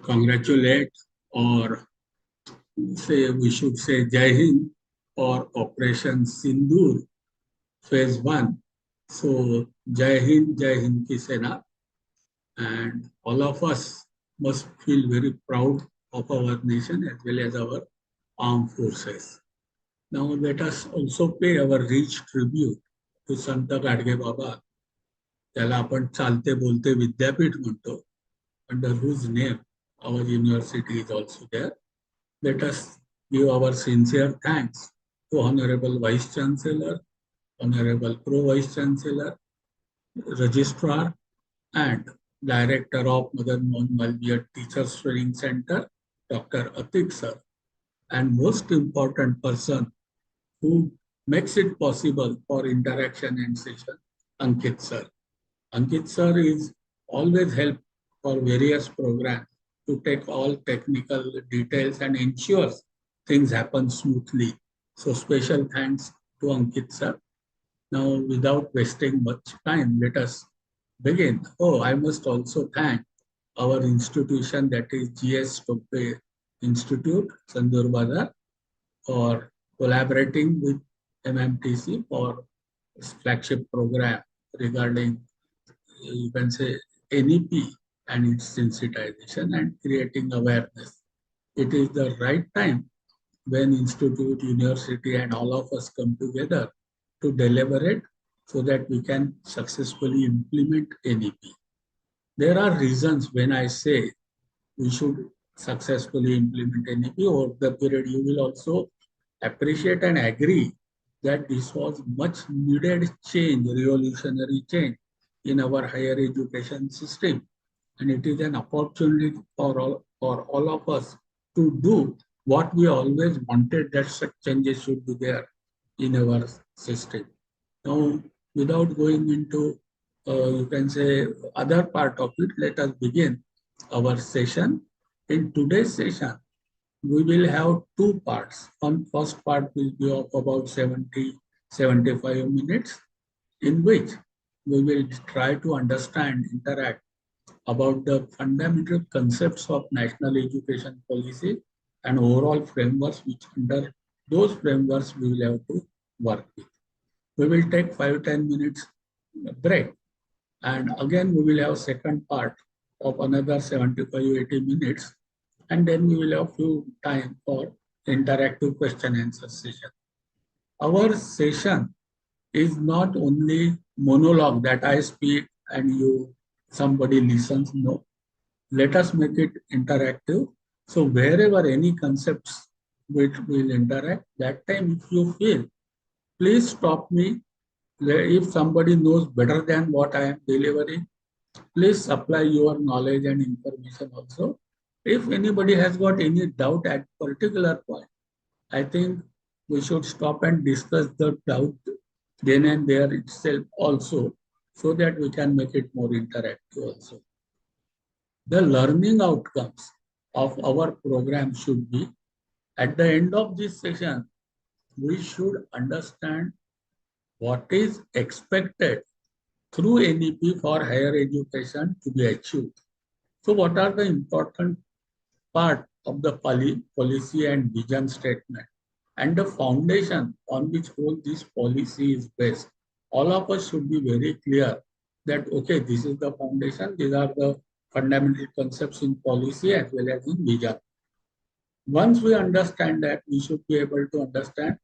congratulate or we should say Jai Hind for Operation Sindoor Phase 1. So Jai Hind Ki Sena, and all of us must feel very proud of our nation as well as our armed forces. Now let us also pay our rich tribute to संत गाडगे बाबा, त्याला आपण चालते बोलते विद्यापीठ म्हणतो, under whose name our university is also there. Let us give our sincere thanks to Honorable Vice Chancellor, Honorable Pro Vice Chancellor, Registrar, and Director of Mother Mohan Malviya Teachers Training Center, Dr. Atik sir, and most important person who makes it possible for interaction and session, Ankit sir. Ankit sir is always help for various programs to take all technical details and ensures things happen smoothly. So special thanks to Ankit sir. Now, without wasting much time, let us begin. Oh, I must also thank our institution, that is GS Tope Institute, Sandur Bazar, for collaborating with MMTC for flagship program regarding, you can say, NEP and its sensitization and creating awareness. It is the right time when institute, university, and all of us come together to deliberate so that we can successfully implement NEP. There are reasons when I say we should successfully implement NEP. Over the period, you will also appreciate and agree that this was much needed change, revolutionary change in our higher education system. And it is an opportunity for all of us to do what we always wanted, that such changes should be there in our system. Now, without going into, you can say, other part of it, let us begin our session. In today's session, we will have two parts. First part will be of about 70-75 minutes, in which we will try to understand, interact about the fundamental concepts of national education policy and overall frameworks, which under those frameworks we will have to work with. We will take 5-10 minutes break, and again we will have second part of another 75-80 minutes, and then we will have few time for interactive question answer session. Our session is not only monologue that I speak and somebody listens. No, let us make it interactive. So wherever any concepts which will interact, that time if you feel, please stop me. If somebody knows better than what I am delivering, please supply your knowledge and information also. If anybody has got any doubt at particular point, I think we should stop and discuss the doubt then and there itself also, so that we can make it more interactive also. The learning outcomes of our program should be, at the end of this session, we should understand what is expected through NEP for higher education to be achieved. So what are the important part of the policy and vision statement and the foundation on which all this policy is based? All of us should be very clear that, okay, this is the foundation, these are the fundamental concepts in policy as well as in vision. Once we understand that, we should be able to understand,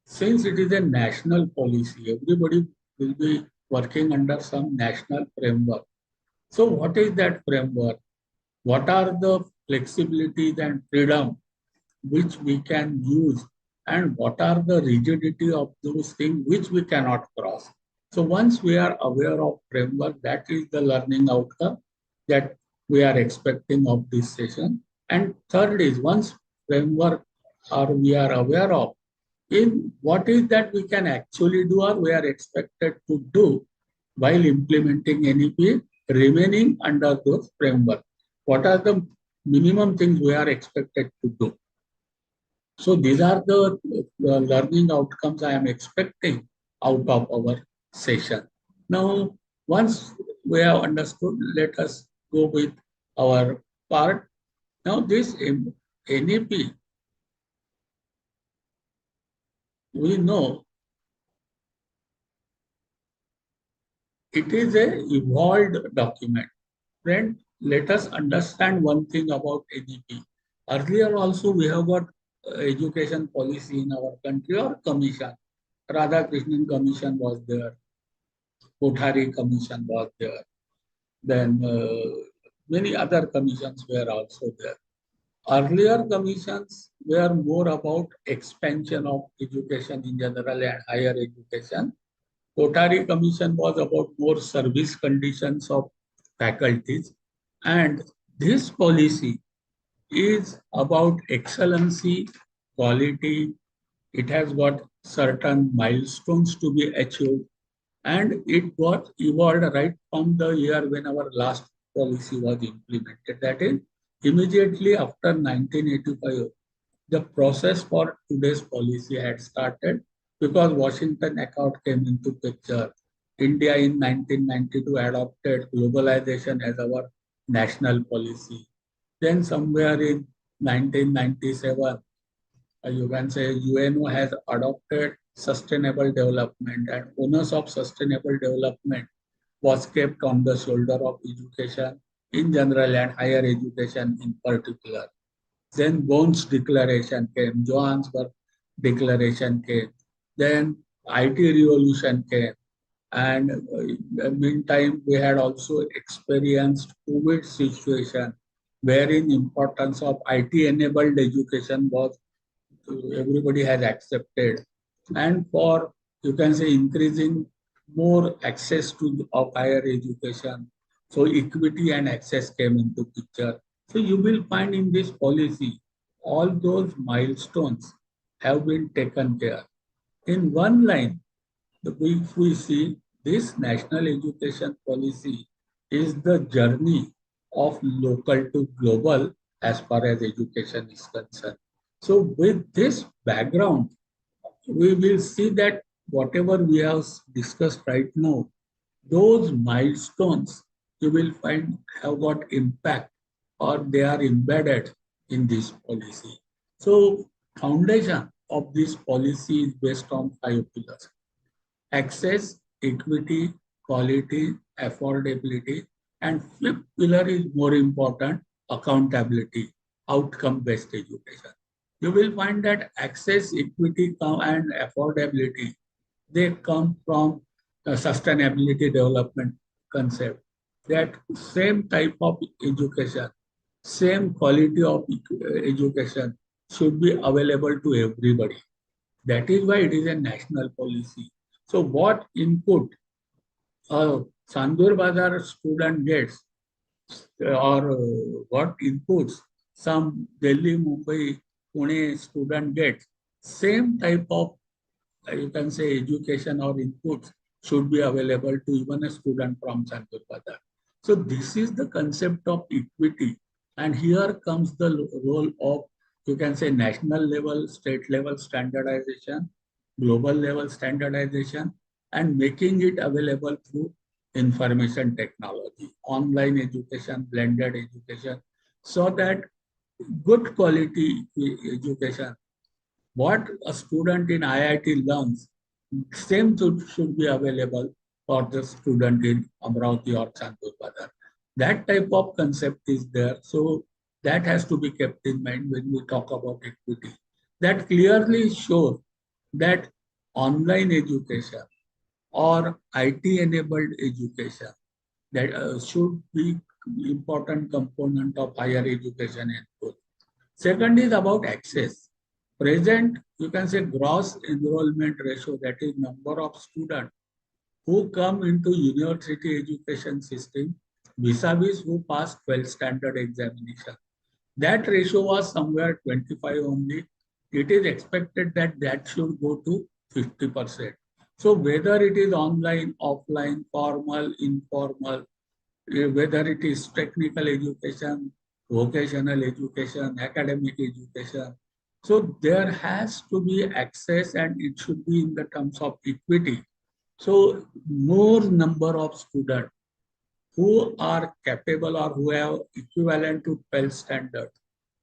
since it is a national policy, everybody will be working under some national framework. So what is that framework? What are the flexibilities and freedom which we can use, and what are the rigidity of those things which we cannot cross? So once we are aware of framework, that is the learning outcome that we are expecting of this session. And third is, once framework we are aware of, in what is that we can actually do or we are expected to do while implementing NEP, remaining under those framework. What are the minimum things we are expected to do? So these are the learning outcomes I am expecting out of our session. Now, once we have understood, let us go with our part. Now this NEP, we know it is a evolved document. Friend, let us understand one thing about NEP. Earlier also we have got education policy in our country or commission. Radhakrishnan Commission was there, Kothari Commission was there, then many other commissions were also there. Earlier commissions were more about expansion of education in general and higher education. Kothari Commission was about more service conditions of faculties. And this policy is about excellency, quality. It has got certain milestones to be achieved, and it got evolved right from the year when our last policy was implemented. That is, immediately after 1985, the process for today's policy had started because Washington Accord came into picture. India in 1992 adopted globalization as our national policy. Then somewhere in 1997, you can say UNO has adopted sustainable development, and onus of sustainable development was kept on the shoulder of education in general and higher education in particular. Then Bones Declaration came, Johannesburg Declaration came, then IT revolution came, and meantime we had also experienced COVID situation, wherein importance of IT enabled education was everybody has accepted, and for you can say increasing more access to of higher education, so equity and access came into picture. So you will find in this policy all those milestones have been taken care in one line. If we see this national education policy is the journey of local to global as far as education is concerned. So with this background, we will see that whatever we have discussed right now, those milestones you will find have got impact or they are embedded in this policy. So foundation of this policy is based on 5 pillars: access, equity, quality, affordability, and fifth pillar is more important, accountability, outcome-based education. You will find that access, equity, and affordability, they come from sustainability development concept. That same type of education, same quality of education should be available to everybody. That is why it is a national policy. So what input a Sandur Bazar student gets or what inputs some Delhi, Mumbai, Pune student gets, same type of you can say education or inputs should be available to even a student from Sandur Bazar. So this is the concept of equity, and here comes the role of you can say national level, state level standardization, global level standardization, and making it available through information technology, online education, blended education, so that good quality education, what a student in IIT learns, same should be available for the student in Amravati or Chandpur Badar. That type of concept is there. So that has to be kept in mind when we talk about equity. That clearly shows that online education or IT enabled education that should be important component of higher education and growth. Second is about access. Present, you can say gross enrollment ratio, that is number of students who come into university education system vis-a-vis who pass 12th standard examination. That ratio was somewhere 25 only. It is expected that that should go to 50%. So whether it is online, offline, formal, informal, whether it is technical education, vocational education, academic education. So there has to be access and it should be in the terms of equity. So more number of students who are capable or who have equivalent to 12 standard,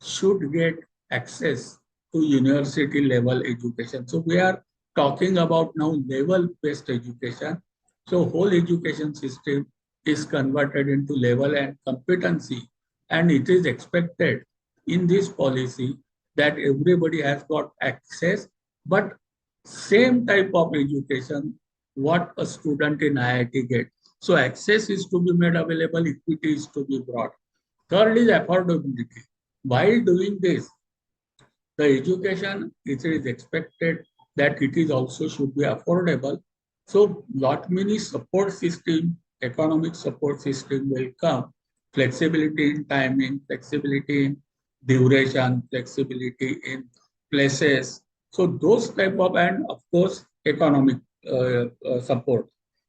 should get access to university level education. So we are talking about now level based education. So whole education system is converted into level and competency, and it is expected in this policy that everybody has got access, but same type of education what a student in IIT get. So access is to be made available, equity is to be brought. Third is affordability. While doing this, the education it is expected that it is also should be affordable. So lot many support system, economic support system will come. Flexibility in timing, flexibility in duration, flexibility in places. So those type of, and of course economic support.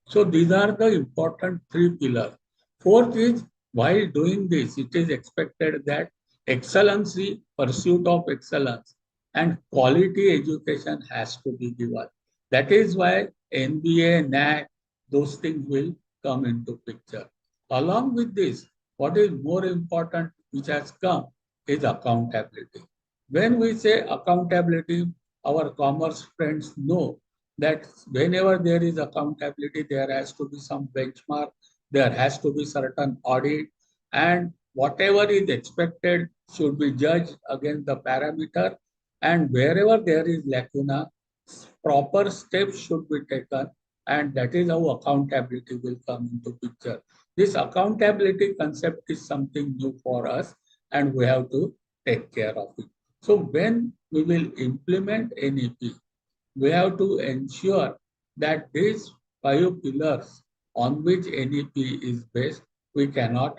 So these are the important three pillars. Fourth is while doing this, it is expected that excellency, pursuit of excellence, and quality education has to be given. That is why NBA, NAC, those things will come into picture. Along with this, what is more important which has come is accountability. When we say accountability, our commerce friends know that whenever there is accountability, there has to be some benchmark, there has to be certain audit, and whatever is expected should be judged against the parameter, and wherever there is lacuna, proper steps should be taken, and that is how accountability will come into picture. This accountability concept is something new for us, and we have to take care of it. So when we will implement NEP, we have to ensure that these five pillars on which NEP is based, we cannot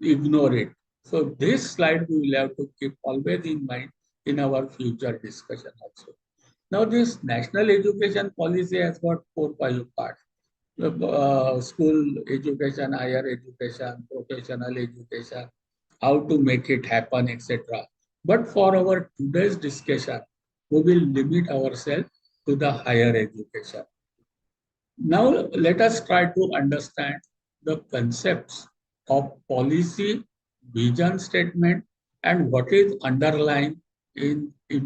ignore it. So this slide we will have to keep always in mind in our future discussion also. Now this national education policy has got 4 5 parts. School education, higher education, professional education, how to make it happen, etc. But for our today's discussion, we will limit ourselves to the higher education. Now let us try to understand the concepts of policy, vision statement, and what is underlying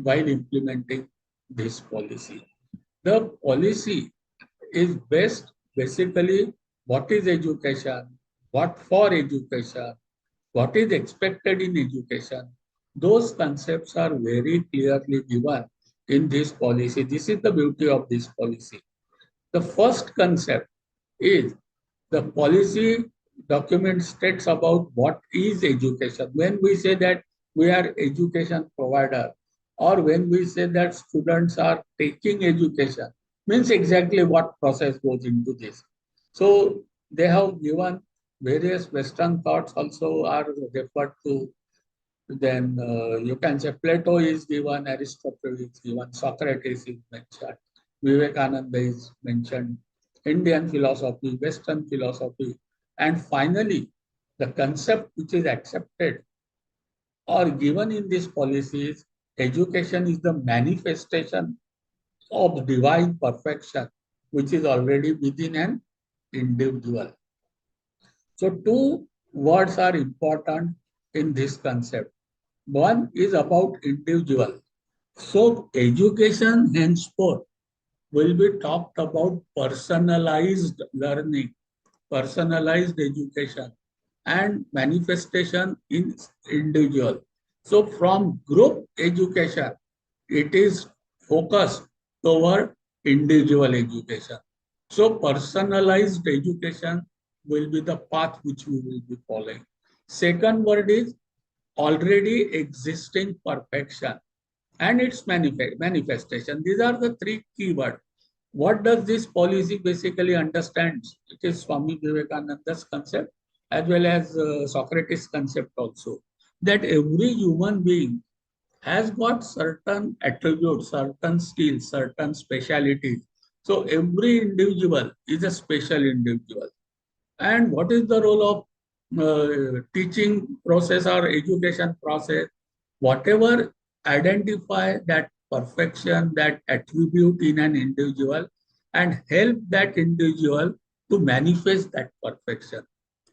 while implementing this policy. The policy is based basically what is education, what for education, what is expected in education. Those concepts are very clearly given in this policy. This is the beauty of this policy. The first concept is the policy document states about what is education. When we say that we are education provider, or when we say that students are taking education, means exactly what process goes into this. So they have given various Western thoughts also are referred to. Then you can say Plato is given, Aristotle is given, Socrates is mentioned, Vivekananda is mentioned, Indian philosophy, Western philosophy, and finally, the concept which is accepted or given in this policy is education is the manifestation of divine perfection, which is already within an individual. So, two words are important in this concept. One is about individual. So education henceforth will be talked about personalized learning, personalized education, and manifestation in individual. So from group education, it is focused toward individual education. So personalized education will be the path which we will be following. Second word is already existing perfection and its manifestation. These are the three keywords. What does this policy basically understand? It is Swami Vivekananda's concept as well as Socrates' concept also, that every human being has got certain attributes, certain skills, certain specialities. So every individual is a special individual. And what is the role of teaching process or education process? Whatever identify that perfection, that attribute in an individual, and help that individual to manifest that perfection.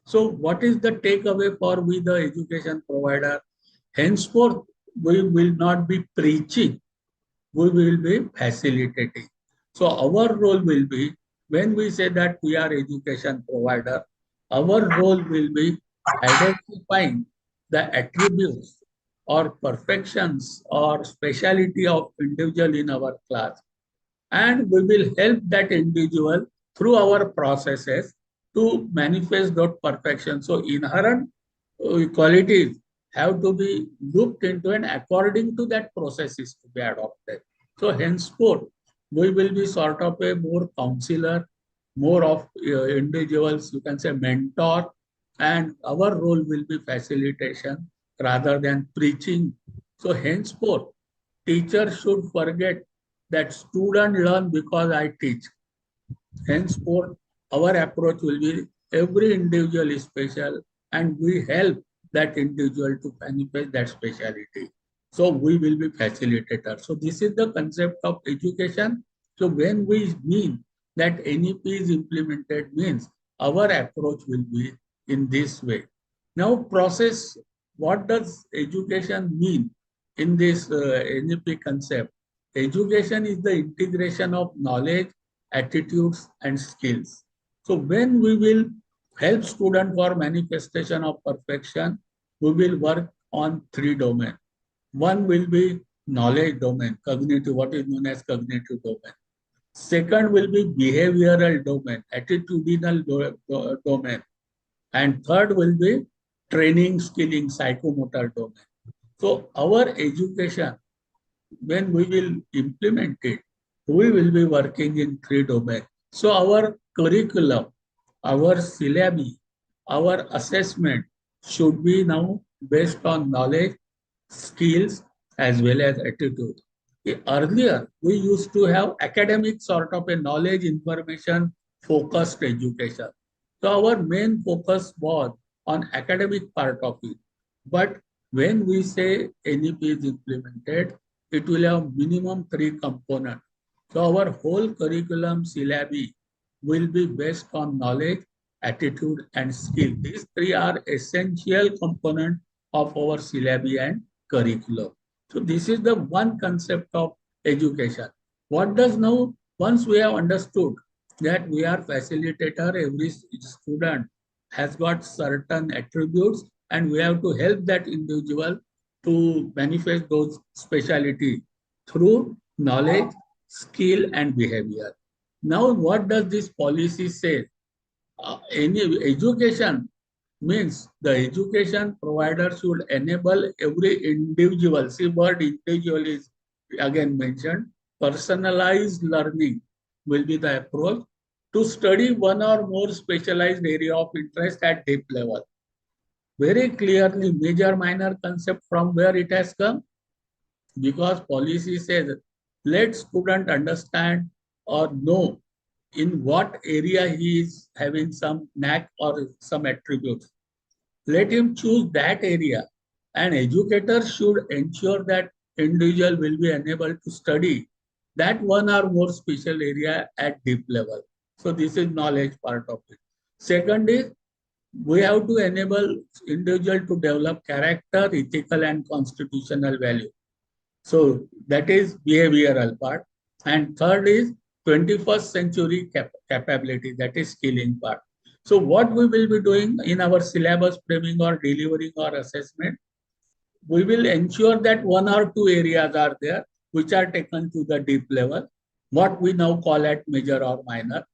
So what is the takeaway for we the education provider? Henceforth, we will not be preaching, we will be facilitating. So our role will be, when we say that we are education provider, our role will be identifying the attributes or perfections or speciality of individual in our class, and we will help that individual through our processes to manifest that perfection. So inherent qualities have to be looked into, and according to that process is to be adopted. So henceforth, we will be sort of a more counselor, more of individuals, you can say mentor, and our role will be facilitation rather than preaching. So henceforth, teacher should forget that student learn because I teach. Henceforth, our approach will be every individual is special, and we help that individual to manifest that speciality. So we will be facilitator. So this is the concept of education. So when we mean that NEP is implemented, means our approach will be in this way. Now process, what does education mean in this NEP concept? Education is the integration of knowledge, attitudes, and skills. So when we will help student for manifestation of perfection, we will work on three domains. One will be knowledge domain, cognitive, what is known as cognitive domain. Second will be behavioral domain, attitudinal domain. And third will be training, skilling, psychomotor domain. So our education, when we will implement it, we will be working in three domains. So our curriculum, our syllabi, our assessment should be now based on knowledge, skills, as well as attitude. Earlier, we used to have academic sort of a knowledge information focused education. So our main focus was on academic part of it. But when we say NEP is implemented, it will have minimum three components. So our whole curriculum syllabi will be based on knowledge, attitude, and skill. These three are essential components of our syllabi and curriculum. So this is the one concept of education. What does now, once we have understood that we are facilitator, every student has got certain attributes, and we have to help that individual to manifest those speciality through knowledge, skill, and behavior. Now, what does this policy say? Any education means the education provider should enable every individual. See, word individual is again mentioned. Personalized learning will be the approach to study one or more specialized area of interest at deep level. Very clearly, major minor concept from where it has come, because policy says let student understand or know in what area he is having some knack or some attributes. Let him choose that area, and educators should ensure that individual will be enabled to study that one or more special area at deep level. So this is knowledge part of it. Second is, we have to enable individual to develop character, ethical, and constitutional value. So that is behavioral part. And third is 21st century capability, that is skilling part. So what we will be doing in our syllabus framing or delivering or assessment, we will ensure that one or two areas are there which are taken to the deep level, what we now call at major or minor.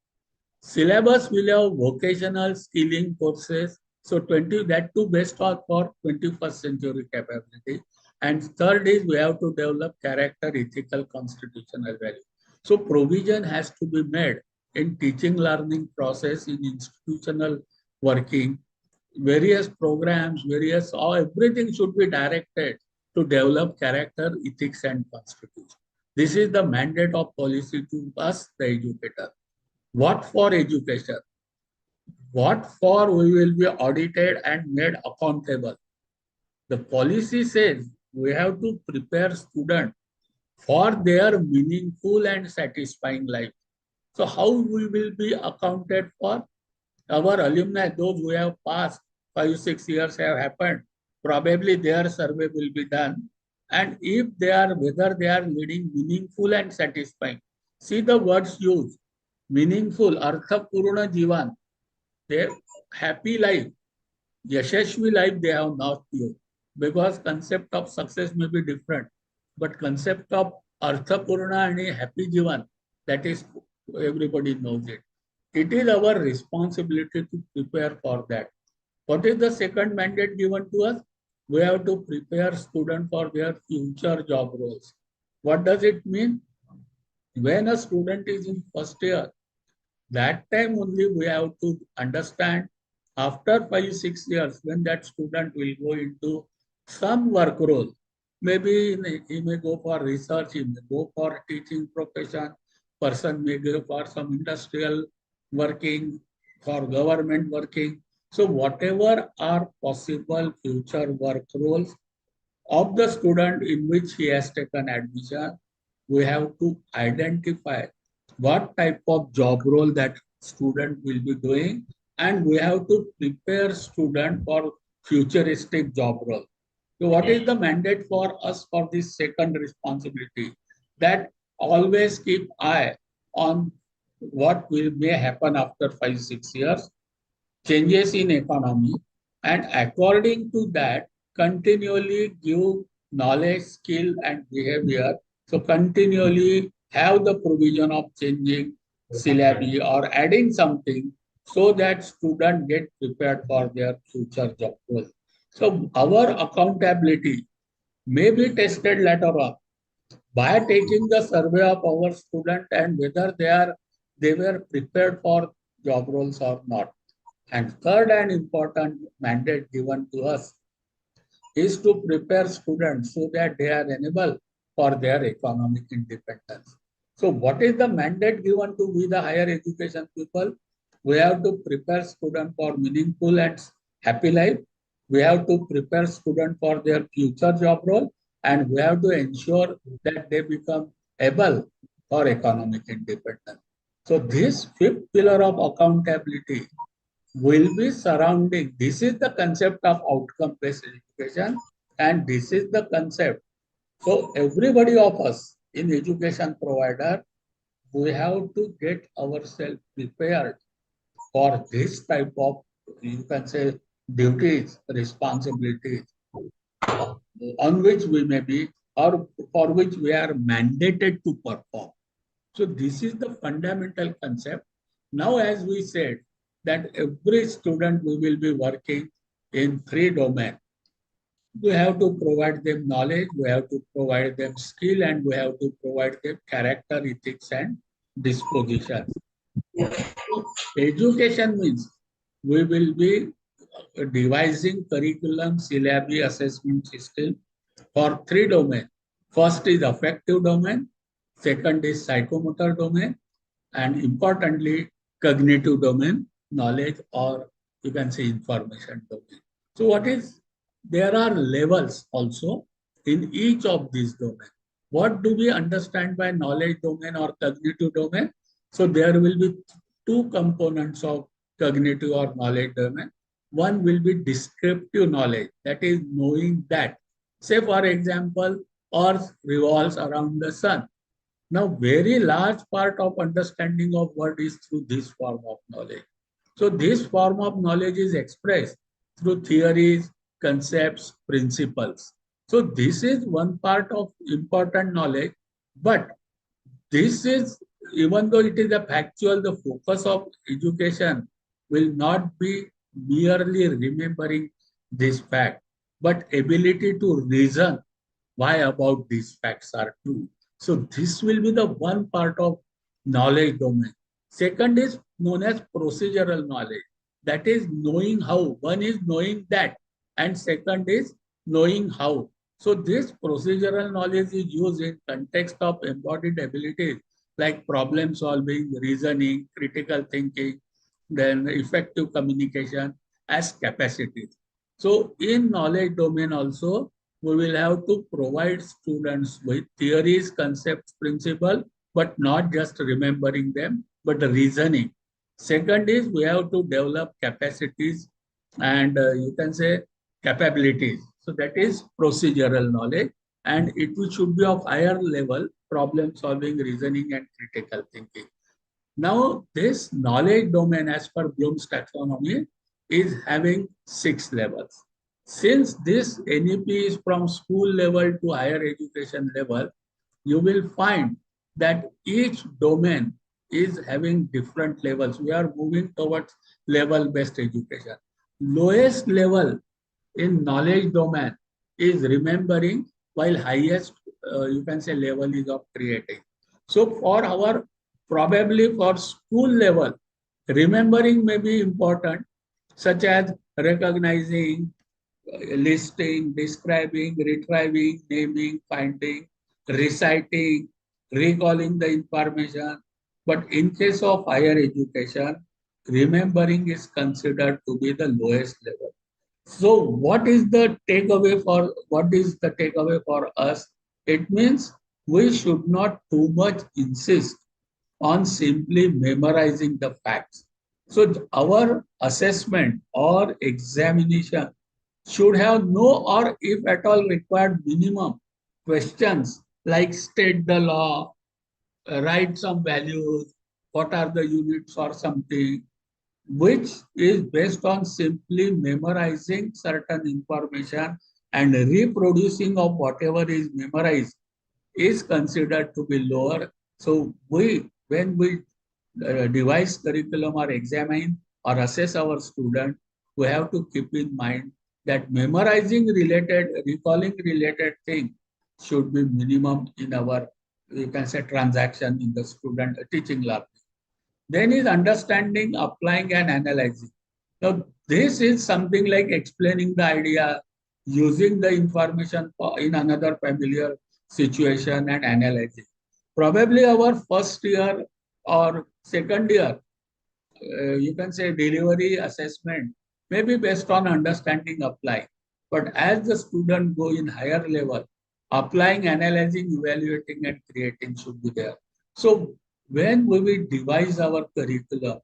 Syllabus will have vocational skilling courses. So 20, that too best for 21st century capability. And third is, we have to develop character, ethical, constitutional value. So provision has to be made in teaching learning process, in institutional working, various programs, everything should be directed to develop character, ethics, and constitution. This is the mandate of policy to us, the educator. What for education? What for we will be audited and made accountable? The policy says we have to prepare students for their meaningful and satisfying life. So how we will be accounted for? Our alumni, those who have passed, 5, 6 years have happened. probably their survey will be done. And if they are, whether they are leading meaningful and satisfying. See the words used, meaningful, arthapurna jivan, their happy life, Yashasvi life they have not used, because concept of success may be different, but concept of arthapurna and a happy jivan, that is, everybody knows it. It is our responsibility to prepare for that. What is the second mandate given to us? We have to prepare students for their future job roles. What does it mean? When a student is in first year, that time only we have to understand, after 5 6 years, when that student will go into some work role, maybe he may go for research, he may go for teaching profession, person may go for some industrial working, for government working. So whatever are possible future work roles of the student in which he has taken admission, we have to identify what type of job role that student will be doing, and we have to prepare student for futuristic job role. So what is the mandate for us for this second responsibility? That always keep eye on what will may happen after 5 6 years, changes in economy, and according to that, continually give knowledge, skill, and behavior. So continually have the provision of changing syllabi or adding something so that students get prepared for their future job role. So our accountability may be tested later on by taking the survey of our student and whether they were prepared for job roles or not. And third and important mandate given to us is to prepare students so that they are enabled for their economic independence. So what is the mandate given to we the higher education people? We have to prepare students for meaningful and happy life. We have to prepare students for their future job role, and we have to ensure that they become able for economic independence. So this fifth pillar of accountability will be surrounding. This is the concept of outcome-based education, and this is the concept. So everybody of us in education provider, we have to get ourselves prepared for this type of, you can say, duties, responsibilities on which we may be or for which we are mandated to perform. So this is the fundamental concept. Now, as we said, that every student we will be working in three domains. We have to provide them knowledge, we have to provide them skill, and we have to provide them character, ethics, and dispositions. So education means we will be devising curriculum, syllabi, assessment system for three domains. First is affective domain, second is psychomotor domain, and importantly, cognitive domain, knowledge, or you can say information domain. So what is, there are levels also in each of these domains. What do we understand by knowledge domain or cognitive domain? So there will be two components of cognitive or knowledge domain. One will be descriptive knowledge, that is knowing that, say for example, Earth revolves around the sun. Now, very large part of understanding of what is through this form of knowledge. So this form of knowledge is expressed through theories, concepts, principles. So this is one part of important knowledge, but this is, even though it is a factual, the focus of education will not be merely remembering this fact, but ability to reason why about these facts are true. So this will be the one part of knowledge domain. Second is known as procedural knowledge. That is knowing how. One is knowing that, and second is knowing how. So this procedural knowledge is used in context of embodied abilities like problem solving, reasoning, critical thinking, then effective communication as capacities. So in knowledge domain also, we will have to provide students with theories, concepts, principles, but not just remembering them, but reasoning. Second is we have to develop capacities and you can say capabilities. So that is procedural knowledge, and it should be of higher level, problem solving, reasoning, and critical thinking. Now, this knowledge domain, as per Bloom's taxonomy, is having 6 levels. Since this NEP is from school level to higher education level, you will find that each domain is having different levels. We are moving towards level-based education. Lowest level in knowledge domain is remembering, while highest, you can say, level is of creating. So for our, probably for school level, remembering may be important, such as recognizing, listing, describing, retrieving, naming, finding, reciting, recalling the information. But in case of higher education, remembering is considered to be the lowest level. So what is the takeaway for us? It means we should not too much insist on simply memorizing the facts. So our assessment or examination should have no, or if at all required, minimum questions like state the law, write some values, what are the units or something, which is based on simply memorizing certain information and reproducing of whatever is memorized is considered to be lower. So when we devise curriculum or examine or assess our student, we have to keep in mind that memorizing related, recalling related thing should be minimum in our, you can say, transaction in the student teaching lab. Then is understanding, applying, and analyzing. Now, this is something like explaining the idea, using the information in another familiar situation, and analyzing. Probably our first year or second year, you can say, delivery assessment may be based on understanding, applying. But as the student go in higher level, applying, analyzing, evaluating, and creating should be there. So when we will devise our curriculum,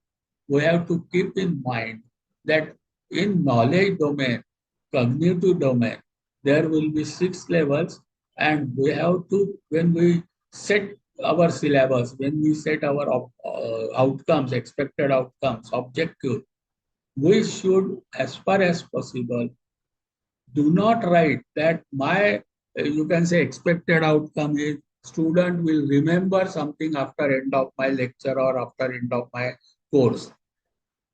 we have to keep in mind that in knowledge domain, cognitive domain, there will be 6 levels, and we have to, when we set our syllabus, when we set our outcomes, expected outcomes, objective, we should, as far as possible, do not write that my, you can say, expected outcome is student will remember something after end of my lecture or after end of my course.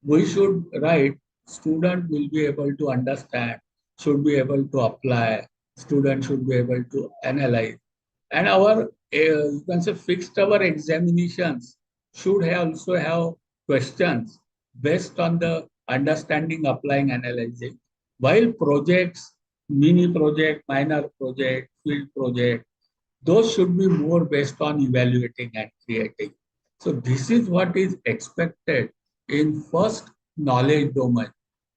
We should write student will be able to understand, should be able to apply, student should be able to analyze. And our, you can say, fixed our examinations should also have questions based on the understanding, applying, analyzing. While projects, mini project, minor project, field project, those should be more based on evaluating and creating. So this is what is expected in first knowledge domain.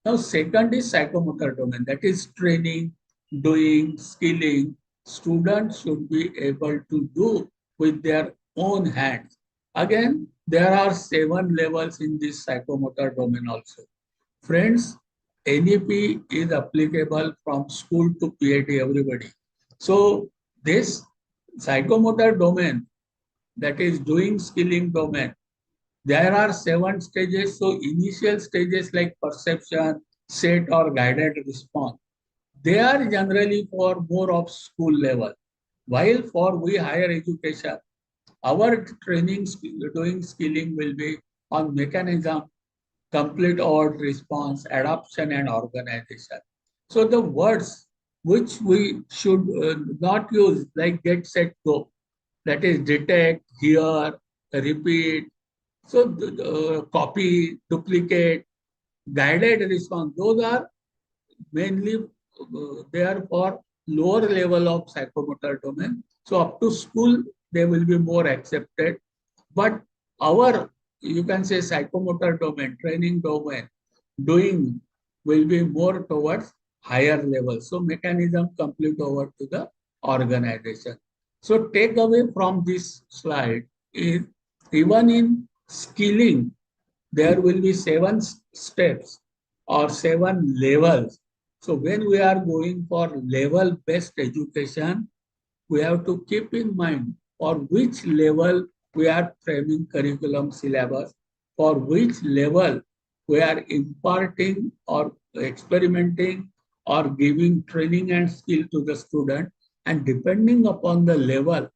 Now second is psychomotor domain, that is training, doing, skilling. Students should be able to do with their own hands. Again, there are 7 levels in this psychomotor domain also. Friends, NEP is applicable from school to PhD, everybody. So this psychomotor domain, that is doing, skilling domain, there are 7 stages. So initial stages like perception, set, or guided response, they are generally for more of school level. While for we higher education, our training, doing, skilling will be on mechanism, complete odd response, adoption, and organization. So the words which we should not use, like get, set, go, that is detect, hear, repeat, so copy, duplicate, guided response, those are mainly there for lower level of psychomotor domain. So up to school, they will be more accepted. But our, you can say, psychomotor domain, training domain, doing will be more towards higher level. So mechanism complete over to the organization. So take away from this slide is, even in skilling, there will be 7 steps or 7 levels. So when we are going for level-based education, we have to keep in mind for which level we are framing curriculum syllabus, for which level we are imparting or experimenting or giving training and skill to the student, and depending upon the level,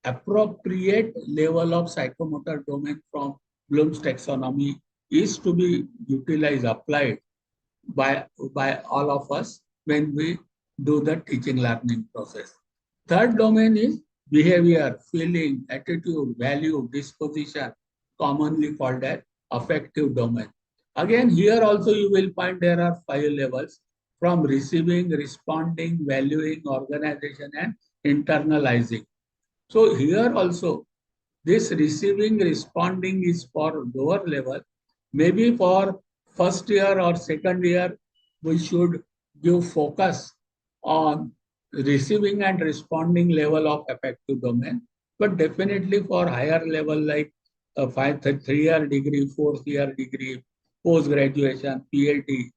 appropriate level of psychomotor domain from Bloom's taxonomy is to be utilized, applied by all of us when we do the teaching learning process. Third domain is behavior, feeling, attitude, value, disposition, commonly called as affective domain. Again, here also you will find there are 5 levels from receiving, responding, valuing, organization, and internalizing. So here also this receiving, responding is for lower level. Maybe for first year or second year, we should give focus on receiving and responding level of affective domain. But definitely for higher level like a 3-year degree, 4th year degree, post graduation, PhD,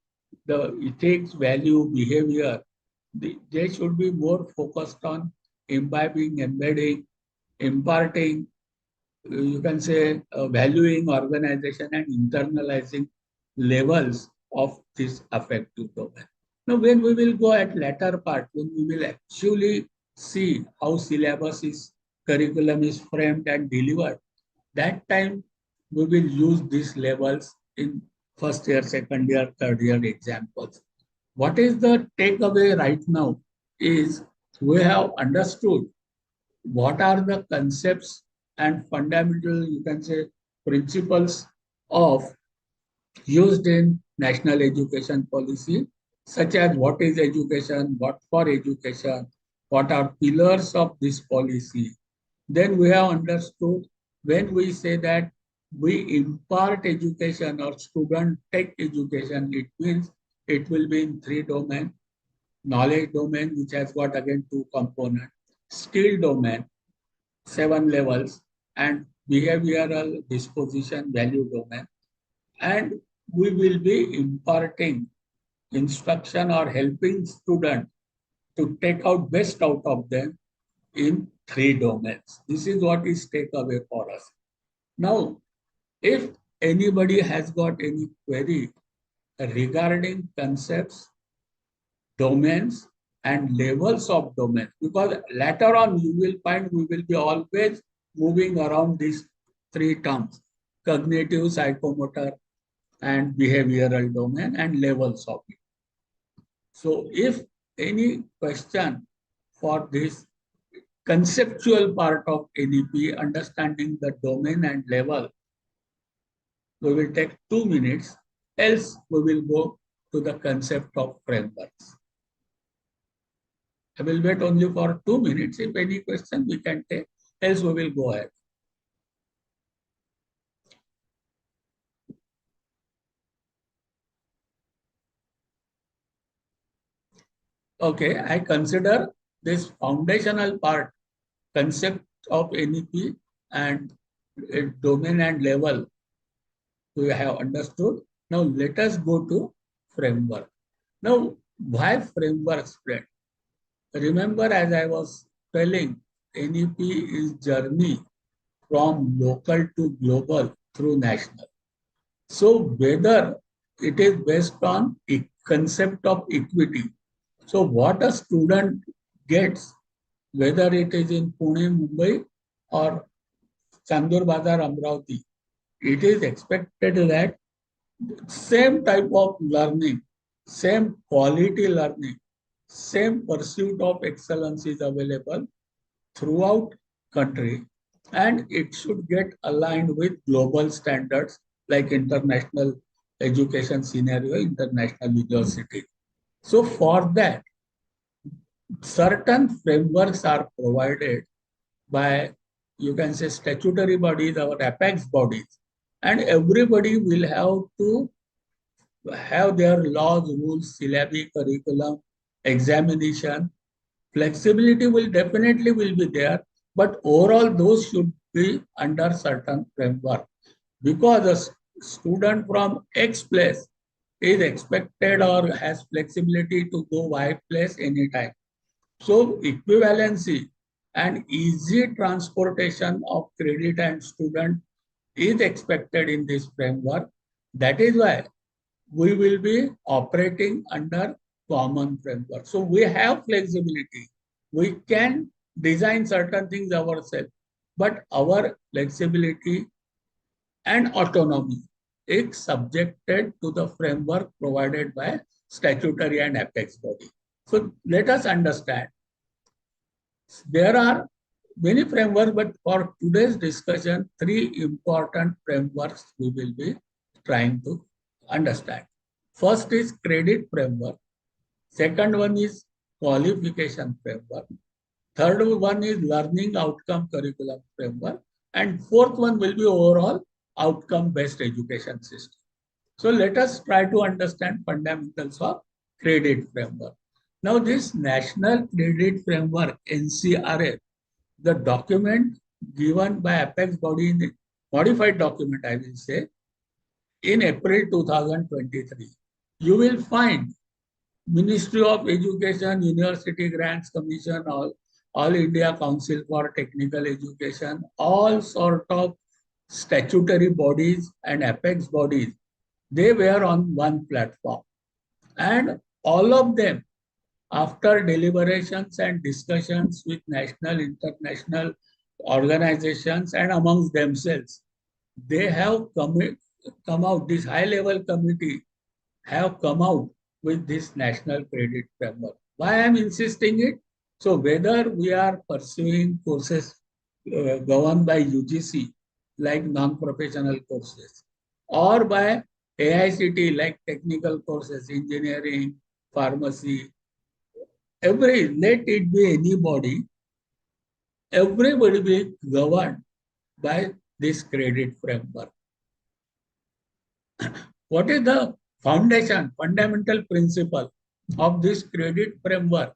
the ethics, value, behavior, they should be more focused on imbibing, embedding, imparting, you can say valuing, organization, and internalizing levels of this affective domain. Now, when we will go at latter part, when we will actually see how syllabus is, curriculum is framed and delivered, that time we will use these levels in first year, second year, third year examples. What is the takeaway right now is we have understood what are the concepts and fundamental, you can say, principles of used in national education policy, such as what is education, what for education, what are pillars of this policy. Then we have understood when we say that we impart education or student take education, it means it will be in 3 domains: knowledge domain, which has got again 2 components, skill domain, 7 levels, and behavioral disposition value domain. And we will be imparting instruction or helping students to take out best out of them in 3 domains. This is what is takeaway for us. Now, if anybody has got any query regarding concepts, domains, and levels of domains, because later on you will find we will be always moving around these 3 terms: cognitive, psychomotor, and behavioral domain, and levels of it. So if any question for this conceptual part of NEP, understanding the domain and level, we will take 2 minutes, else we will go to the concept of frameworks. I will wait only for 2 minutes. If any question we can take, else we will go ahead. Okay, I consider this foundational part, concept of NEP and domain and level, we have understood. Now let us go to framework. Now, why frameworks, friend? Remember, as I was telling, NEP is journey from local to global through national. So whether it is based on a concept of equity. So what a student gets, whether it is in Pune, Mumbai, or Chandur Bazar, Amravati, it is expected that same type of learning, same quality learning, same pursuit of excellence is available throughout country, and it should get aligned with global standards like international education scenario, international university. So for that, certain frameworks are provided by, you can say, statutory bodies or apex bodies, and everybody will have to have their laws, rules, syllabi, curriculum, examination. Flexibility will definitely will be there, but overall those should be under certain framework, because a student from X place is expected or has flexibility to go Y place anytime. So equivalency and easy transportation of credit and student is expected in this framework. That is why we will be operating under common framework. So we have flexibility. We can design certain things ourselves, but our flexibility and autonomy is subjected to the framework provided by statutory and apex body. So let us understand. There are many frameworks, but for today's discussion, three important frameworks we will be trying to understand. First is credit framework. Second one is qualification framework. Third one is learning outcome curriculum framework. And fourth one will be overall outcome-based education system. So let us try to understand fundamentals of credit framework. Now this National Credit Framework, NCRF, the document given by apex body in modified document, I will say, in April 2023. You will find Ministry of Education, University Grants Commission, all India Council for Technical Education, all sort of statutory bodies and apex bodies, they were on one platform. And all of them, after deliberations and discussions with national, international organizations and amongst themselves, they have come out, this high-level committee have come out with this national credit framework. Why I'm insisting it? So whether we are pursuing courses governed by UGC, like non-professional courses, or by AICT, like technical courses, engineering, pharmacy, let it be anybody, everybody be governed by this credit framework. What is the fundamental principle of this credit framework?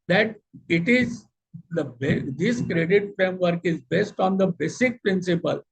That it is this credit framework is based on the basic principle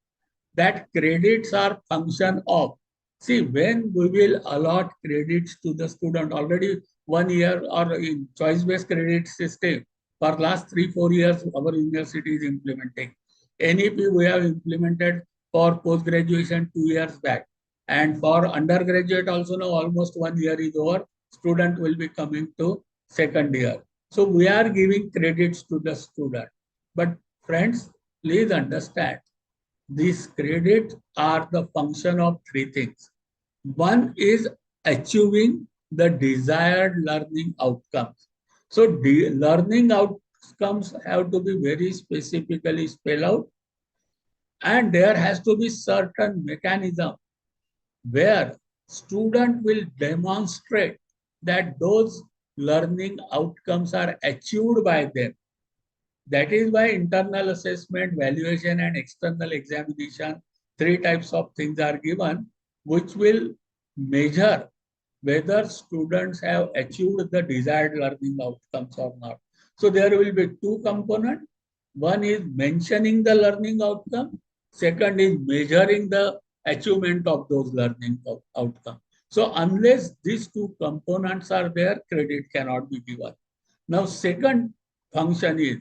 that credits are function of. See, when we will allot credits to the student, already 1 year or in choice-based credit system, for last 3-4 years, our university is implementing. NEP we have implemented for post-graduation 2 years back. And for undergraduate also now almost 1 year is over, student will be coming to second year. So we are giving credits to the student. But friends, please understand, these credits are the function of three things. One is achieving the desired learning outcomes. So learning outcomes have to be very specifically spelled out, and there has to be certain mechanism where student will demonstrate that those learning outcomes are achieved by them. That is why internal assessment, valuation, and external examination, three types of things are given, which will measure whether students have achieved the desired learning outcomes or not. So there will be two components. One is mentioning the learning outcome. Second is measuring the achievement of those learning outcomes. So unless these two components are there, credit cannot be given. Now, second function is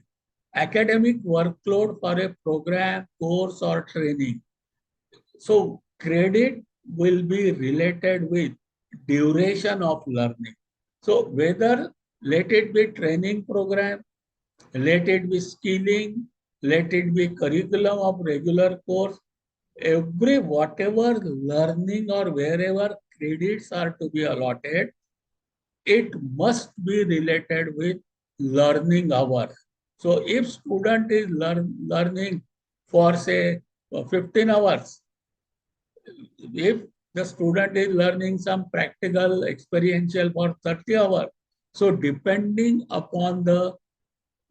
academic workload for a program, course, or training. So credit will be related with duration of learning. So whether let it be training program, let it be skilling, let it be curriculum of regular course, whatever learning or wherever credits are to be allotted, it must be related with learning hours. So if student is learning for say 15 hours, if the student is learning some practical experiential for 30 hours, so depending upon the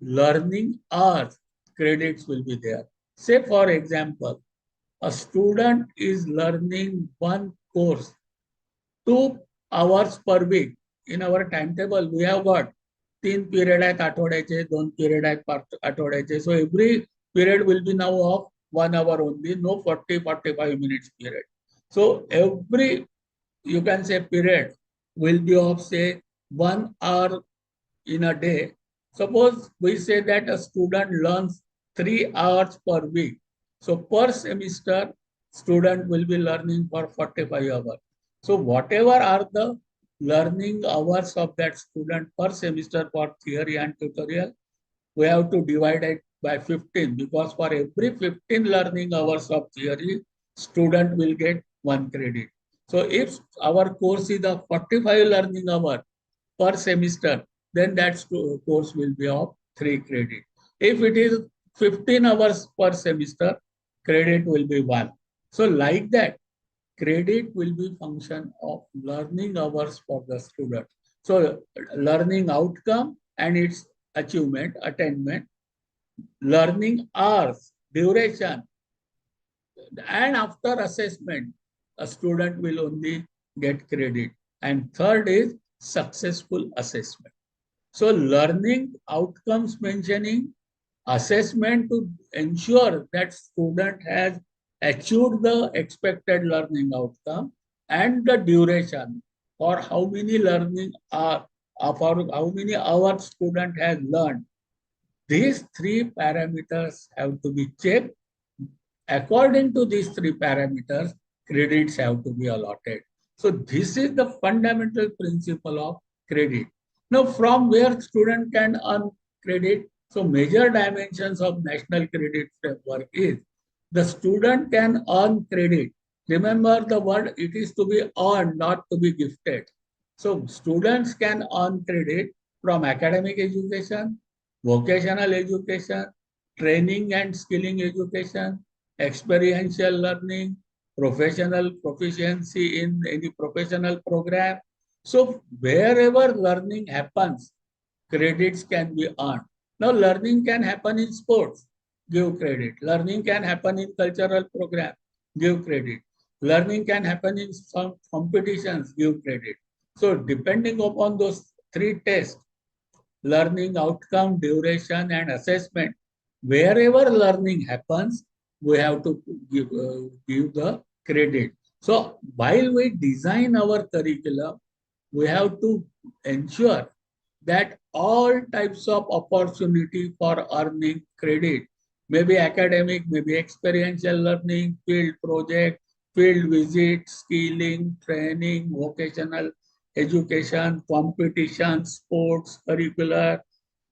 learning hours, credits will be there. Say for example, a student is learning one course 2 hours per week. In our timetable, we have got 3 period आहेत आठवड्याचे, 2 period आहेत आठवड्याचे. So every period will be now of 1 hour only, no 40-45 minutes period. So every you can say period will be of say 1 hour in a day. Suppose we say that a student learns 3 hours per week. So per semester, student will be learning for 45 hours. So whatever are the learning hours of that student per semester for theory and tutorial, we have to divide it by 15 because for every 15 learning hours of theory, student will get 1 credit. So if our course is a 45 learning hour per semester, then that course will be of 3 credit. If it is 15 hours per semester, credit will be 1. So like that, credit will be function of learning hours for the student. So learning outcome and its achievement, attainment, learning hours, duration, and after assessment, a student will only get credit. And third is successful assessment. So learning outcomes mentioning assessment to ensure that student has achieved the expected learning outcome and the duration for how many learning are for how many hours student has learned. These three parameters have to be checked. According to these three parameters, credits have to be allotted. So this is the fundamental principle of credit. Now, from where student can earn credit? So major dimensions of national credit framework is the student can earn credit. Remember the word, it is to be earned, not to be gifted. So students can earn credit from academic education, vocational education, training and skilling education, experiential learning, professional proficiency in any professional program. So wherever learning happens, credits can be earned. Now learning can happen in sports, give credit. Learning can happen in cultural program, give credit. Learning can happen in some competitions, give credit. So depending upon those three tests, learning outcome, duration, and assessment. Wherever learning happens, we have to give the credit. So while we design our curriculum, we have to ensure that all types of opportunity for earning credit, maybe academic, maybe experiential learning, field project, field visit, skilling, training, vocational education, competition, sports, curricular,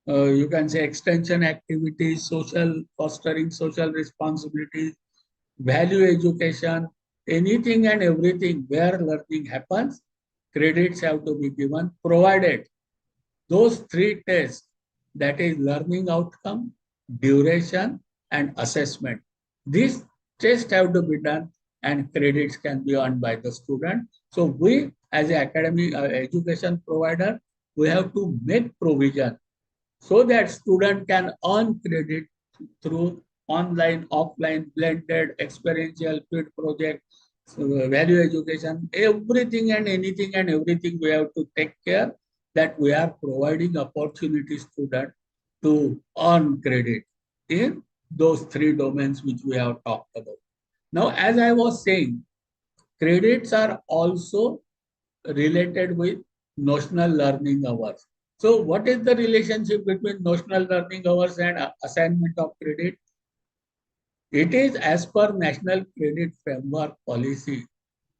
you can say extension activities, social fostering, social responsibilities, value education, anything and everything where learning happens, credits have to be given, provided those three tests, that is learning outcome, duration, and assessment. These tests have to be done and credits can be earned by the student. So we as an academic education provider, we have to make provision so that student can earn credit through online, offline, blended, experiential, field project, value education, everything and anything and everything we have to take care that we are providing opportunity student to earn credit in those three domains which we have talked about. Now, as I was saying, credits are also related with notional learning hours. So what is the relationship between notional learning hours and assignment of credit? It is as per National Credit Framework policy,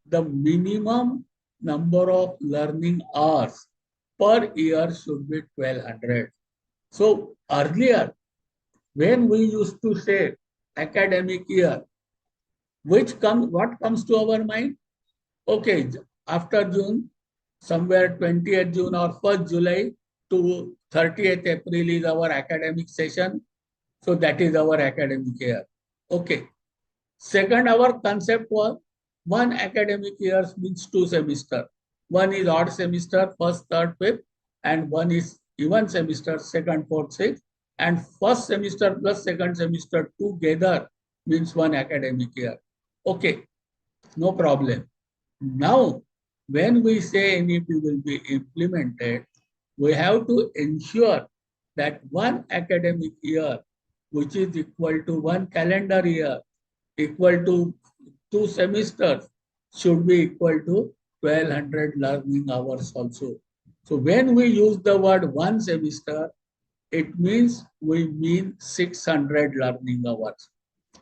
the minimum number of learning hours per year should be 1200. So earlier, when we used to say academic year, what comes to our mind? Okay, after June, somewhere 20th June or 1st July to 30th April is our academic session. So that is our academic year. Okay. Second, our concept was one academic year means 2 semesters. One is odd semester, first, third, fifth, and one is even semester, second, fourth, sixth. And first semester plus second semester together means one academic year. Okay, no problem. Now, when we say NEP will be implemented, we have to ensure that one academic year, which is equal to one calendar year, equal to 2 semesters, should be equal to 1200 learning hours also. So when we use the word one semester, it means we mean 600 learning hours.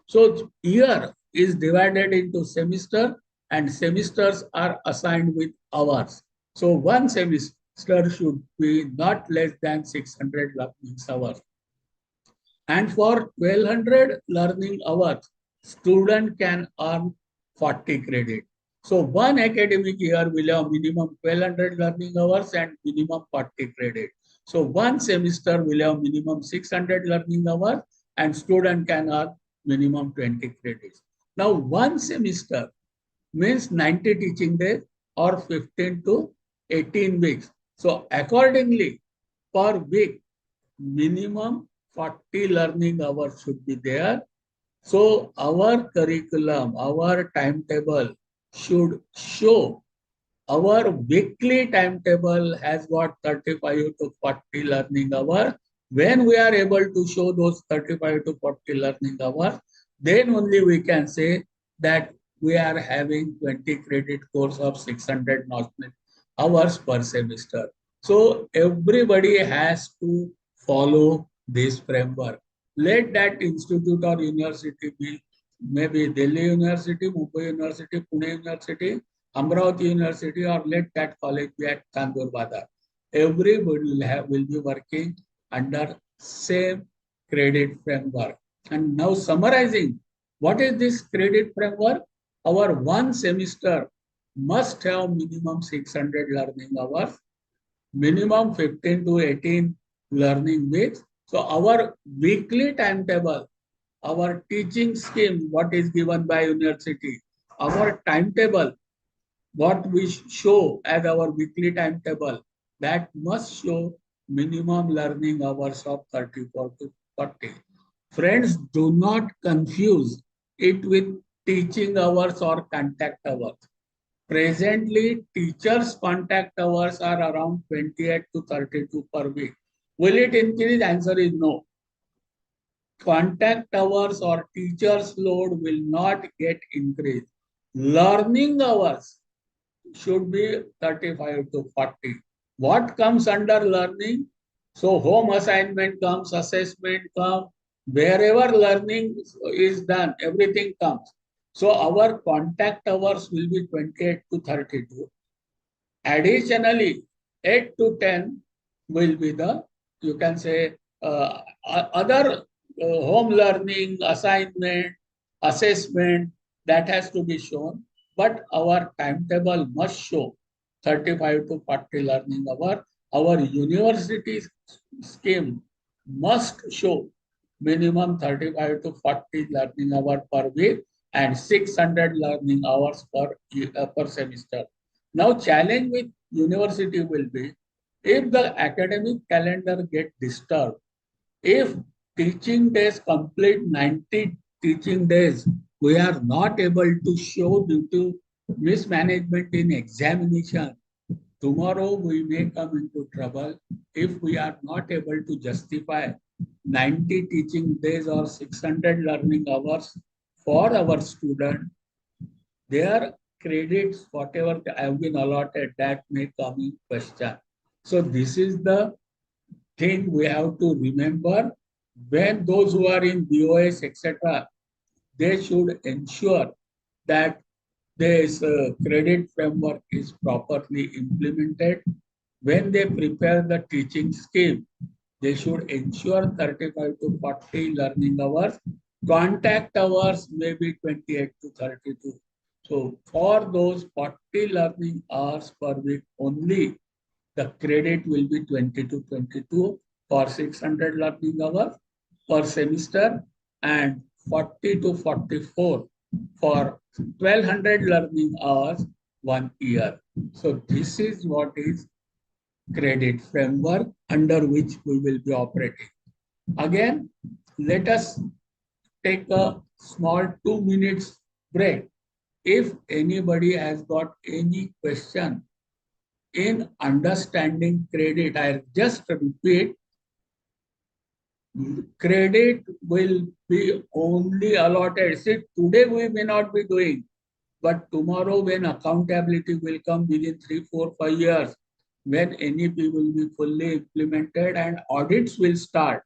So year is divided into semester and semesters are assigned with hours. So one semester should be not less than 600 learning hours. And for 1200 learning hours, student can earn 40 credit. So one academic year will have minimum 1200 learning hours and minimum 40 credit. So one semester will have minimum 600 learning hours and student can earn minimum 20 credits. Now one semester means 90 teaching days or 15 to 18 weeks. So accordingly, per week, minimum 40 learning hours should be there. So our curriculum, our timetable should show our weekly timetable has got 35 to 40 learning hours. When we are able to show those 35 to 40 learning hours, then only we can say that we are having 20 credit course of 600 hours per semester. So everybody has to follow this framework. Let that institute or university be maybe Delhi University, Mumbai University, Pune University, Amravati University, or let that college be at Kandur Badar. Everybody will be working under same credit framework. And now summarizing, what is this credit framework? Our one semester must have minimum 600 learning hours, minimum 15 to 18 learning weeks. So our weekly timetable, our teaching scheme, what is given by university, our timetable, what we show as our weekly timetable, that must show minimum learning hours of 34 to 40. Friends, do not confuse it with teaching hours or contact hours. Presently, teachers' contact hours are around 28 to 32 per week. Will it increase? Answer is no. Contact hours or teachers' load will not get increased. Learning hours should be 35 to 40. What comes under learning? So home assignment comes, assessment comes, wherever learning is done, everything comes. So our contact hours will be 28 to 32. Additionally, 8 to 10 will be the, you can say, other home learning, assignment, assessment, that has to be shown. But our timetable must show 35 to 40 learning hours. Our university scheme must show minimum 35 to 40 learning hours per week and 600 learning hours per semester. Now, challenge with university will be if the academic calendar get disturbed, if teaching days complete 90 teaching days, we are not able to show due to mismanagement in examination. Tomorrow we may come into trouble if we are not able to justify 90 teaching days or 600 learning hours for our student. Their credits, whatever have been allotted, that may come in question. So this is the thing we have to remember. When those who are in BOS, etc., they should ensure that this credit framework is properly implemented. When they prepare the teaching scheme, they should ensure 35 to 40 learning hours. Contact hours may be 28 to 32. So for those 40 learning hours per week only, the credit will be 20 to 22 for 600 learning hours per semester and 40 to 44 for 1200 learning hours 1 year. So this is what is credit framework under which we will be operating. Again, let us take a small 2 minutes break. If anybody has got any question in understanding credit, I just repeat, credit will be only allotted. See, today we may not be doing. But tomorrow when accountability will come within 3, 4, 5 years, when NEP will be fully implemented and audits will start,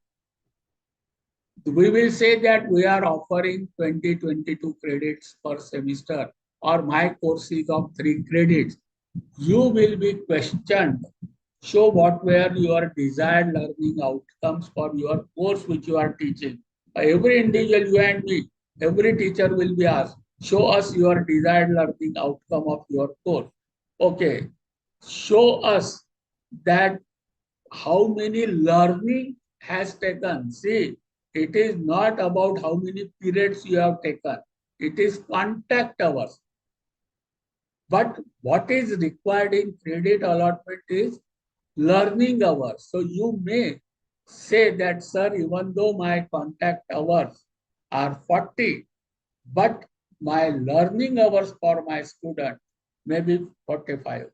we will say that we are offering 20-22 credits per semester, or my course is of 3 credits. You will be questioned. Show what were your desired learning outcomes for your course which you are teaching. Every individual, you and me, every teacher will be asked, show us your desired learning outcome of your course. Okay, show us that how many learning has taken. See, it is not about how many periods you have taken. It is contact hours. But what is required in credit allotment is learning hours. So you may say that, sir, even though my contact hours are 40, but my learning hours for my student may be 45.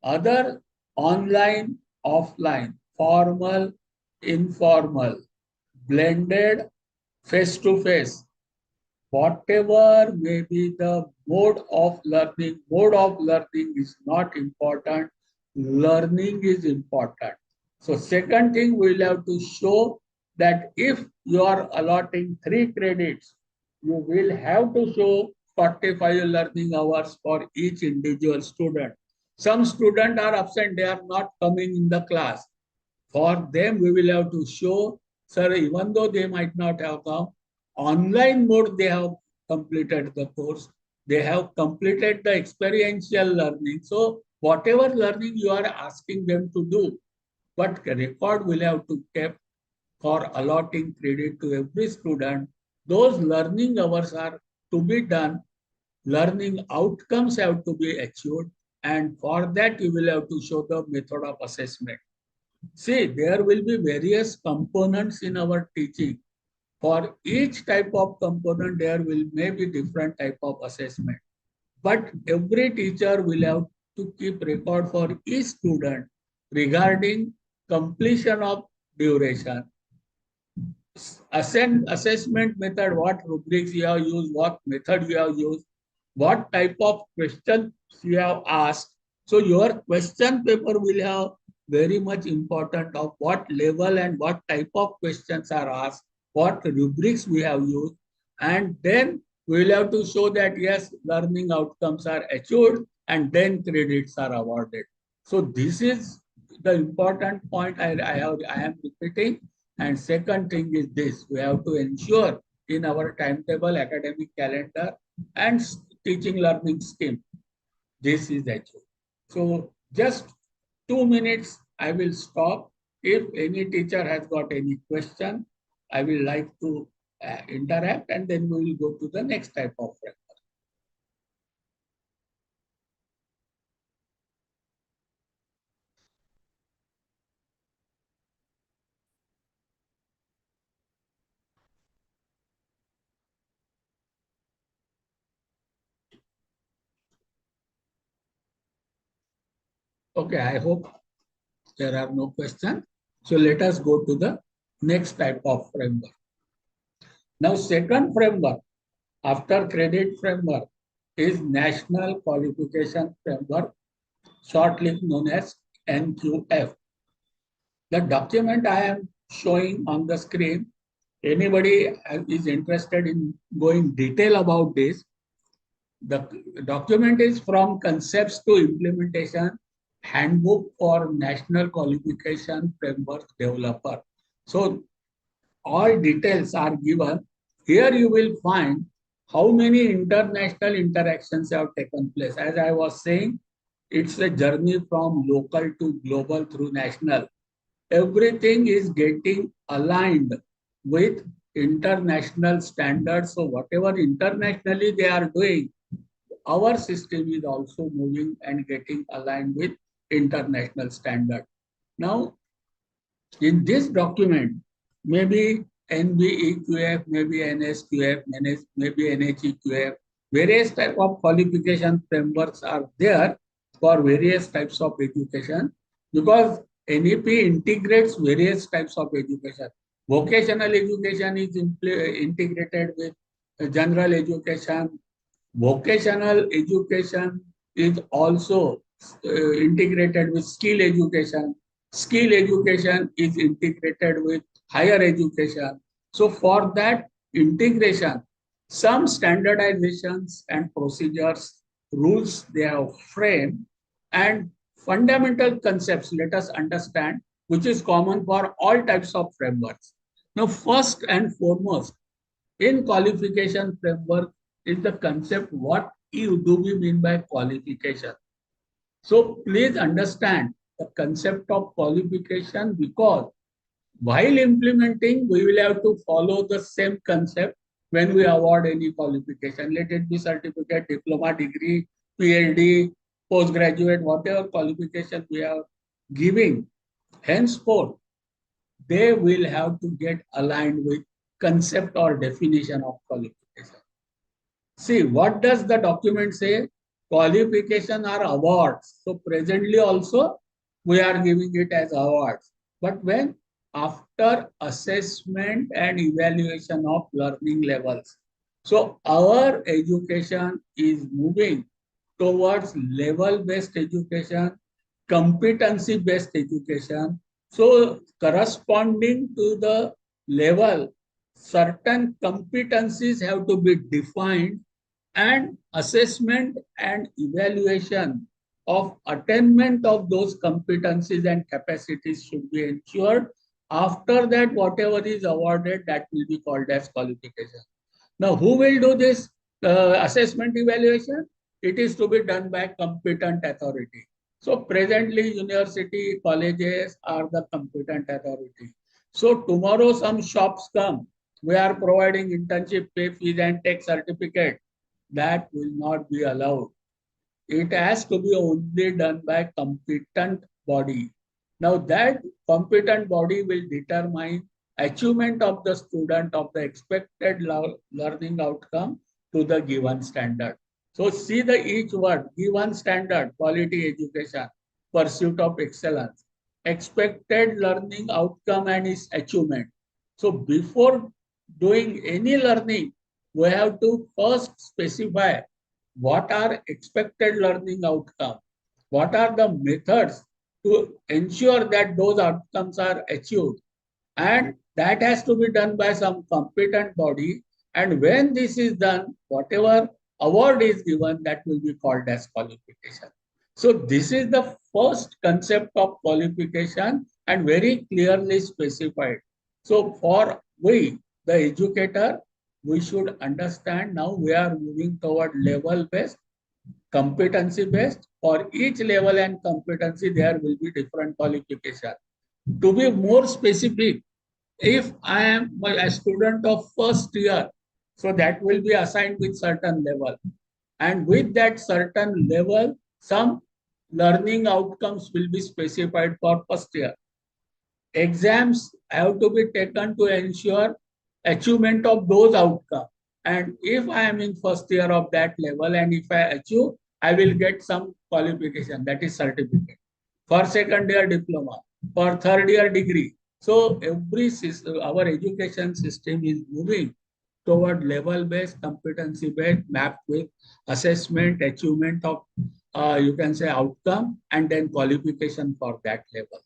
Other online, offline, formal, informal, blended, face-to-face, whatever may be the mode of learning is not important. Learning is important. So second thing, we'll have to show that if you are allotting 3 credits, you will have to show 45 learning hours for each individual student. Some students are absent, they are not coming in the class. For them, we will have to show, sir, even though they might not have come, online mode they have completed the course. They have completed the experiential learning. So whatever learning you are asking them to do, but record will have to keep for allotting credit to every student. Those learning hours are to be done. Learning outcomes have to be achieved. And for that, you will have to show the method of assessment. See, there will be various components in our teaching. For each type of component, there will maybe different type of assessment. But every teacher will have to keep record for each student regarding completion of duration, assessment method, what rubrics you have used, what method you have used, what type of questions you have asked. So your question paper will have very much important of what level and what type of questions are asked, what rubrics we have used, and then we will have to show that yes, learning outcomes are achieved and then credits are awarded. So this is the important point I am repeating. And second thing is this, we have to ensure in our timetable, academic calendar and teaching learning scheme, this is achieved. So just 2 minutes, I will stop. If any teacher has got any question, I will like to interact, and then we will go to the next type of framework. Okay, I hope there are no questions. So let us go to the next type of framework. Now, second framework after credit framework is National Qualification Framework, shortly known as NQF. The document I am showing on the screen, anybody is interested in going detail about this, the document is From Concepts to Implementation, Handbook for National Qualification Framework Developer. So all details are given. Here you will find how many international interactions have taken place. As I was saying, it's a journey from local to global through national. Everything is getting aligned with international standards. So whatever internationally they are doing, our system is also moving and getting aligned with international standard. Now, in this document, maybe NBEQF, maybe NSQF, maybe NHEQF, various type of qualification frameworks are there for various types of education, because NEP integrates various types of education. Vocational education is integrated with general education, Vocational education is also integrated with skill education. Skill education is integrated with higher education. So for that integration, some standardizations and procedures, rules they have framed, and fundamental concepts let us understand, which is common for all types of frameworks. Now, first and foremost, in qualification framework is the concept what do we mean by qualification. So please understand the concept of qualification, because while implementing we will have to follow the same concept when we award any qualification. Let it be certificate, diploma, degree, PhD, postgraduate, whatever qualification we are giving. Henceforth, they will have to get aligned with concept or definition of qualification. See, what does the document say? Qualification are awards. So presently also we are giving it as awards. But when after assessment and evaluation of learning levels. So our education is moving towards level-based education, competency-based education. So corresponding to the level, certain competencies have to be defined, and assessment and evaluation of attainment of those competencies and capacities should be ensured. After that, whatever is awarded, that will be called as qualification. Now, who will do this assessment evaluation? It is to be done by competent authority. So presently, university colleges are the competent authority. So tomorrow some shops come, we are providing internship pay fees and take certificate. That will not be allowed. It has to be only done by competent body. Now that competent body will determine achievement of the student of the expected learning outcome to the given standard. So see the each word, given standard, quality education, pursuit of excellence, expected learning outcome and its achievement. So before doing any learning, we have to first specify what are expected learning outcomes, what are the methods to ensure that those outcomes are achieved, and that has to be done by some competent body. And when this is done, whatever award is given, that will be called as qualification. So this is the first concept of qualification and very clearly specified. So for we, the educator, we should understand now we are moving toward level based, competency based. For each level and competency, there will be different qualification. To be more specific, if I am a student of first year, so that will be assigned with certain level. And with that certain level, some learning outcomes will be specified for first year. Exams have to be taken to ensure achievement of those outcomes. And if I am in first year of that level and if I achieve, I will get some qualification, that is certificate. For second year diploma, for third year degree. So every system, our education system is moving toward level-based, competency-based, mapped with assessment, achievement of, you can say, outcome, and then qualification for that level.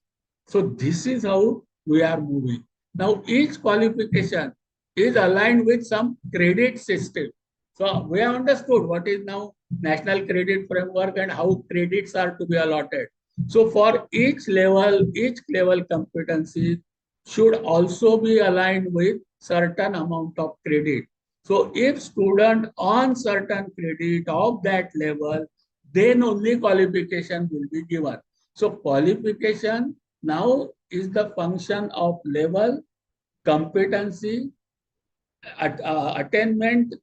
So this is how we are moving. Now, each qualification is aligned with some credit system. So we have understood what is now National Credit Framework and how credits are to be allotted. So for each level competency should also be aligned with certain amount of credit. So if student on certain credit of that level, then only qualification will be given. So qualification now is the function of level, competency, attainment,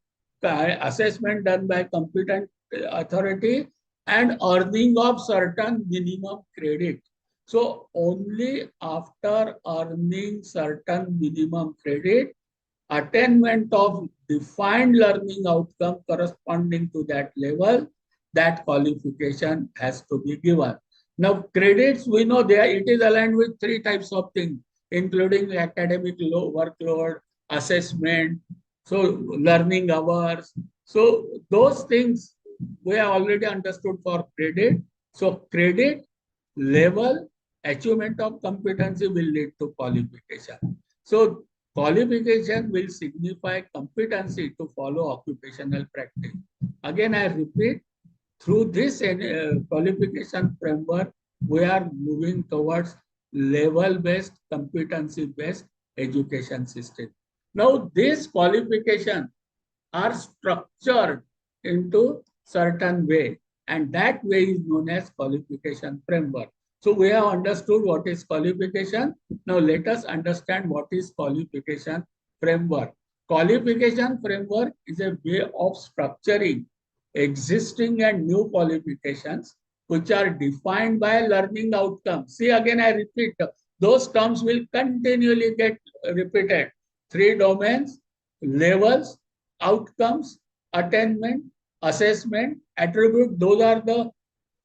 assessment done by competent authority, and earning of certain minimum credit. So only after earning certain minimum credit, attainment of defined learning outcome corresponding to that level, that qualification has to be given. Now, credits, we know there it is aligned with three types of things, including academic workload, assessment, so learning hours, So those things we have already understood for credit. So credit, level, achievement of competency will lead to qualification. So qualification will signify competency to follow occupational practice. Again, I repeat, through this qualification framework, we are moving towards level-based, competency-based education system. Now, this qualification are structured into certain way, and that way is known as qualification framework. So we have understood what is qualification. Now let us understand what is qualification framework. Qualification framework is a way of structuring existing and new qualifications which are defined by learning outcomes. See, again I repeat, those terms will continually get repeated. Three domains: levels, outcomes, attainment, assessment, attribute. Those are the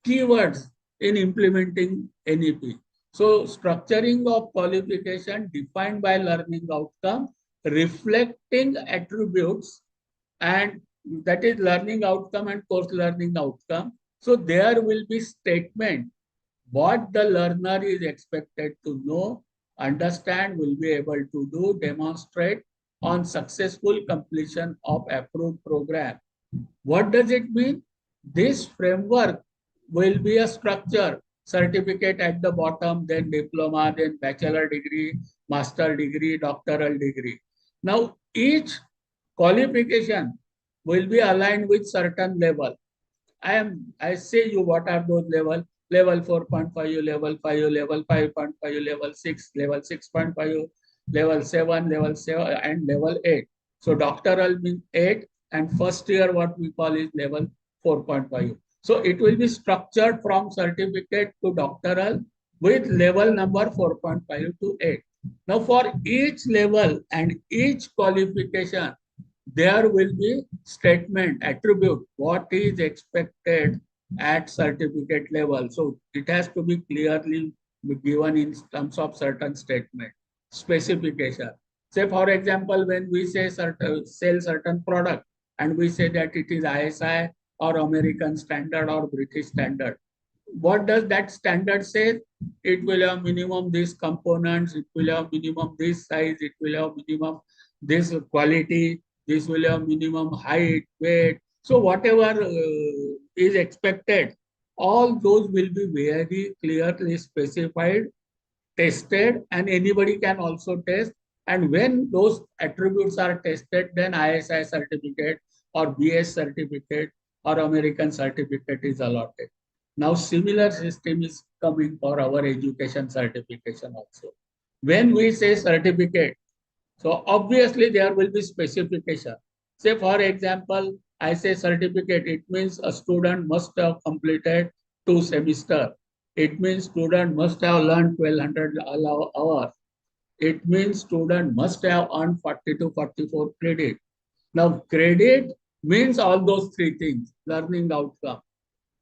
keywords in implementing NEP. So structuring of qualification defined by learning outcome, reflecting attributes, and that is learning outcome and course learning outcome. So there will be statement what the learner is expected to know, understand, will be able to do, demonstrate on successful completion of approved program. What does it mean? This framework will be a structure, certificate at the bottom, then diploma, then bachelor degree, master degree, doctoral degree. Now, each qualification will be aligned with certain level. I say you what are those level? Level 4.5, level 5, level 5.5, level 6, level 6.5, level 7, level 7, and level 8. So doctoral means 8, and first year what we call is level 4.5. So it will be structured from certificate to doctoral with level number 4.5 to 8. Now for each level and each qualification, there will be statement, attribute, what is expected at certificate level. So it has to be clearly given in terms of certain statement, specification. Say for example, when we say sell certain product and we say that it is ISI or American standard or British standard. What does that standard say? It will have minimum these components, it will have minimum this size, it will have minimum this quality, this will have minimum height, weight. So whatever is expected, all those will be very clearly specified, tested, and anybody can also test. And when those attributes are tested, then ISI certificate or BS certificate or American certificate is allotted. Now similar system is coming for our education certification also. When we say certificate, so obviously there will be specification. Say for example, I say certificate, it means a student must have completed 2 semesters. It means student must have learned 1200 hours. It means student must have earned 40 to 44 credit. Now credit means all those three things, learning outcome.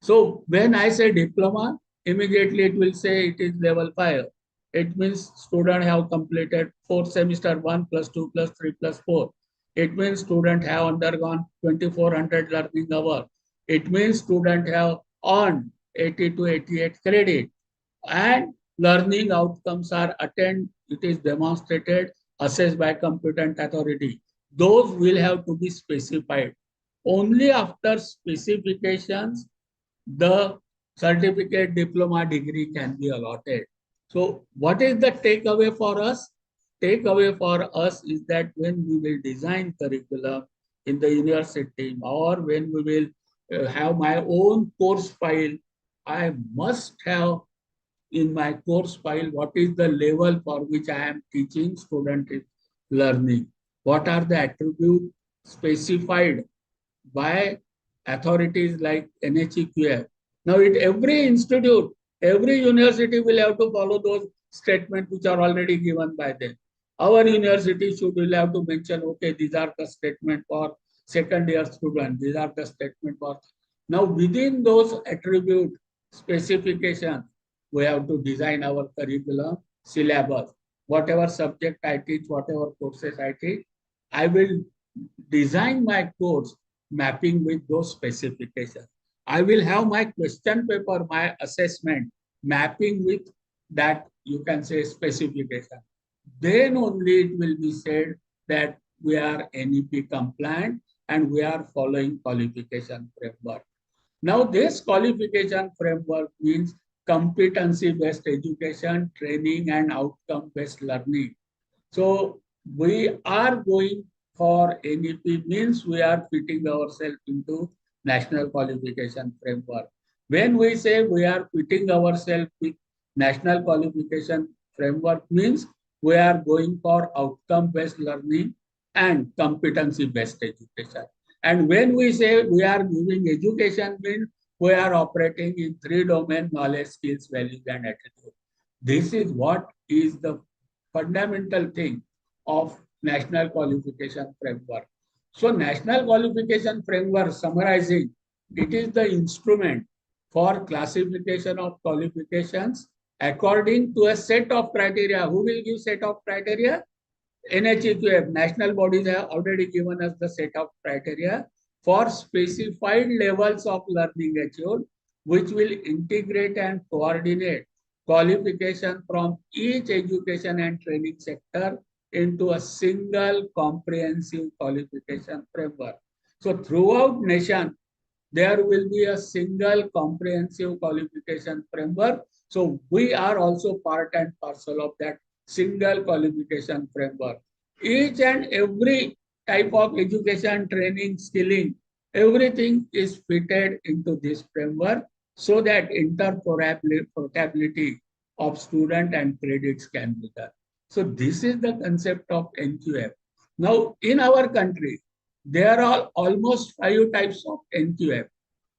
So when I say diploma, immediately it will say it is level 5. It means student have completed 4 semester, 1 plus 2 plus 3 plus 4. It means student have undergone 2400 learning hours. It means student have earned 80 to 88 credit. And learning outcomes are attained, it is demonstrated, assessed by competent authority. Those will have to be specified. Only after specifications the certificate, diploma, degree can be allotted. So what is the takeaway for us? Takeaway for us is that when we will design curriculum in the university or when we will have my own course file, I must have in my course file what is the level for which I am teaching student is learning. What are the attributes specified by authorities like NHEQF. Now, every institute, every university will have to follow those statements which are already given by them. Our university will have to mention, okay, these are the statement for second year students. These are the statement for. Now, within those attribute specifications, we have to design our curriculum, syllabus. Whatever subject I teach, whatever courses I teach, I will design my course mapping with those specifications. I will have my question paper, my assessment, mapping with that, you can say, specification. Then only it will be said that we are NEP compliant and we are following qualification framework. Now, this qualification framework means competency-based education, training, and outcome-based learning. So we are going for NEP means we are fitting ourselves into national qualification framework. When we say we are fitting ourselves with national qualification framework means we are going for outcome-based learning and competency-based education. And when we say we are giving education means we are operating in three domain: knowledge, skills, values, and attitude. This is what is the fundamental thing of national qualification framework. So national qualification framework, summarizing, it is the instrument for classification of qualifications according to a set of criteria. Who will give set of criteria? NHEQF, national bodies have already given us the set of criteria for specified levels of learning achieved, which will integrate and coordinate qualification from each education and training sector into a single comprehensive qualification framework. So throughout nation, there will be a single comprehensive qualification framework. So we are also part and parcel of that single qualification framework. Each and every type of education, training, skilling, everything is fitted into this framework so that interoperability of student and credits can be done. So this is the concept of NQF. Now in our country, there are almost 5 types of NQF.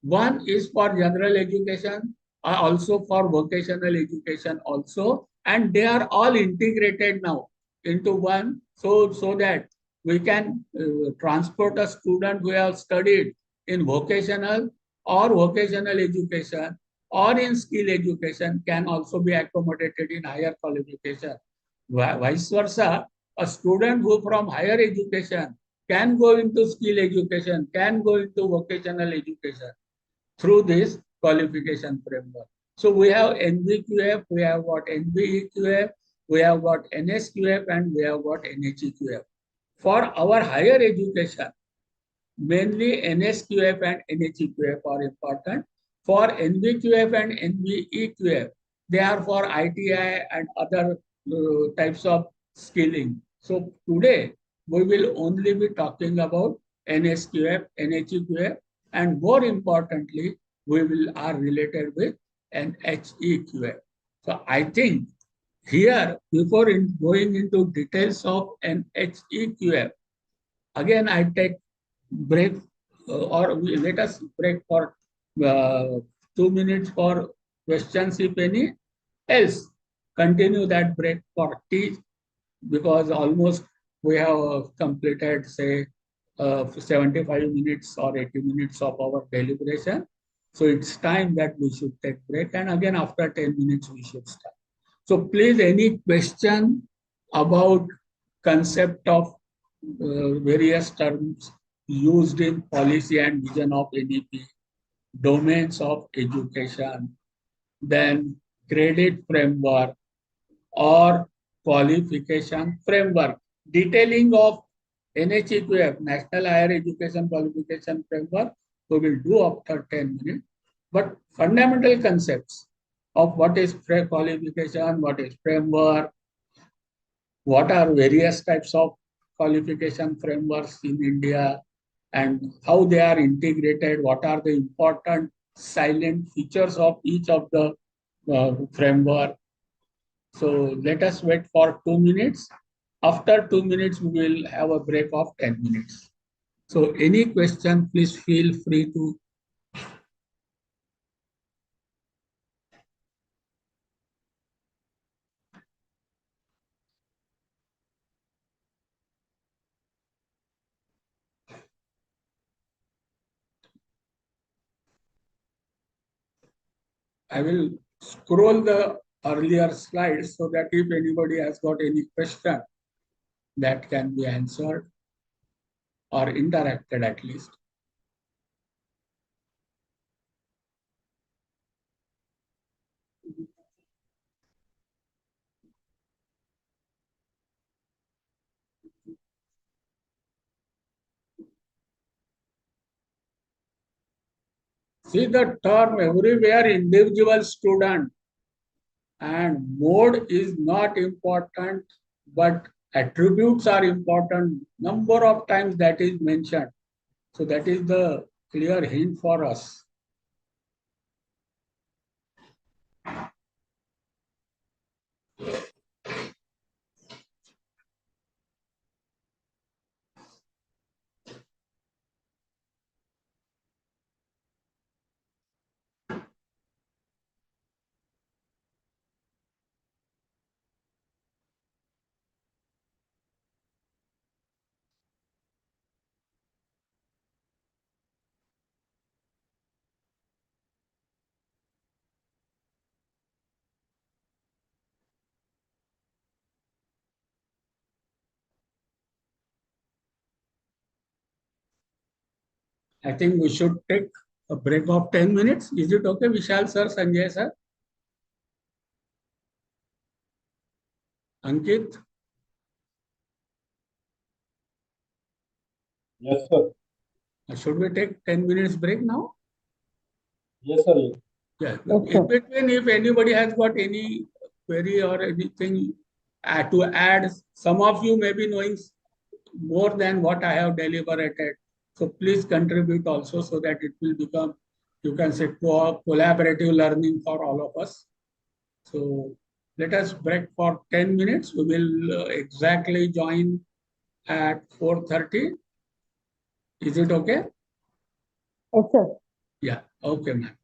One is for general education, also for vocational education also, and they are all integrated now into one, so that we can transport a student who have studied in vocational or vocational education or in skill education can also be accommodated in higher qualification. Vice versa, a student who from higher education can go into skill education, can go into vocational education through this qualification framework. So we have NVQF, we have got NBEQF, we have got NSQF, and we have got NHEQF. For our higher education, mainly NSQF and NHEQF are important. For NVQF and NBEQF, they are for ITI and other types of skilling. So today, we will only be talking about NSQF, NHEQF, and more importantly, we will are related with NHEQF. So I think here, before going into details of NHEQF, again I take break let us break for 2 minutes for questions if any. Else, continue that break for tea because almost we have completed, say, 75 minutes or 80 minutes of our deliberation. So it's time that we should take break. And again, after 10 minutes, we should start. So please, any question about concept of various terms used in policy and vision of NEP, domains of education, then credit framework or qualification framework, detailing of NHEQF, National Higher Education Qualification Framework, we will do after 10 minutes. But fundamental concepts of what is qualification, what is framework, what are various types of qualification frameworks in India, and how they are integrated, what are the important silent features of each of the framework. So let us wait for 2 minutes. After 2 minutes, we will have a break of 10 minutes. So any question, please feel free to. I will scroll the earlier slides so that if anybody has got any question, that can be answered or interacted at least. See the term everywhere individual student, and mode is not important, but attributes are important. Number of times that is mentioned. So that is the clear hint for us. I think we should take a break of 10 minutes. Is it okay, Vishal sir, Sanjay sir, Ankit? Yes, sir. Should we take 10 minutes break now? Yes, sir. Yeah. Yes, In sir. between, if anybody has got any query or anything to add, some of you may be knowing more than what I have deliberated. So please contribute also so that it will become, you can say, collaborative learning for all of us. So let us break for 10 minutes. We will exactly join at 4:30. Is it okay? Yes, sir. Yeah. Okay, ma'am.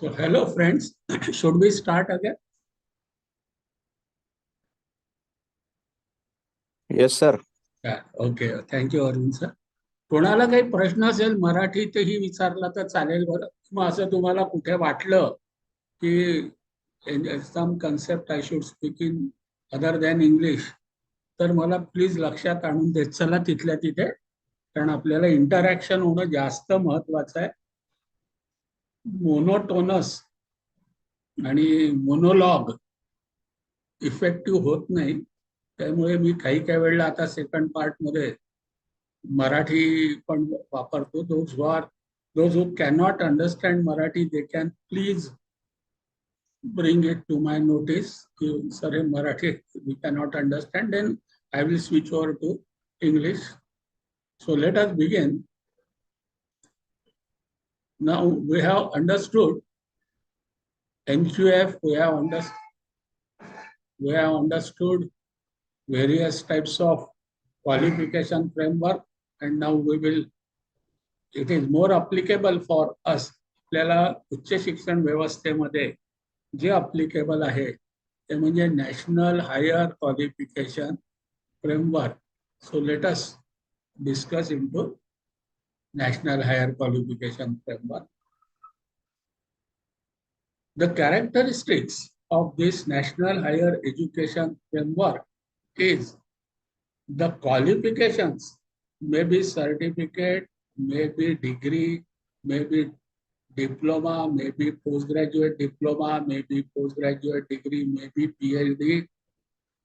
So hello friends, should we start again? Yes, sir. Yeah, okay. Thank you, Arvind sir. कोणाला काही प्रश्न असेल मराठीतही विचारला तर चालेल बरं. मग असं तुम्हाला कुठे वाटलं की some concept I should speak in other than English, तर मला प्लीज लक्षात आणून देत चला तिथल्या तिथे, कारण आपल्याला इंटरॅक्शन होणं जास्त महत्वाचं आहे. मोनोटोनस आणि मोनोलॉग इफेक्टिव्ह होत नाही. त्यामुळे मी काही काही वेळेला आता सेकंड पार्ट मध्ये मराठी पण वापरतो. Those who cannot understand Marathi they can please bring it to my notice. Sir, in Marathi we cannot understand, then I will switch over to English. So let us begin. Now we have understood NQF, we have understood various types of qualification framework, and now it is more applicable for us. आपल्याला उच्च शिक्षण व्यवस्थेमध्ये जे applicable आहे ते म्हणजे national higher qualification framework. So let us discuss into national higher qualification framework. The characteristics of this national higher education framework is the qualifications may be certificate, may be degree, may be diploma, maybe postgraduate diploma, maybe postgraduate degree, maybe PhD.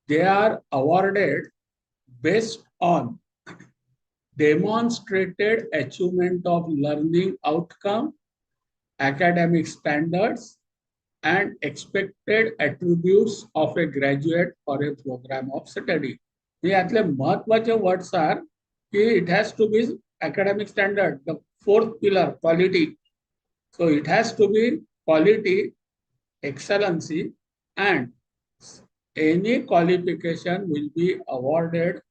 They are awarded based on demonstrated achievement of learning outcome, academic standards, and expected attributes of a graduate or a program of study. यातले महत्वाचे words are कि it has to be academic standard, the fourth pillar, quality. So it has to be quality, excellency, and any qualification will be awarded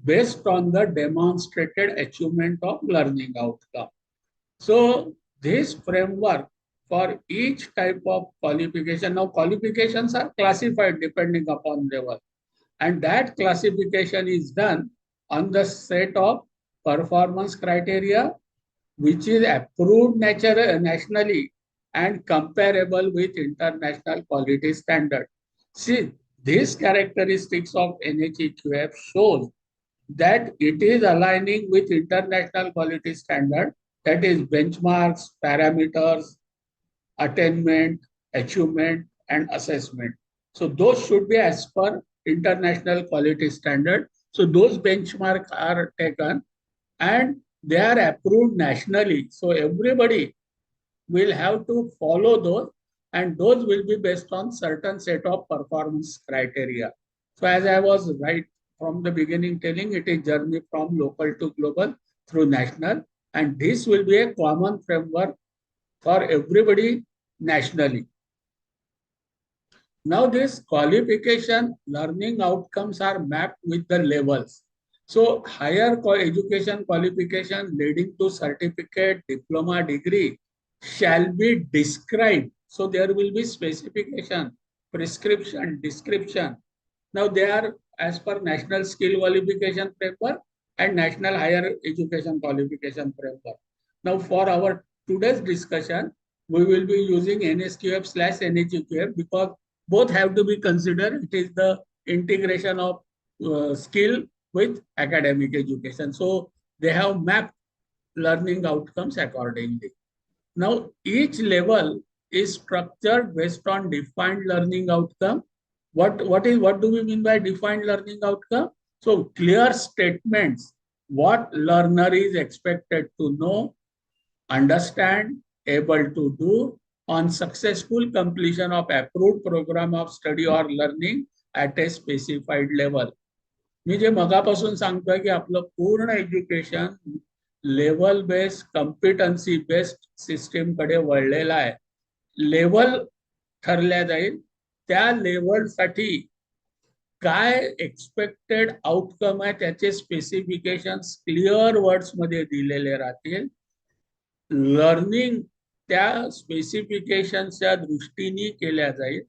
based on the demonstrated achievement of learning outcome. So this framework for each type of qualification, now qualifications are classified depending upon level, and that classification is done on the set of performance criteria which is approved nationally and comparable with international quality standard. See, these characteristics of NHEQF shows that it is aligning with international quality standard, that is benchmarks, parameters, attainment, achievement, and assessment. So those should be as per international quality standard. So those benchmarks are taken and they are approved nationally. So everybody will have to follow those, and those will be based on certain set of performance criteria. So as I was right from the beginning telling, it is journey from local to global through national, and this will be a common framework for everybody nationally. Now this qualification learning outcomes are mapped with the levels. So higher education qualification leading to certificate, diploma, degree shall be described. So there will be specification, prescription, description. Now they are as per National Skill Qualification Framework and National Higher Education Qualification Framework. Now for our today's discussion, we will be using NSQF/NHEQF because both have to be considered. It is the integration of skill with academic education. So they have mapped learning outcomes accordingly. Now each level is structured based on defined learning outcome. What do we mean by defined learning outcome? So clear statements, what learner is expected to know, understand, able to do on successful completion of approved program of study or learning at a specified level. मी जे मगापासून सांगतोय की आपलं पूर्ण education level based competency based system कडे वळलेला आहे. Level ठरल्या जाईल, त्या लेवलसाठी काय एक्सपेक्टेड आउटकम आहे त्याचे स्पेसिफिकेशन्स क्लिअर वर्ड्स मध्ये दिलेले राहतील. लर्निंग त्या स्पेसिफिकेशनच्या दृष्टीने केल्या जाईल.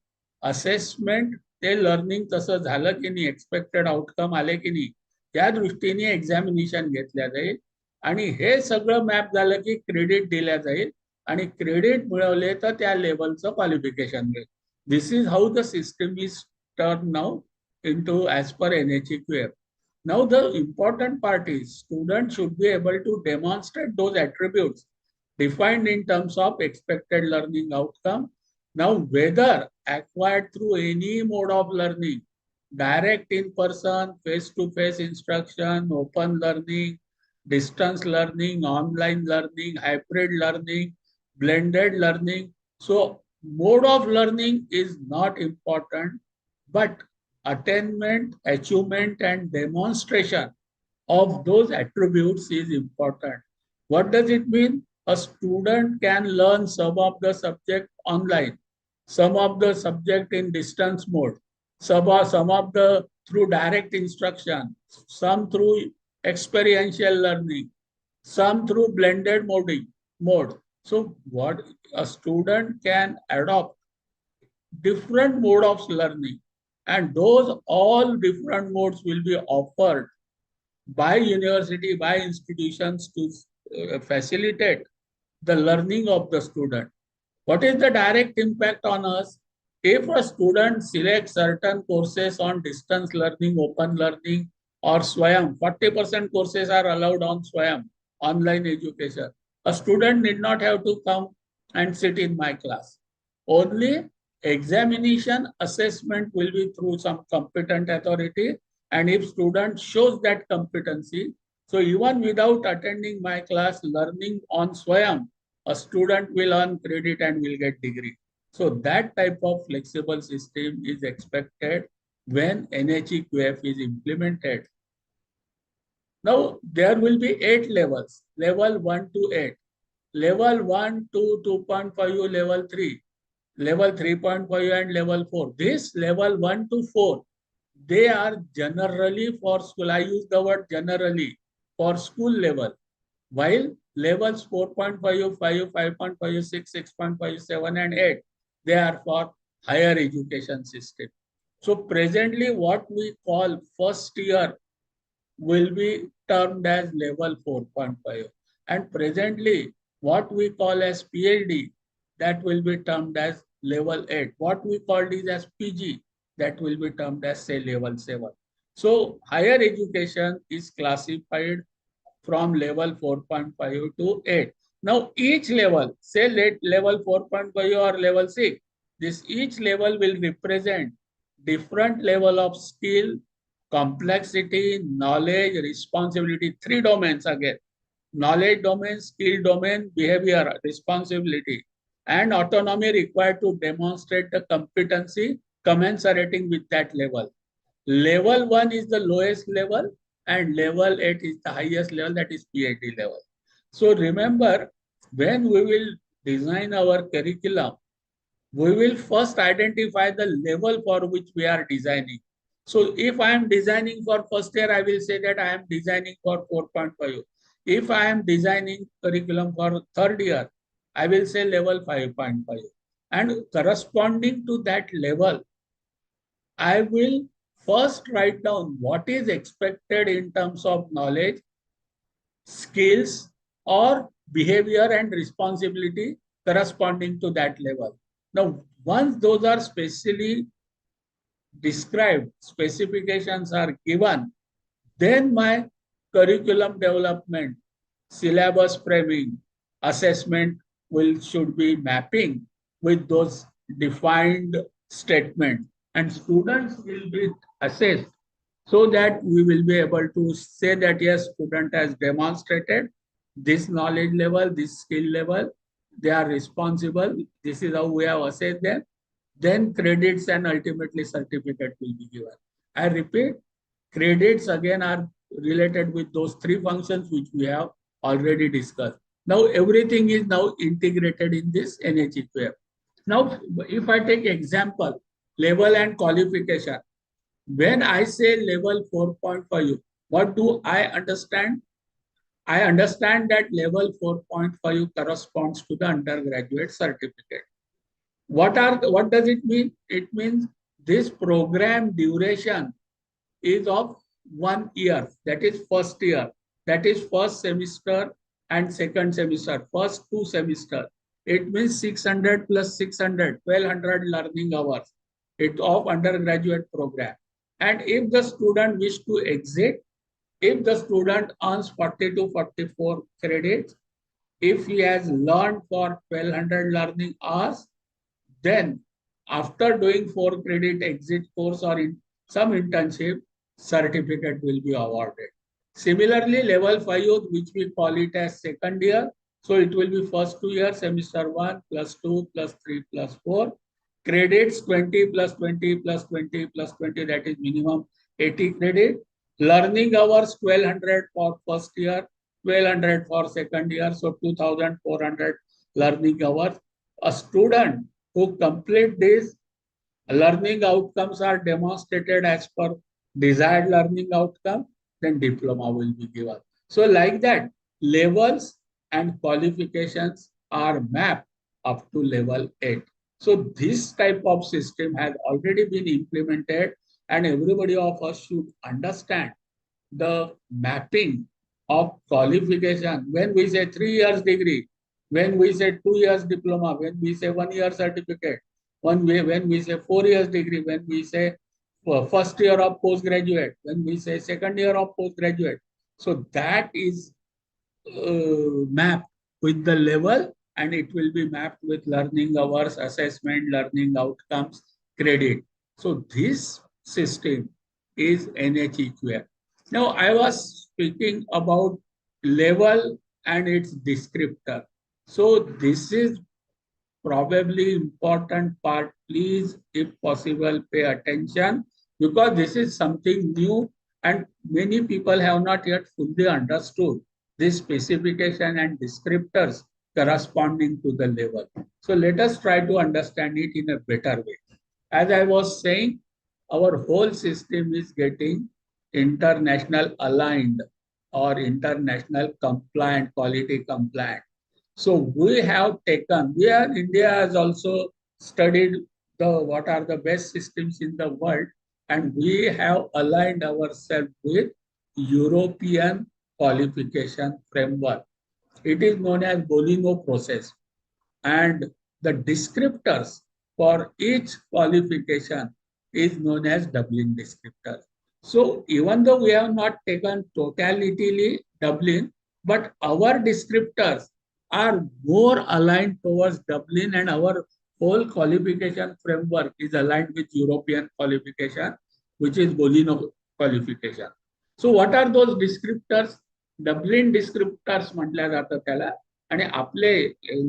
असेसमेंट ते लर्निंग तसं झालं की नाही, एक्सपेक्टेड आउटकम आले की नाही, त्या दृष्टीने एक्झामिनेशन घेतल्या जाईल. आणि हे सगळं मॅप झालं की क्रेडिट दिल्या जाईल आणि क्रेडिट मिळवले तर त्या लेवलचं क्वालिफिकेशन मिळेल. This is how the system is turn now into as per NHEQF. Now the important part is students should be able to demonstrate those attributes defined in terms of expected learning outcome. Now whether acquired through any mode of learning, direct in person, face to face instruction, open learning, distance learning, online learning, hybrid learning, blended learning. So mode of learning is not important, but attainment, achievement, and demonstration of those attributes is important. What does it mean? A student can learn some of the subject online, some of the subject in distance mode, some of the through direct instruction, some through experiential learning, some through blended mode. So what a student can adopt different mode of learning, and those all different modes will be offered by university, by institutions to facilitate the learning of the student. What is the direct impact on us? If a student selects certain courses on distance learning, open learning, or Swayam, 40% courses are allowed on Swayam, online education. A student need not have to come and sit in my class. Only examination assessment will be through some competent authority, and if student shows that competency, so even without attending my class, learning on Swayam, a student will earn credit and will get degree. So that type of flexible system is expected when NHEQF is implemented. Now there will be 8 levels, level 1 to 8. Level 1 to 2.5, level 3, level 3.5 and level 4. This level 1 to 4, they are generally for school. I use the word generally for school level. While levels 4.5, 5, 5.5, 6, 6.5, 7 and 8, they are for higher education system. So presently what we call first year will be termed as level 4.5. And presently what we call as PhD, that will be termed as level 8. What we called is as PG, that will be termed as say level 7. So higher education is classified from level 4.5 to 8. Now each level, say level 4.5 or level 6, this each level will represent different level of skill, complexity, knowledge, responsibility, 3 domains again: knowledge domain, skill domain, behavior, responsibility, and autonomy required to demonstrate the competency commensurating with that level. Level 1 is the lowest level and level 8 is the highest level, that is PhD level. So remember, when we will design our curriculum, we will first identify the level for which we are designing. So if I am designing for first year, I will say that I am designing for 4.5. If I am designing curriculum for third year, I will say level 5.5. And corresponding to that level, I will first write down what is expected in terms of knowledge, skills, or behavior and responsibility corresponding to that level. Now, once those are specially described, specifications are given, then my curriculum development, syllabus framing, assessment should be mapping with those defined statements, and students will be assessed so that we will be able to say that yes, student has demonstrated this knowledge level, this skill level, they are responsible, this is how we have assessed them. Then credits and ultimately certificate will be given. I repeat, credits again are related with those 3 functions which we have already discussed. Now everything is now integrated in this NHEQF. Now if I take example, level and qualification. When I say level 4.5, what do I understand? I understand that level 4.5 corresponds to the undergraduate certificate. What does it mean? It means this program duration is of 1 year. That is first year. That is first semester and second semester. First 2 semesters. It means 600 plus 600, 1200 learning hours. It of undergraduate program. And if the student wish to exit, if the student earns 40 to 44 credits, if he has learned for 1200 learning hours, then after doing 4 credit exit course or in some internship, certificate will be awarded. Similarly, level 5, which we call it as second year. So it will be first 2 years, semester 1 plus 2 plus 3 plus 4. Credits 20 plus 20 plus 20 plus 20, that is minimum 80 credit. Learning hours 1200 for first year, 1200 for second year, so 2400 learning hours. A student who complete this learning outcomes are demonstrated as per desired learning outcome, then diploma will be given. So like that, levels and qualifications are mapped up to level 8. So this type of system has already been implemented, and everybody of us should understand the mapping of qualification. When we say 3 years degree, when we say 2 years diploma, when we say 1 year certificate, when we say 4 years degree, when we say first year of postgraduate, when we say second year of postgraduate. So that is mapped with the level, and it will be mapped with learning hours, assessment, learning outcomes, credit. So this system is NHEQF. Now I was speaking about level and its descriptor. So this is probably important part. Please, if possible, pay attention, because this is something new and many people have not yet fully understood this specification and descriptors corresponding to the level. So let us try to understand it in a better way. As I was saying, our whole system is getting international aligned or international compliant, quality compliant. So we have taken, India has also studied what are the best systems in the world, and we have aligned ourselves with European qualification framework. It is known as Bolino process, and the descriptors for each qualification is known as Dublin descriptor. So even though we have not taken totality Dublin, but our descriptors are more aligned towards Dublin, and our whole qualification framework is aligned with European qualification, which is Bolino qualification. So what are those descriptors? Dublin descriptors म्हटल्या जातं त्याला, आणि आपले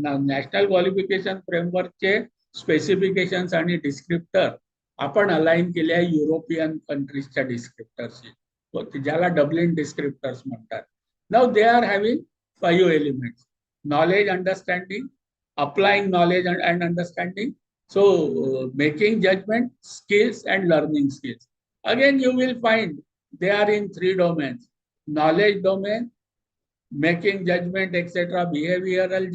national qualification फ्रेमवर्कचे specifications आणि descriptor आपण align केले आहे युरोपियन कंट्रीजच्या डिस्क्रिप्टरशी, ज्याला डब्लिन डिस्क्रिप्टर्स म्हणतात. Now they are having 5 elements: knowledge, understanding, applying knowledge and understanding, so making judgment, skills, and learning skills. Again, you will find they are in 3 domains: knowledge domain, making judgment, etc., behavioral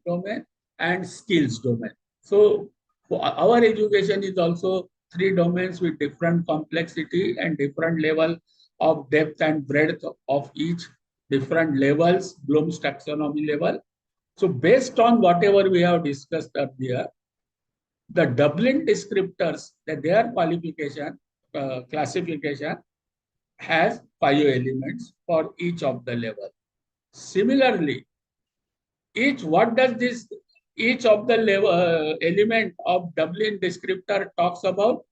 domain, and skills domain. So our education is also 3 domains with different complexity and different level of depth and breadth of each different levels, Bloom's taxonomy level. So based on whatever we have discussed earlier, the Dublin descriptors, that their qualification classification has 5 elements for each of the level. Similarly, each of the level element of Dublin descriptor talks about.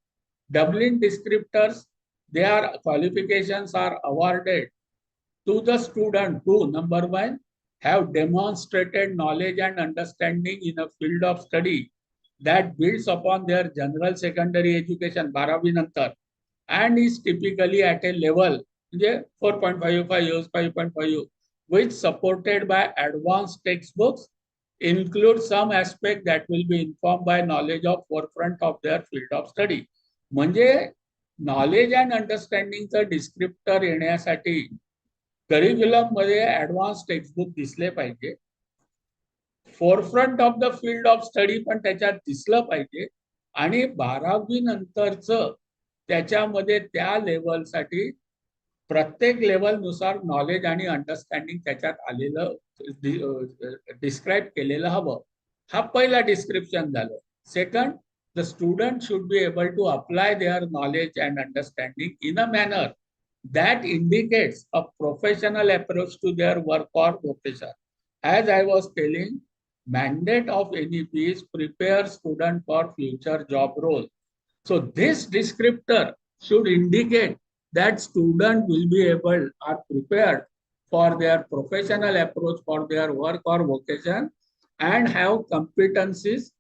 Dublin descriptors, their qualifications are awarded to the student who, number 1, have demonstrated knowledge and understanding in a field of study that builds upon their general secondary education 12वी नंतर, and is typically at a level 4.5, 5.5, which supported by advanced textbooks, include some aspect that will be informed by knowledge of forefront of their field of study. म्हणजे knowledge and अंडरस्टँडिंगचं descriptor येण्यासाठी curriculum मध्ये advance textbook दिसले पाहिजे. Forefront of the field of study पण त्याच्यात दिसलं पाहिजे. आणि 12वी नंतरचं त्याच्यामध्ये त्या लेवलसाठी प्रत्येक लेवलनुसार नॉलेज आणि अंडरस्टँडिंग त्याच्यात आलेलं डिस्क्राईब केलेलं हवं. हा पहिला डिस्क्रिप्शन झालं. Second, the student should be able to apply their knowledge and understanding in a manner that indicates a professional approach to their work or vocation. As I was telling, mandate of NEP is prepare student for future job role. So this descriptor should indicate that student will be able or prepared for their professional approach for their work or vocation and have competencies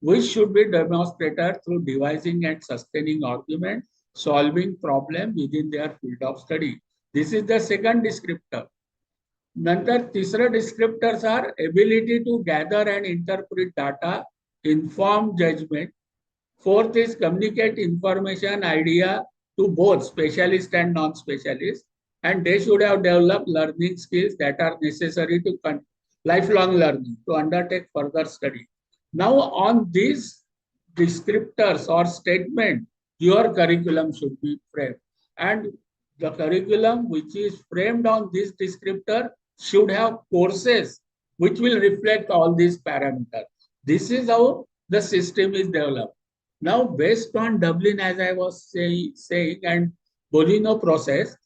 which should be demonstrated through devising and sustaining argument, solving problem within their field of study. This is the second descriptor. नंतर तिसरं descriptors are ability to gather and interpret data, inform judgment. Fourth is communicate information, idea to both specialist and non-specialist, and they should have developed learning skills that are necessary to lifelong learning to undertake further study. Now, on these descriptors or statement, your curriculum should be framed, and the curriculum which is framed on this descriptor should have courses which will reflect all these parameters. This is how the system is developed. Now, based on Dublin, as I was saying, and Bolino process,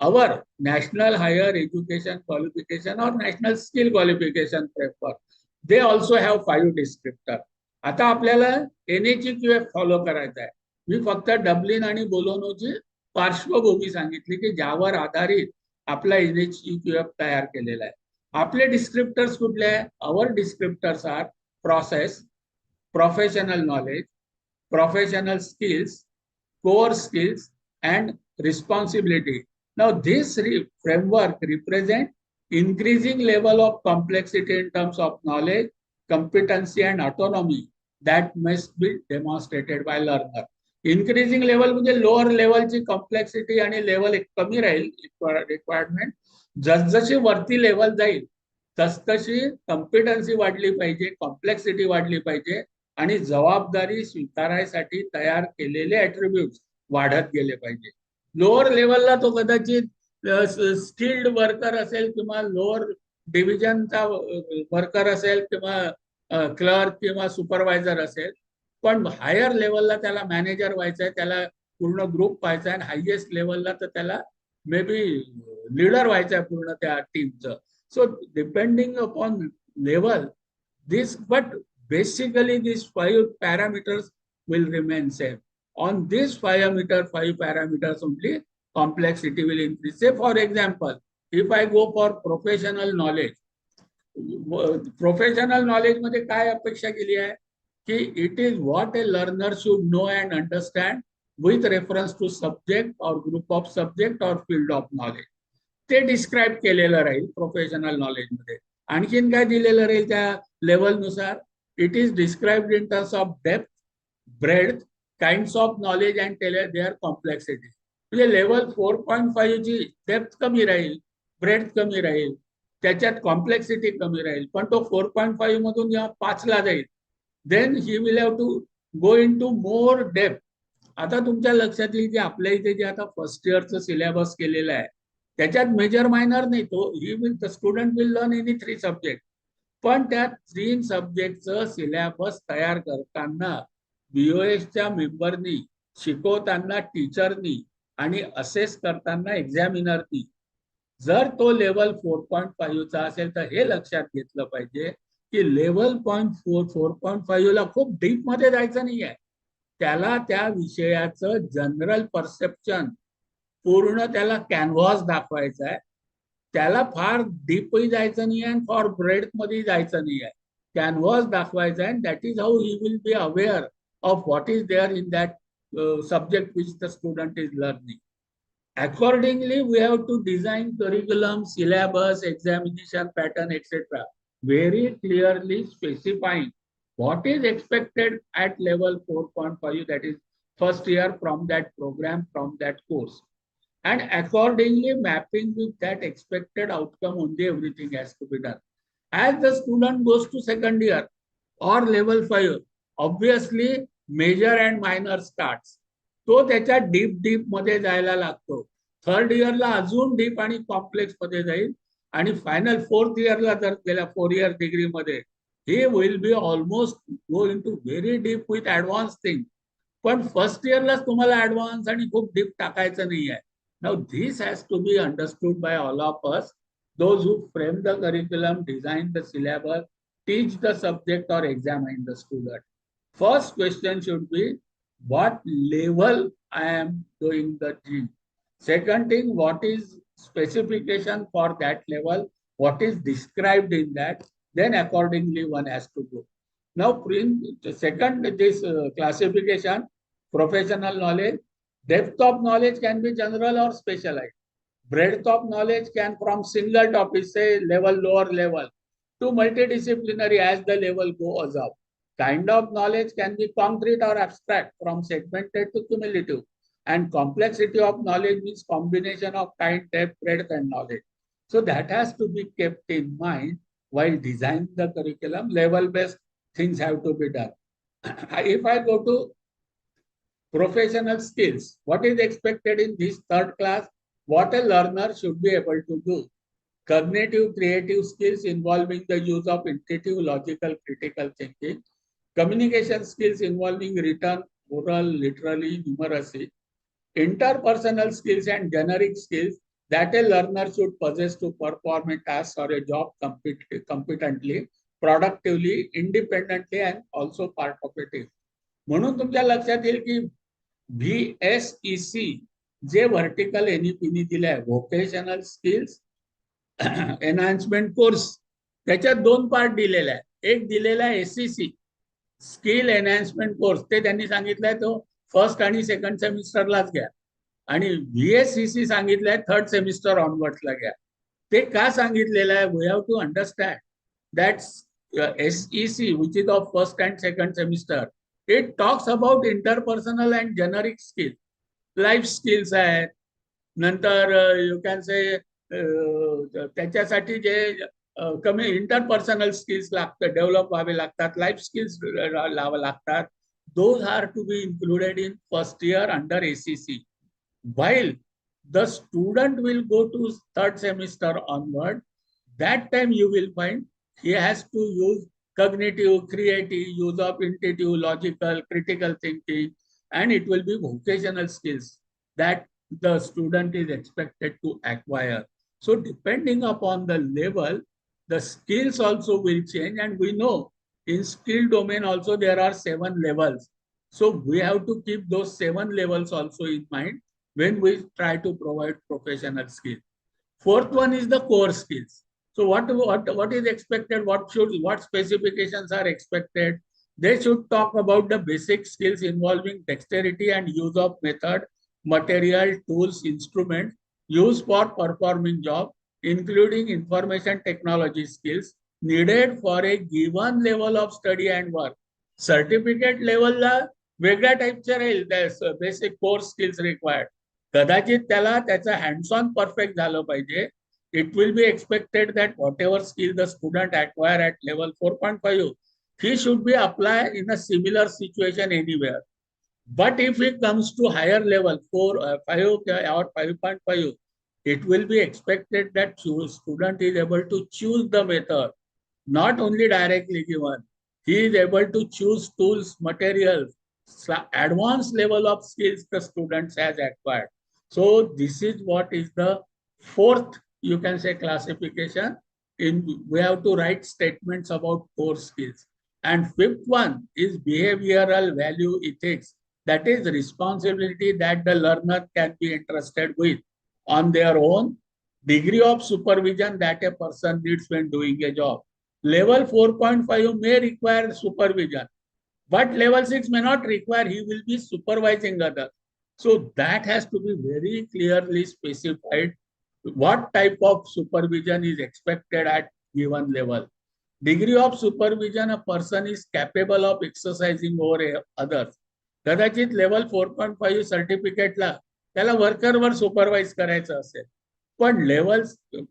our national higher education qualification or national skill qualification framework, they also have 5 descriptor. आता आपल्याला NHEQF follow करायचा आहे. मी फक्त Dublin आणि बोलोनोची पार्श्वभूमी सांगितली की ज्यावर आधारित आपला NHEQF तयार केलेला आहे. आपले डिस्क्रिप्टर्स कुठले आहे? Our descriptors are process, professional knowledge, professional skills, core skills, and responsibility. Now, this framework represents increasing level of complexity in terms of knowledge, competency, and autonomy that must be demonstrated by learner. Increasing level म्हणजे lower लेवलची complexity आणि level कमी राहील requirement. जसजशी वरती level जाईल तसतशी competency वाढली पाहिजे, complexity वाढली पाहिजे आणि जबाबदारी स्वीकारायसाठी तयार केलेले ॲट्रिब्यूट्स वाढत गेले पाहिजे. लोअर लेवलला तो कदाचित स्किल्ड वर्कर असेल किंवा लोअर डिव्हिजनचा वर्कर असेल किंवा क्लर्क किंवा सुपरवायझर असेल, पण हायर लेवलला त्याला मॅनेजर व्हायचं आहे, त्याला पूर्ण ग्रुप व्हायचा आहे, आणि हायएस्ट लेवलला तर त्याला मे बी लीडर व्हायचं आहे पूर्ण त्या टीमचं. So depending upon level this, but basically these 5 parameters will remain same. On these 5 parameters only complexity will increase. Say for example, if I go for professional knowledge, professional knowledge मध्ये काय अपेक्षा केली आहे की it is what a learner should know and understand with reference to subject or group of subject or field of knowledge. ते describe केलेलं राहील professional knowledge मध्ये. आणखीन काय दिलेलं राहील त्या लेवलनुसार? It is described in terms of depth, breadth, kinds of knowledge and their complexity. म्हणजे level 4.5 ची depth कमी राहील, ब्रेड्थ कमी राहील, त्याच्यात कॉम्प्लेक्सिटी कमी राहील. पण तो 4.5 मधून जेव्हा 5 ला जाईल, then he will have to go in to more depth. आता तुमच्या लक्षात येईल की आपल्या इथे जे आता फर्स्ट इयरचं सिलेबस केलेलं आहे त्याच्यात मेजर मायनर नाही, तो he will the student will learn any 3 subject. पण त्या 3 सब्जेक्टचं सिलेबस तयार करताना BOSच्या मेंबरनी, शिकवताना टीचरनी आणि असेस करताना एक्झामिनरनी जर तो लेवल 4.5 चा असेल तर हे लक्षात घेतलं पाहिजे की लेवल 4.5 ला खूप डीप मध्ये जायचं नाहीये. त्याला त्या विषयाचं जनरल परसेप्शन पूर्ण त्याला कॅनव्हास दाखवायचा आहे. त्याला फार डीपही जायचं नाही आणि फार ब्रेड मध्ये जायचं नाही आहे. कॅनव्हास दाखवायचा आहे. That is how he will be aware of what is there in that subject which the student is learning. Accordingly, we have to design curriculum, syllabus, examination pattern, etc. very clearly specifying what is expected at level 4.5, that is first year, from that program, from that course. and accordingly mapping with that expected outcome only everything has to be done. As the student goes to second year or level 5, obviously major and minor starts. तो त्याच्या deep मध्ये जायला लागतो. Third इयरला अजून deep आणि complex मध्ये जाईल आणि फायनल फोर्थ इयरला जर गेल्या 4 इयर डिग्री मध्ये he will be almost go into very deep with advanced thing. पण फर्स्ट इयरलाच तुम्हाला ऍडव्हान्स आणि खूप डीप टाकायचं नाही आहे. Now this has to be understood by all of us, those who frame the curriculum, design the syllabus, teach the subject or examine the student. First question should be what level I am doing the thing. Second thing, what is specification for that level, what is described in that, then accordingly one has to go. Now second, this classification, professional knowledge, depth of knowledge can be general or specialized. Breadth of knowledge can from single topic, say level, lower level, to multidisciplinary as the level goes up. Kind of knowledge can be concrete or abstract, from segmented to cumulative. And complexity of knowledge means combination of kind, depth, breadth, and knowledge. So that has to be kept in mind while designing the curriculum. Level-based things have to be done. If I go to professional skills, what is expected in this third class? What a learner should be able to do. Cognitive, creative skills involving the use of intuitive, logical, critical thinking. Communication skills involving written, oral, literary, numeracy. Interpersonal skills and generic skills that a learner should possess to perform a task or a job competently, productively, independently, and also part of a team. म्हणून तुमच्या लक्षात येईल की VSEC जे vertical NEPने दिले आहे, vocational skills enhancement course, त्याच्यात 2 part दिलेले आहे. एक दिलेला आहे SEC स्किल एनहान्समेंट कोर्स, ते त्यांनी सांगितलंय तो फर्स्ट आणि सेकंड सेमिस्टरलाच घ्या, आणि VSEC सांगितलंय थर्ड सेमिस्टर ऑनवर्ड्सला घ्या. ते का सांगितलेलं आहे? We have to understand that SEC which is of first and second semester, it talks about interpersonal and generic skills. Life skills आहेत, नंतर यू कॅन से त्याच्यासाठी जे कमी इंटरपर्सनल स्किल्स लागतात, डेव्हलप व्हावे लागतात, लाईफ स्किल्स लावावे लागतात. Those are to be included in first year under ACC. While the student will go to third semester onward, that time you will find he has to use cognitive, creative, use of intuitive, logical, critical thinking, and it will be vocational skills that the student is expected to acquire. So depending upon the level, the skills also will change, and we know in skill domain also there are 7 levels. So we have to keep those 7 levels also in mind when we try to provide professional skills. Fourth one is the core skills. So what is expected? What specifications are expected? They should talk about the basic skills involving dexterity and use of method, material, tools, instruments used for performing job, including information technology skills needed for a given level of study and work. Certificate level ला वेगळ्या टाइपचे राहील, basic course skills required. कदाचित त्याला त्याचा hands on perfect झालं पाहिजे. It will be expected that whatever skill the student acquire at level 4.5, he should be applied in a similar situation anywhere. But if it comes to higher level 5 or 5.5, it will be expected that student is able to choose the method, not only directly given. He is able to choose tools, materials, advanced level of skills the students has acquired. So this is what is the fourth, you can say, classification. We have to write statements about core skills. And fifth one is behavioral value ethics. That is responsibility that the learner can be entrusted with on their own. Degree of supervision that a person needs when doing a job. Level 4.5 may require supervision, but level 6 may not require. He will be supervising others. So that has to be very clearly specified. What type of supervision is expected at given level? Degree of supervision a person is capable of exercising over others. कदाचित level 4.5 सर्टिफिकेटला त्याला वर्करवर supervise करायचं असेल, पण level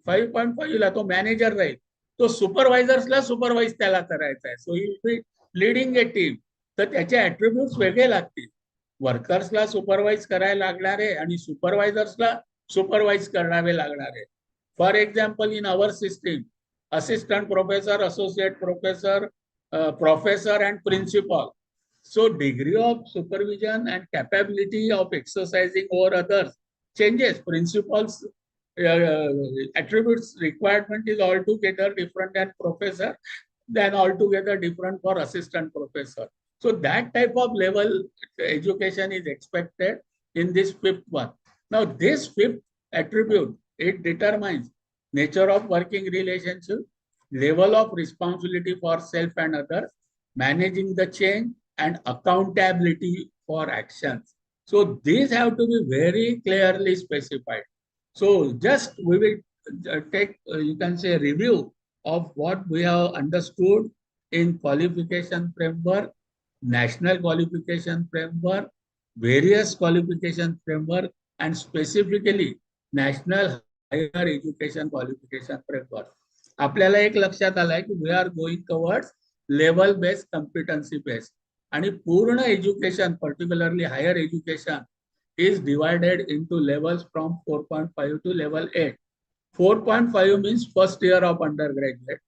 5.5 ला तो manager राहील, तो सुपरवायझर्सला supervise त्याला करायचा आहे. So he will be leading a team. तर त्याचे ऍट्रिब्यूट्स वेगळे लागतील. वर्कर्सला सुपरवाइज करायला लागणार आहे आणि सुपरवायझर्सला सुपरवाइज करावे लागणार आहे. For example, in our system, assistant professor, associate professor, professor and principal. So degree of supervision and capability of exercising over others changes. Principal's attributes requirement is altogether different than professor, than altogether different for assistant professor. So that type of level education is expected in this fifth one. Now this fifth attribute, it determines nature of working relationship, level of responsibility for self and others, managing the change, and accountability for actions. So these have to be very clearly specified. So just we will take, you can say, review of what we have understood in qualification framework, national qualification framework, various qualification framework, and specifically national higher education qualification framework. आपल्याला एक लक्षात आलंय की we are going towards level based, competency based, आणि पूर्ण education, particularly higher education, is divided into levels from 4.5 to level 8. 4.5 means first year of undergraduate,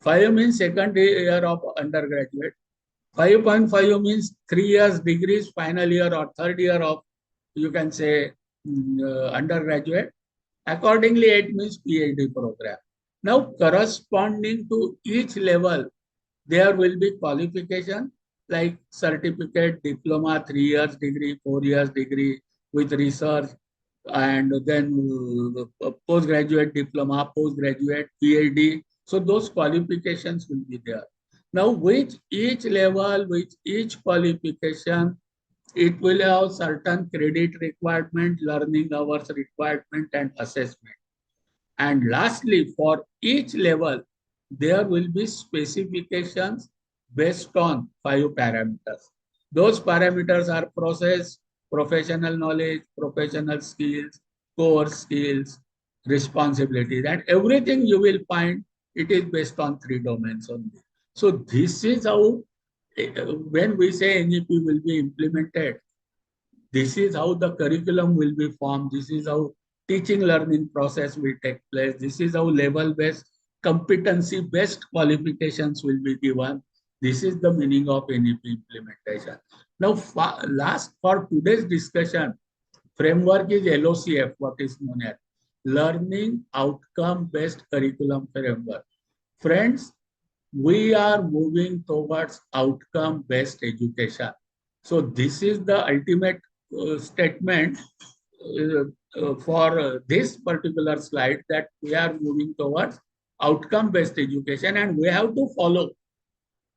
5 means second year of undergraduate, 5.5 means 3 years degrees, final year or third year of, you can say, undergraduate. Accordingly, 8 means PhD program. Now, corresponding to each level, there will be qualification like certificate, diploma, 3 years degree, 4 years degree with research, and then postgraduate diploma, postgraduate, PhD. So those qualifications will be there. Now, with each level, with each qualification, it will have certain credit requirement, learning hours requirement, and assessment. And lastly, for each level, there will be specifications based on 5 parameters. Those parameters are process, professional knowledge, professional skills, core skills, responsibilities, and everything you will find, it is based on 3 domains only. So this is how, when we say NEP will be implemented, this is how the curriculum will be formed. This is how teaching learning process will take place. This is how level based, competency based qualifications will be given. This is the meaning of NEP implementation. Now, last for today's discussion, framework is LOCF, what is known as Learning Outcome Based Curriculum Framework. Friends, we are moving towards outcome based education. So this is the ultimate statement for this particular slide, that we are moving towards outcome based education and we have to follow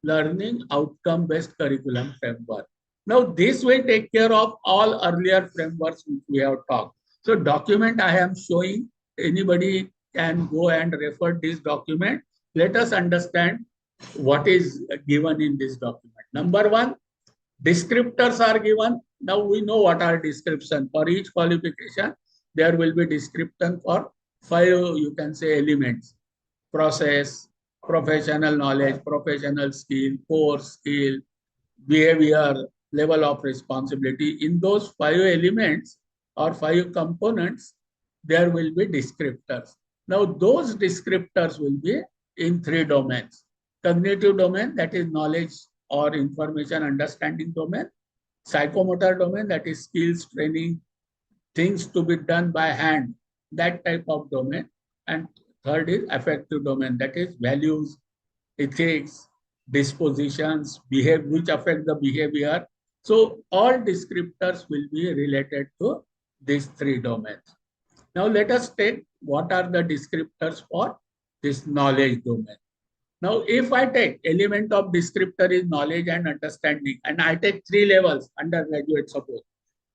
learning outcome based curriculum framework. Now this will take care of all earlier frameworks which we have talked. So document I am showing, anybody can go and refer this document. Let us understand what is given in this document. Number one, descriptors are given. Now we know what are description. For each qualification, there will be description for 5, you can say, elements: process, professional knowledge, professional skill, core skill, behavior, level of responsibility. In those 5 elements or 5 components, there will be descriptors. Now those descriptors will be in 3 domains. Cognitive domain, that is knowledge or information understanding domain. Psychomotor domain, that is skills, training, things to be done by hand, that type of domain. And third is affective domain, that is values, ethics, dispositions, which affect the behavior. So all descriptors will be related to these 3 domains. Now let us take what are the descriptors for this knowledge domain. Now, if I take element of descriptor is knowledge and understanding, and I take 3 levels, undergraduate suppose,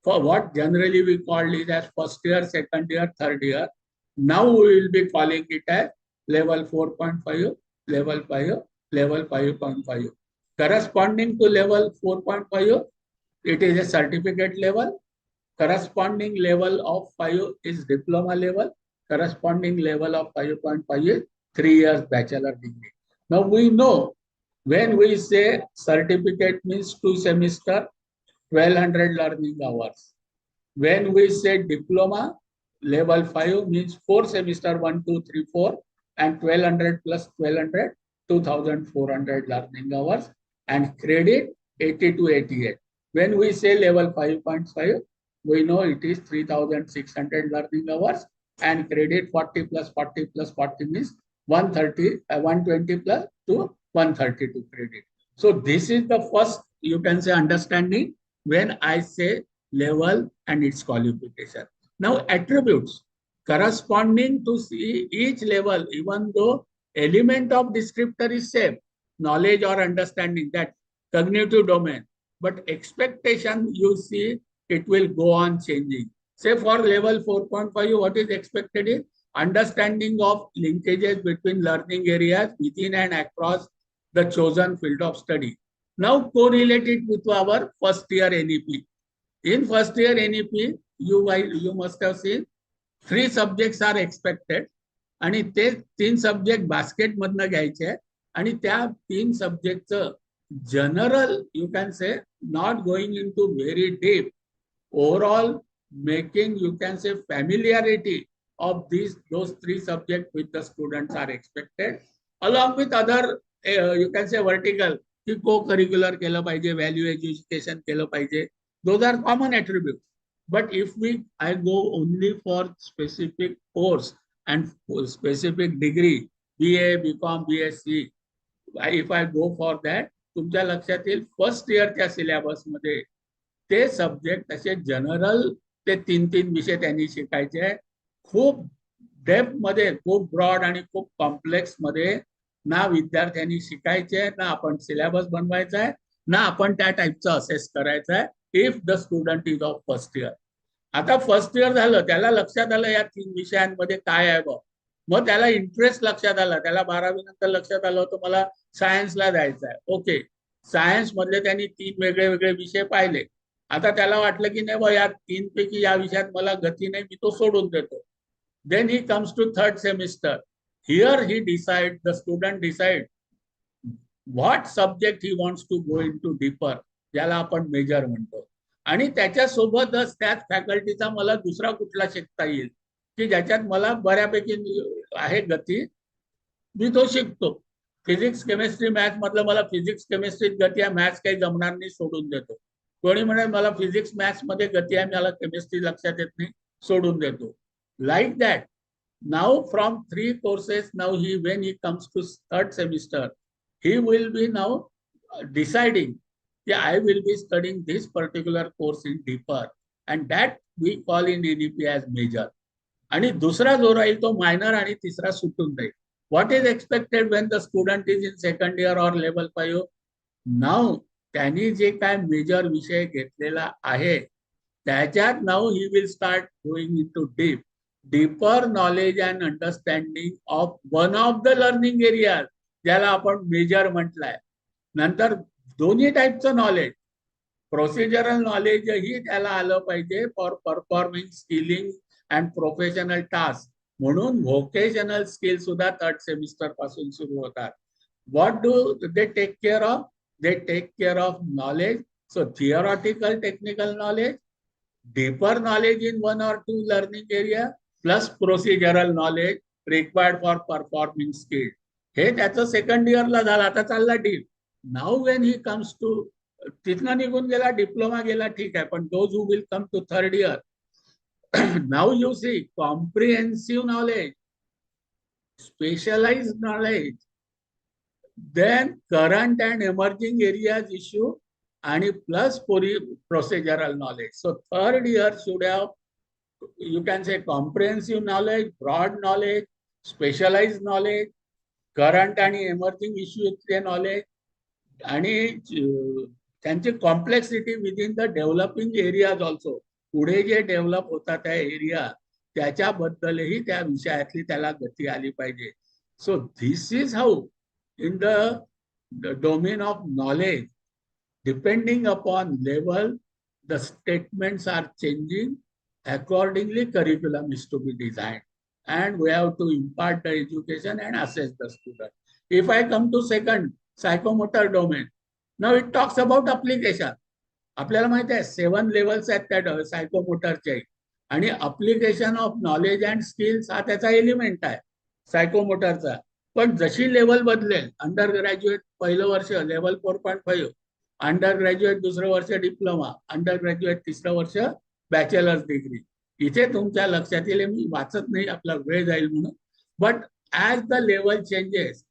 for what generally we call it as first year, second year, third year. Now we will be calling it as level 4.5, level 5, level 5.5. Corresponding to level 4.5, it is a certificate level. corresponding level of 5 is diploma level, corresponding level of 5.5 is 3 years bachelor degree. Now we know when we say certificate means 2 semester, 1200 learning hours. When we say diploma, level 5 means 4 semester, 1, 2, 3, 4, and 1200 plus 1200, 2400 learning hours, and credit 80 to 88. When we say level 5.5, we know it is 3600 learning hours, and credit 40 plus 40 plus 40 means 130, 120 plus to 132 credit. So this is the first, you can say, understanding when I say level and its qualification. Now attributes corresponding to each level, even though element of descriptor is same, knowledge or understanding, that cognitive domain, but expectation, you see, it will go on changing. Say for level 4.5, what is expected is understanding of linkages between learning areas within and across the chosen field of study. Now correlate it with our first year NEP. In first year NEP, you must have seen 3 subjects are expected, आणि ते 3 subject basket मधनं घ्यायचे आणि त्या 3 सब्जेक्टचं general, you can say, not going into very deep, overall making, you can say, familiarity of those 3 subjects with the students are expected, along with other you can say vertical, की co-curricular केलं पाहिजे, value education केलं पाहिजे. Those are common attributes. But if I go only for specific course and specific degree, BA, BCom, BSc, if I go for that, तुमच्या लक्षात येईल first इयरच्या syllabus मध्ये ते सब्जेक्ट असे जनरल ते 3 विषय त्यांनी शिकायचे. खूप डेप्थ मध्ये, खूप ब्रॉड आणि खूप कॉम्प्लेक्स मध्ये ना विद्यार्थ्यांनी शिकायचे, ना आपण सिलेबस बनवायचा आहे, ना आपण त्या टाईपचं असेस करायचं आहे if the student is of first year. आता फर्स्ट इयर झालं, त्याला लक्षात आलं या 3 विषयांमध्ये काय आहे बघ, मग त्याला इंटरेस्ट लक्षात आला, त्याला 12वी नंतर लक्षात आलं होतं मला सायन्सला जायचं आहे. ओके, सायन्स मधले त्यांनी 3 वेगळे वेगळे विषय पाहिले. आता त्याला वाटलं की नाही बा या 3 पैकी या विषयात मला गती नाही, मी तो सोडून देतो. Then he comes to third semester. Here he decide, the student decide what subject he wants to go in to deeper, ज्याला आपण मेजर म्हणतो. आणि त्याच्यासोबतच त्याच फॅकल्टीचा मला दुसरा कुठला शिकता येईल की ज्याच्यात मला बऱ्यापैकी आहे गती, मी तो शिकतो. फिजिक्स केमिस्ट्री मॅथ्स मधलं मला फिजिक्स केमिस्ट्रीत गती आहे, मॅथ्स काही जमणार नाही, सोडून देतो. कोणी म्हणे मला फिजिक्स मॅथ्स मध्ये गती आहे, मला केमिस्ट्री लक्षात येत नाही, सोडून देतो. Like that, now from 3 courses, now he when he comes to third semester, he will be now deciding that I will be studying this particular course in deeper, and that we call in NEP as major. आणि दुसरा जो राहील तो minor आणि तिसरा सुटून जाईल. What is expected when the student is in second year or level 5? Now त्यांनी जे काय मेजर विषय घेतलेला आहे त्याच्यात now he will start going into deeper knowledge and understanding of one of the learning areas, ज्याला आपण मेजर म्हटलंय. नंतर दोन्ही टाईपचं नॉलेज, प्रोसिजरल नॉलेजही त्याला आलं पाहिजे for performing skilling and professional task. म्हणून व्होकेशनल स्किल सुद्धा थर्ड सेमिस्टर पासून सुरू होतात. What do they take care of? They take care of knowledge. So theoretical, technical knowledge, deeper knowledge in 1 or 2 learning area, plus procedural knowledge required for performing skill. हे त्याचं second इयरला झालं, आता चालला deep. Now when he comes to, तिथनं निघून गेला, diploma गेला, ठीक आहे, पण those who will come to third year, now you see comprehensive knowledge, specialised knowledge, then current and emerging areas issue, and plus procedural knowledge. So third year should have, you can say, comprehensive knowledge, broad knowledge, specialized knowledge, current and emerging issue knowledge, आणि त्यांची complexity within the developing areas also. पुढे जे develop होतात त्या area त्याच्याबद्दलही त्या विषयातली त्याला गती आली पाहिजे. So this is how in the domain of knowledge, depending upon level, the statements are changing. Accordingly, curriculum is to be designed. And we have to impart the education and assess the student. If I come to second, psychomotor domain, now it talks about application. आपल्याला माहिती आहे 7 levels आहेत त्या सायकोमोटरचे आणि application of knowledge and skills हा त्याचा element आहे सायकोमोटरचा. पण जशी लेवल बदलेल, अंडर ग्रॅज्युएट पहिलं वर्ष लेवल 4.5, अंडर ग्रॅज्युएट दुसरं वर्ष डिप्लोमा, अंडर ग्रॅज्युएट तिसरं वर्ष बॅचलर्स डिग्री. इथे तुमच्या लक्षात येईल, मी वाचत नाही आपला वेळ जाईल म्हणून, but as the level changes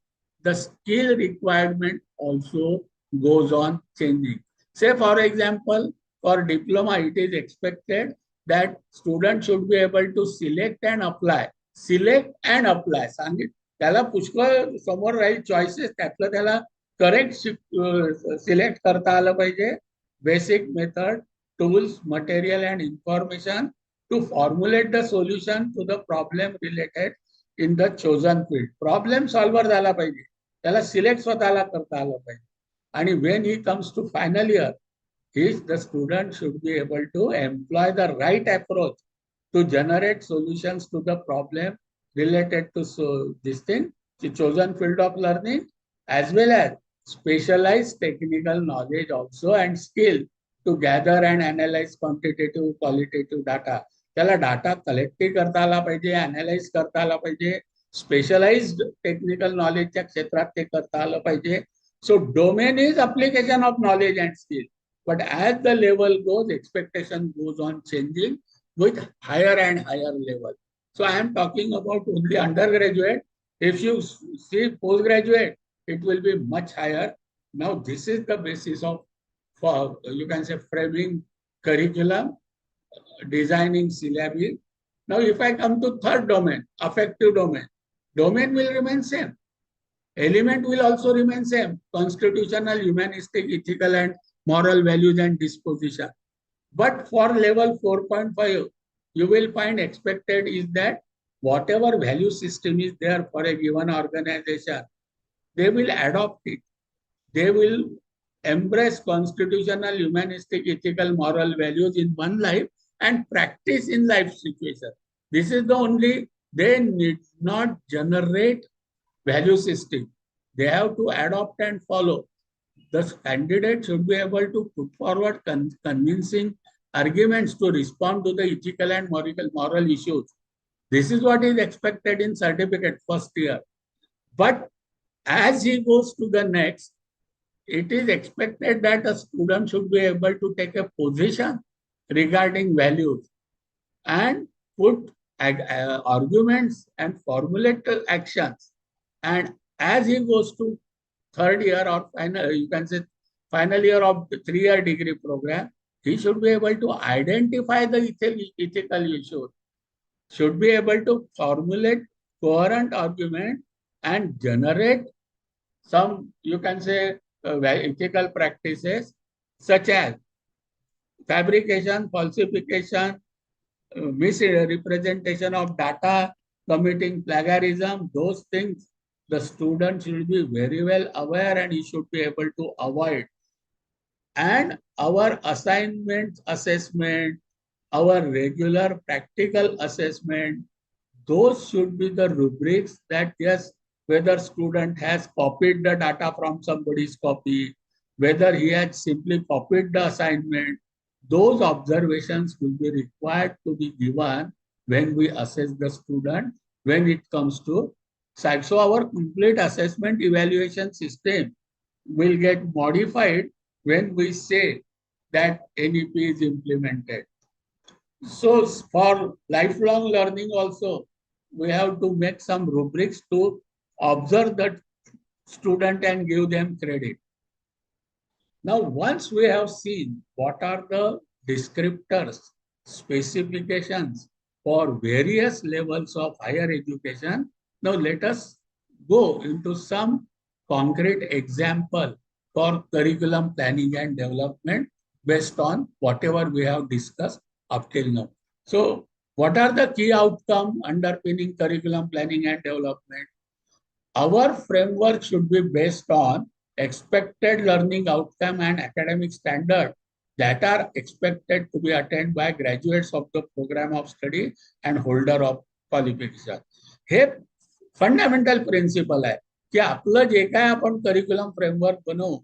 the skill requirement also goes on changing. Say for example, for diploma, it is expected that students should be able to select and apply. Select and apply. सांगित त्याला पुष्कळ समोर राहील choices, त्यातलं त्याला correct select करता आलं पाहिजे. Basic method, tools, material and information to formulate the solution to the problem related in the chosen field. Problem solver झाला पाहिजे, त्याला सिलेक्ट स्वतःला करता आलं पाहिजे. आणि when he comes to final year, the student should be able to employ the right approach to generate solutions to the problem related to this thing, the chosen field of learning, as well as specialized technical knowledge also and skill to gather and analyze quantitative, qualitative data. त्याला data collect करता आला पाहिजे, analyse करता आला पाहिजे, specialised technical नॉलेजच्या क्षेत्रात ते करता आलं पाहिजे. So domain is application of knowledge and skill. But as the level goes, expectation goes on changing with higher and higher level. So I am talking about only undergraduate. If you see postgraduate, it will be much higher. Now this is the basis of, for you can say, framing curriculum, designing syllabi. Now if I come to third domain, affective domain, domain will remain same. Element will also remain same: constitutional, humanistic, ethical and moral values and disposition. But for level 4.5, you will find expected is that whatever value system is there for a given organization, they will adopt it. They will embrace constitutional, humanistic, ethical, moral values in one life and practice in life situation. This is the only, they need not generate value system. They have to adopt and follow. The candidate should be able to put forward convincing arguments to respond to the ethical and moral issues. This is what is expected in certificate first year. But as he goes to the next, it is expected that a student should be able to take a position regarding values and put arguments and formulate actions. And as he goes to third year or final, you can say final year of the 3-year degree program, he should be able to identify the ethical issues, should be able to formulate coherent argument and generate some, you can say, ethical practices such as fabrication, falsification, misrepresentation of data, committing plagiarism. Those things the student should be very well aware and he should be able to avoid. And our assignment assessment, our regular practical assessment, those should be the rubrics that, yes, whether student has copied the data from somebody's copy, whether he has simply copied the assignment, those observations will be required to be given when we assess the student when it comes to side. So our complete assessment evaluation system will get modified when we say that NEP is implemented. So for lifelong learning also, we have to make some rubrics to observe the student and give them credit. Now, once we have seen what are the descriptors, specifications for various levels of higher education, now let us go into some concrete example for curriculum planning and development based on whatever we have discussed up till now. So what are the key outcomes underpinning curriculum planning and development? Our framework should be based on expected learning outcome and academic standard that are expected to be attained by graduates of the program of study and holder of qualification. हे fundamental principle आहे की आपलं जे काय आपण curriculum framework बनवू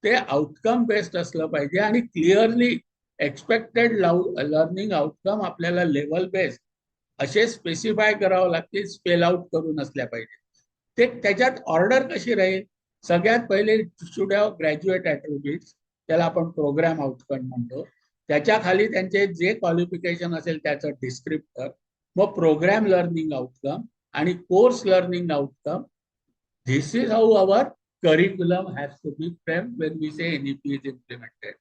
ते outcome based असलं पाहिजे आणि क्लिअरली एक्सपेक्टेड लर्निंग आउटकम आपल्याला लेवल बेस्ड असे स्पेसिफाय करावं लागतील, स्पेल आउट करून असल्या पाहिजे. ते त्याच्यात ऑर्डर कशी राहील, सगळ्यात पहिले शुड हॅव ग्रॅज्युएट ॲट्रिब्यूट्स, त्याला आपण प्रोग्राम आउटकम म्हणतो. त्याच्या खाली त्यांचे जे क्वालिफिकेशन असेल त्याचं डिस्क्रिप्टर, मग प्रोग्राम लर्निंग आउटकम आणि course learning outcome. This is how our curriculum has to be framed when we say NEP is implemented.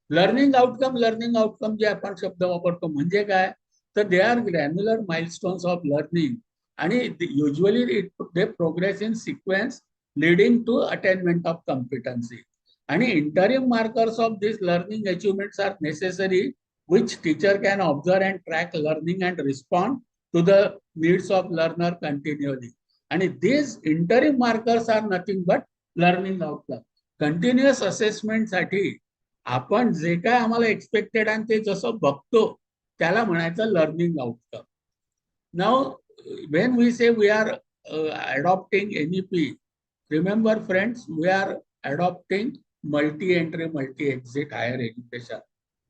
Learning outcome जे आपण शब्द वापरतो म्हणजे काय, तर they are granular milestones of learning आणि usually they progress in sequence leading to attainment of competency. आणि interim markers of this learning achievements are necessary which teacher can observe and track learning and respond to the needs of learner continually. And these interim markers are nothing but learning outcome. Continuous assessment साठी आपण जे काय आम्हाला expected आणि ते जसं बघतो त्याला म्हणायचं learning outcome. Now when we say we are adopting NEP, remember friends, we are adopting multi-entry, multi-exit higher education.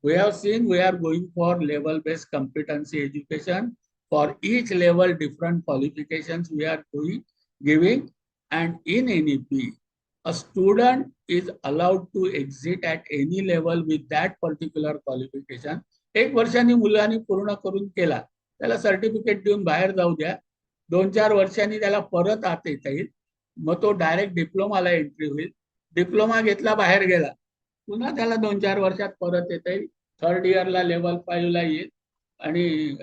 We have seen we are going for level-based competency education. For each level, different qualifications we are giving, and in NEP, a student is allowed to exit at any level with that particular qualification. एक वर्षांनी मुलांनी पूर्ण करून केला त्याला certificate देऊन बाहेर जाऊ द्या, 2-4 वर्षांनी त्याला परत आत येता येईल, मग तो डायरेक्ट डिप्लोमाला एंट्री होईल. डिप्लोमा घेतला, बाहेर गेला, पुन्हा त्याला 2-4 वर्षात परत येता येईल. थर्ड इयरला लेवल 5 ला येईल आणि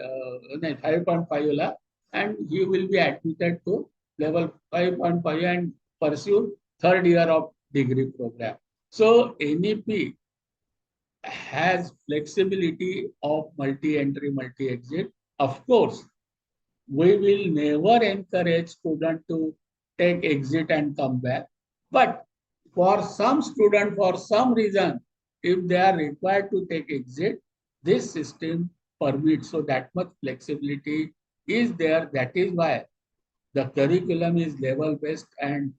नाही 5.5 ला, and he will be admitted to level 5.5 and pursue third year of degree programme. So NEP has flexibility of multi-entry, multi-exit. Of course, we will never encourage students to take exit and come back. But for some students, for some reason, if they are required to take exit, this system permits. So that much flexibility is there. That is why the curriculum is level-based and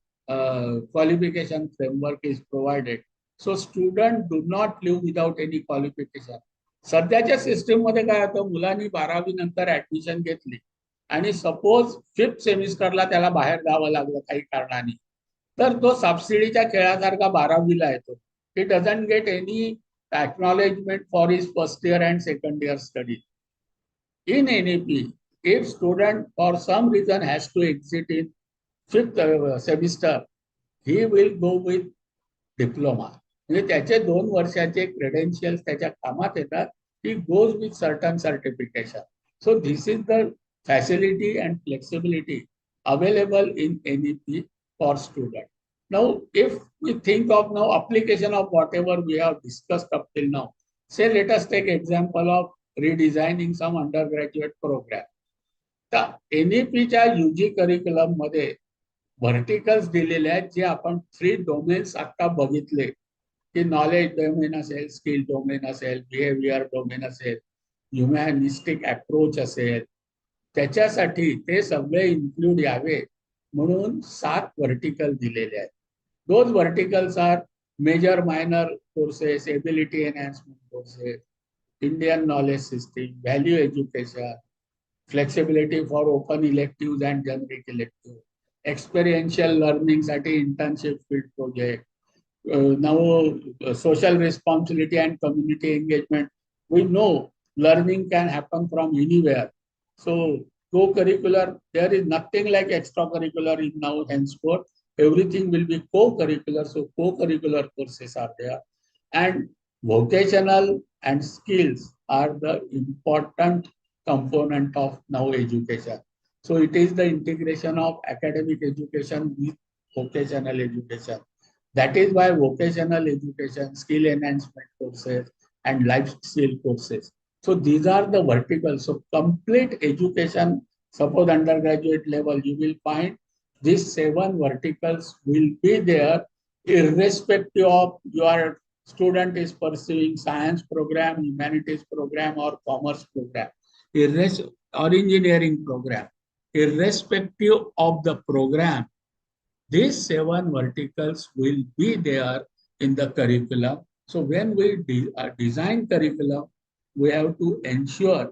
qualification framework is provided. So students do not live without any qualification. सध्याच्या system मध्ये काय होतं, मुलांनी 12वी नंतर admission घेतली आणि suppose 5th सेमिस्टरला त्याला बाहेर जावं लागलं काही कारणाने, तर तो सबसिडीच्या खेळासारखा 12वीला येतो. He doesn't get any acknowledgement for his first year and second year study. In NEP, if student for some reason has to exit in 5th semester, he will go with diploma. म्हणजे त्याचे 2 वर्षाचे credentials त्याच्या कामात येतात. He goes with certain certification. So this is the facility and flexibility available in NEP for student. Now, if we think of now application of whatever we have discussed up till now, say let us take example of redesigning some undergraduate program. तर NEPच्या UG curriculum मध्ये verticals दिलेले आहेत, जे आपण 3 domains आता बघितले की knowledge domain असेल, skill domain असेल, बिहेवियर डोमेन असेल, ह्युमॅनिस्टिक अप्रोच असेल, त्याच्यासाठी ते सगळे इन्क्लूड यावे म्हणून 7 व्हर्टिकल दिलेले आहेत. Those verticals are major minor courses, ability enhancement courses, Indian knowledge system, value education, flexibility for open elective and generic elective, experiential learning साठी internship field project, now social responsibility and community engagement. We know learning can happen from anywhere. So co-curricular, there is nothing like extracurricular in now henceforth. Everything will be co-curricular. So co-curricular courses are there, and vocational and skills are the important component of now education. So it is the integration of academic education with vocational education. That is why vocational education, skill enhancement courses, and life skill courses. So these are the verticals. So complete education, suppose undergraduate level, you will find these 7 verticals will be there irrespective of your student is pursuing science program, humanities program, or commerce program, or engineering program, irrespective of the program, these 7 verticals will be there in the curriculum. So when we design curriculum, we have to ensure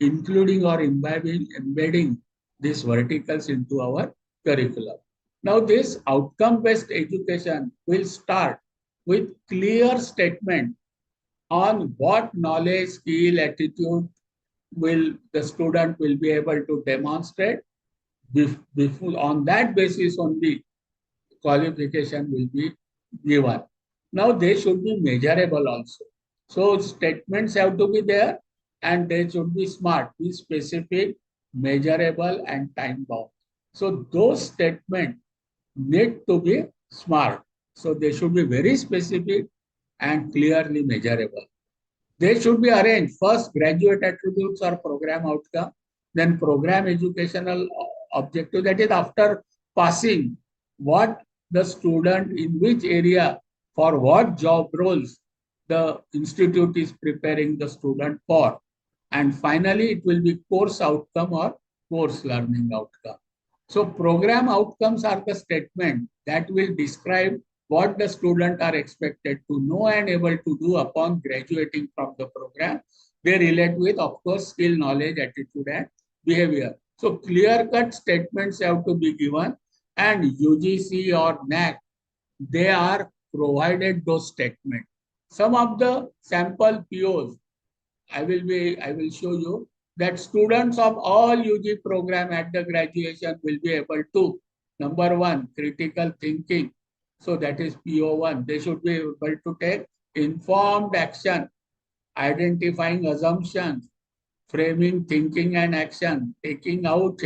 including or embedding these verticals into our curriculum. Now, this outcome-based education will start with clear statement on what knowledge, skill, attitude will the student will be able to demonstrate. Before, on that basis only, qualification will be given. Now they should be measurable also. So statements have to be there and they should be smart, be specific, measurable and time bound. So those statements need to be smart. So they should be very specific and clearly measurable. They should be arranged. First, graduate attributes or program outcome, then program educational objective. That is after passing, what the student in which area for what job roles the institute is preparing the student for. And finally, it will be course outcome or course learning outcome. So program outcomes are the statement that will describe what the students are expected to know and able to do upon graduating from the program. They relate with, of course, skill, knowledge, attitude, and behavior. So clear-cut statements have to be given, and UGC or NEP, they are provided those statements. Some of the sample POs, I will show you that students of all UG program at the graduation will be able to, number one, critical thinking. So that is PO1. They should be able to take informed action, identifying assumptions, framing thinking and action, checking out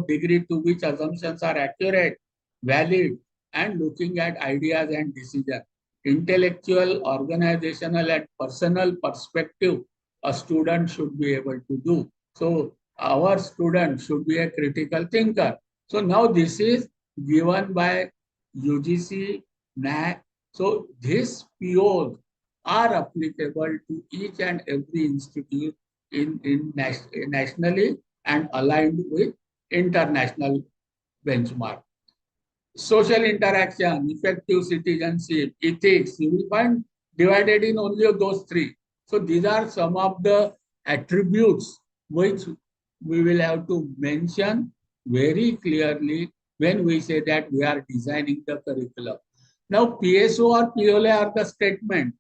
degree to which assumptions are accurate, valid, and looking at ideas and decisions. Intellectual, organizational, and personal perspective a student should be able to do. So our student should be a critical thinker. So now this is given by UGC, NAC. So these POs are applicable to each and every institute nationally and aligned with international benchmark. Social interaction, effective citizenship, ethics, you will find divided in only those 3. So these are some of the attributes which we will have to mention very clearly when we say that we are designing the curriculum. Now PSO or POLA are the statement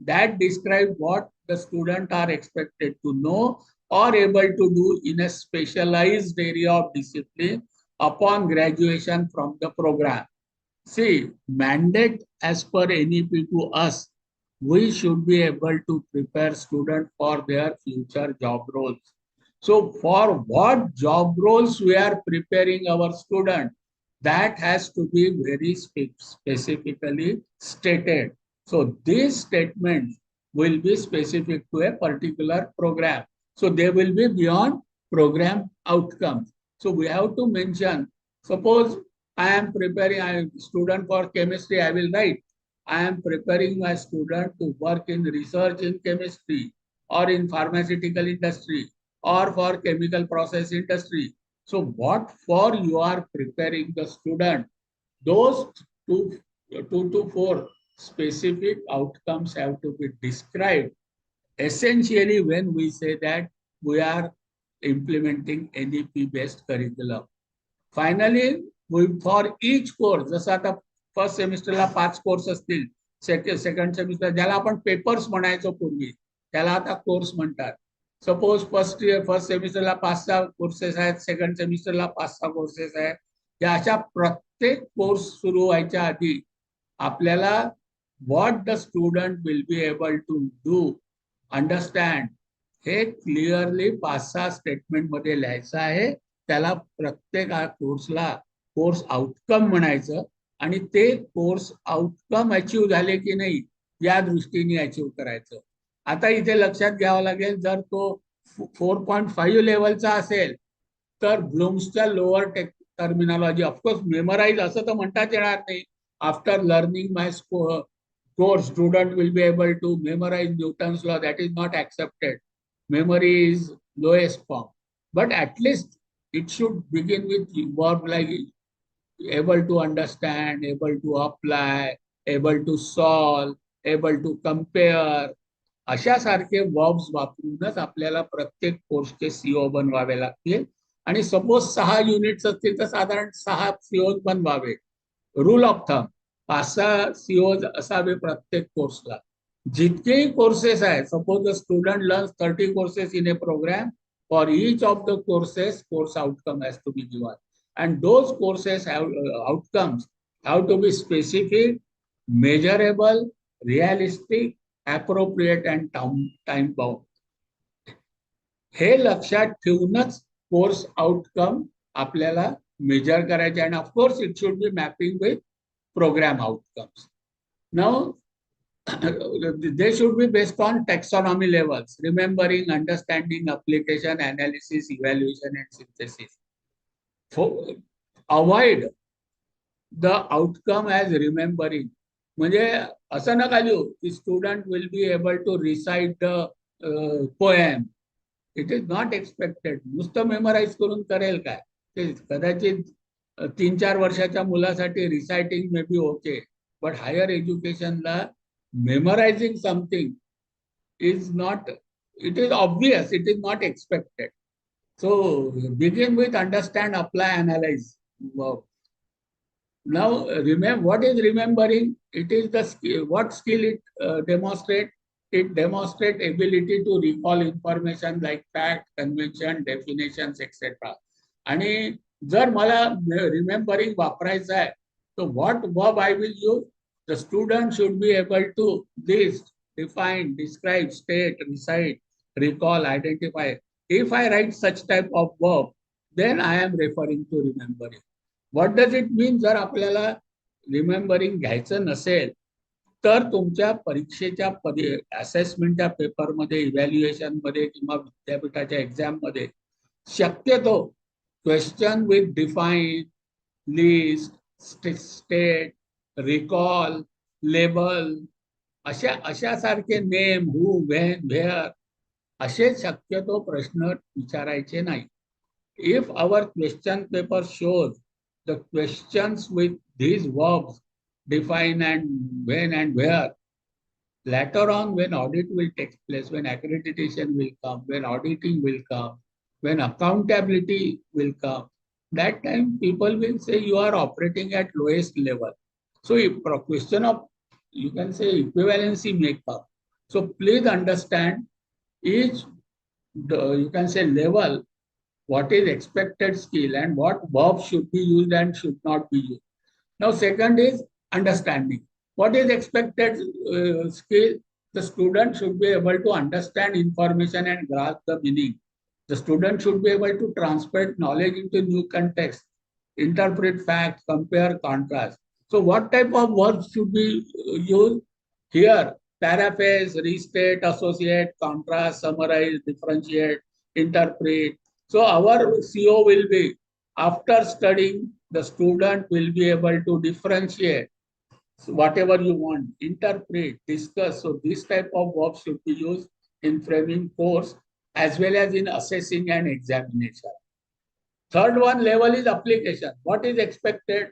that describe what the students are expected to know or able to do in a specialized area of discipline upon graduation from the program. See, mandate as per NEP to us, we should be able to prepare students for their future job roles. So for what job roles we are preparing our student, that has to be very specifically stated. So these statements will be specific to a particular program. So they will be beyond program outcomes. So we have to mention, suppose I am preparing a student for chemistry, I will write, I am preparing my student to work in research in chemistry or in pharmaceutical industry or for chemical process industry. So what for you are preparing the student, those two to four specific outcomes have to be described. Essentially, when we say that we are implementing NEP based curriculum. Finally, for each course, जसं आता first सेमिस्टरला 5 course असतील, second semester ज्याला आपण papers म्हणायचो पूर्वी, त्याला आता course म्हणतात. सपोज फर्स्ट सेमिस्टरला 5-6 कोर्सेस आहेत, सेकंड सेमिस्टरला 5-6 कोर्सेस आहेत. या अशा प्रत्येक कोर्स सुरू व्हायच्या आधी आपल्याला what the student will be able to do, understand, हे क्लिअरली 5-6 स्टेटमेंट मध्ये लिहायचं आहे. त्याला प्रत्येक कोर्सला कोर्स आउटकम म्हणायचं आणि ते कोर्स आउटकम अचीव झाले की नाही या दृष्टीने अचीव करायचं. आता इथे लक्षात घ्यावं लागेल, जर तो 4.5 लेवलचा असेल तर ब्लूम्सच्या लोअर टर्मिनॉलॉजी, ऑफकोर्स मेमराईज असं तर म्हणताच येणार नाही. After learning my course, student will be able to memorize Newton's law. That is not accepted. Memory is lowest form. But at least it should begin with verb like able to understand, able to apply, able to solve, able to compare. अशा सारखे verbs वापरूनच आपल्याला प्रत्येक कोर्सचे CO बनवावे लागतील. आणि suppose 6 units असतील तर साधारण 6 सीओ बनवावे. रूल ऑफ थंब 5-6 सीओ असावे प्रत्येक कोर्सला. जितकेही कोर्सेस आहेत, suppose the student learns 30 courses in a programme, for each of the courses course outcome has to be given, and those courses have outcomes have to be specific, measurable, realistic, appropriate and time bound. हे लक्षात ठेवूनच course outcome आपल्याला major करायचे. आणि of course it should be mapping with programme outcomes. Now they should be based on taxonomy levels, remembering, understanding, application, analysis, evaluation and synthesis. Avoid the outcome as remembering. म्हणजे असं नका लिहू की student will be able to recite the poem. It is not expected. नुसतं memorise करून करेल काय? ते कदाचित 3-4 वर्षाच्या मुलासाठी reciting may be okay, but higher एज्युकेशनला memorizing something is not, it is obvious, it is not expected. So begin with understand, apply, analyze. Wow. Now remember, what is remembering? It is the skill. What skill it demonstrate? It demonstrate ability to recall information like fact, convention, definitions, etc. आणि जर मला remembering वापरायचं आहे, so what verb I will use? The student should be able to list, define, describe, state, recite, recall, identify. If I write such type of verb, then I am referring to remembering. What does it mean? जर आपल्याला remembering घ्यायचं नसेल तर तुमच्या परीक्षेच्या असेसमेंटच्या पेपरमध्ये, evaluation मध्ये किंवा विद्यापीठाच्या एक्झाम मध्ये शक्यतो question with define, list, state, recall, label अशा सारखे नेम, हू, व्हेन, व्हेअर असे शक्यतो प्रश्न विचारायचे नाही. If our question paper shows the questions with these verbs, define and when and where, later on when audit will take place, when accreditation will come, when auditing will come, when accountability will come, that time people will say you are operating at lowest level. So if a question of, you can say, equivalency may come. So please understand each, you can say, level, what is expected skill and what verb should be used and should not be used. Now second is understanding. What is expected skill? The student should be able to understand information and grasp the meaning. The student should be able to translate knowledge into new context, interpret facts, compare, contrast. So what type of words should be used here? Paraphrase, restate, associate, contrast, summarize, differentiate, interpret. So our CO will be, after studying, the student will be able to differentiate whatever you want, interpret, discuss. So this type of work should be used in framing course as well as in assessing and examination. Third one level is application. What is expected?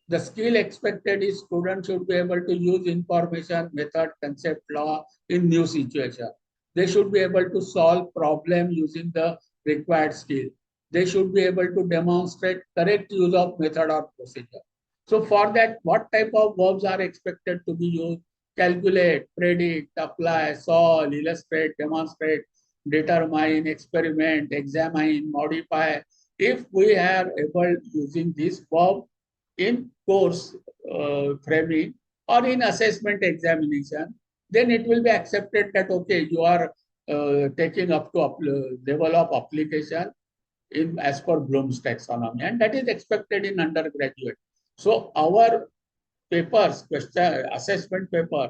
The skill expected is student should be able to use information, method, concept, law in new situation. They should be able to solve problem using the required skill. They should be able to demonstrate correct use of method or procedure. So for that, what type of verbs are expected to be used? Calculate, predict, apply, solve, illustrate, demonstrate, determine, experiment, examine, modify. If we are able using this verb in course framing or in assessment examination, then it will be accepted that okay, you are taking up to level of application in as per Bloom's taxonomy, and that is expected in undergraduate. So our papers, question assessment paper,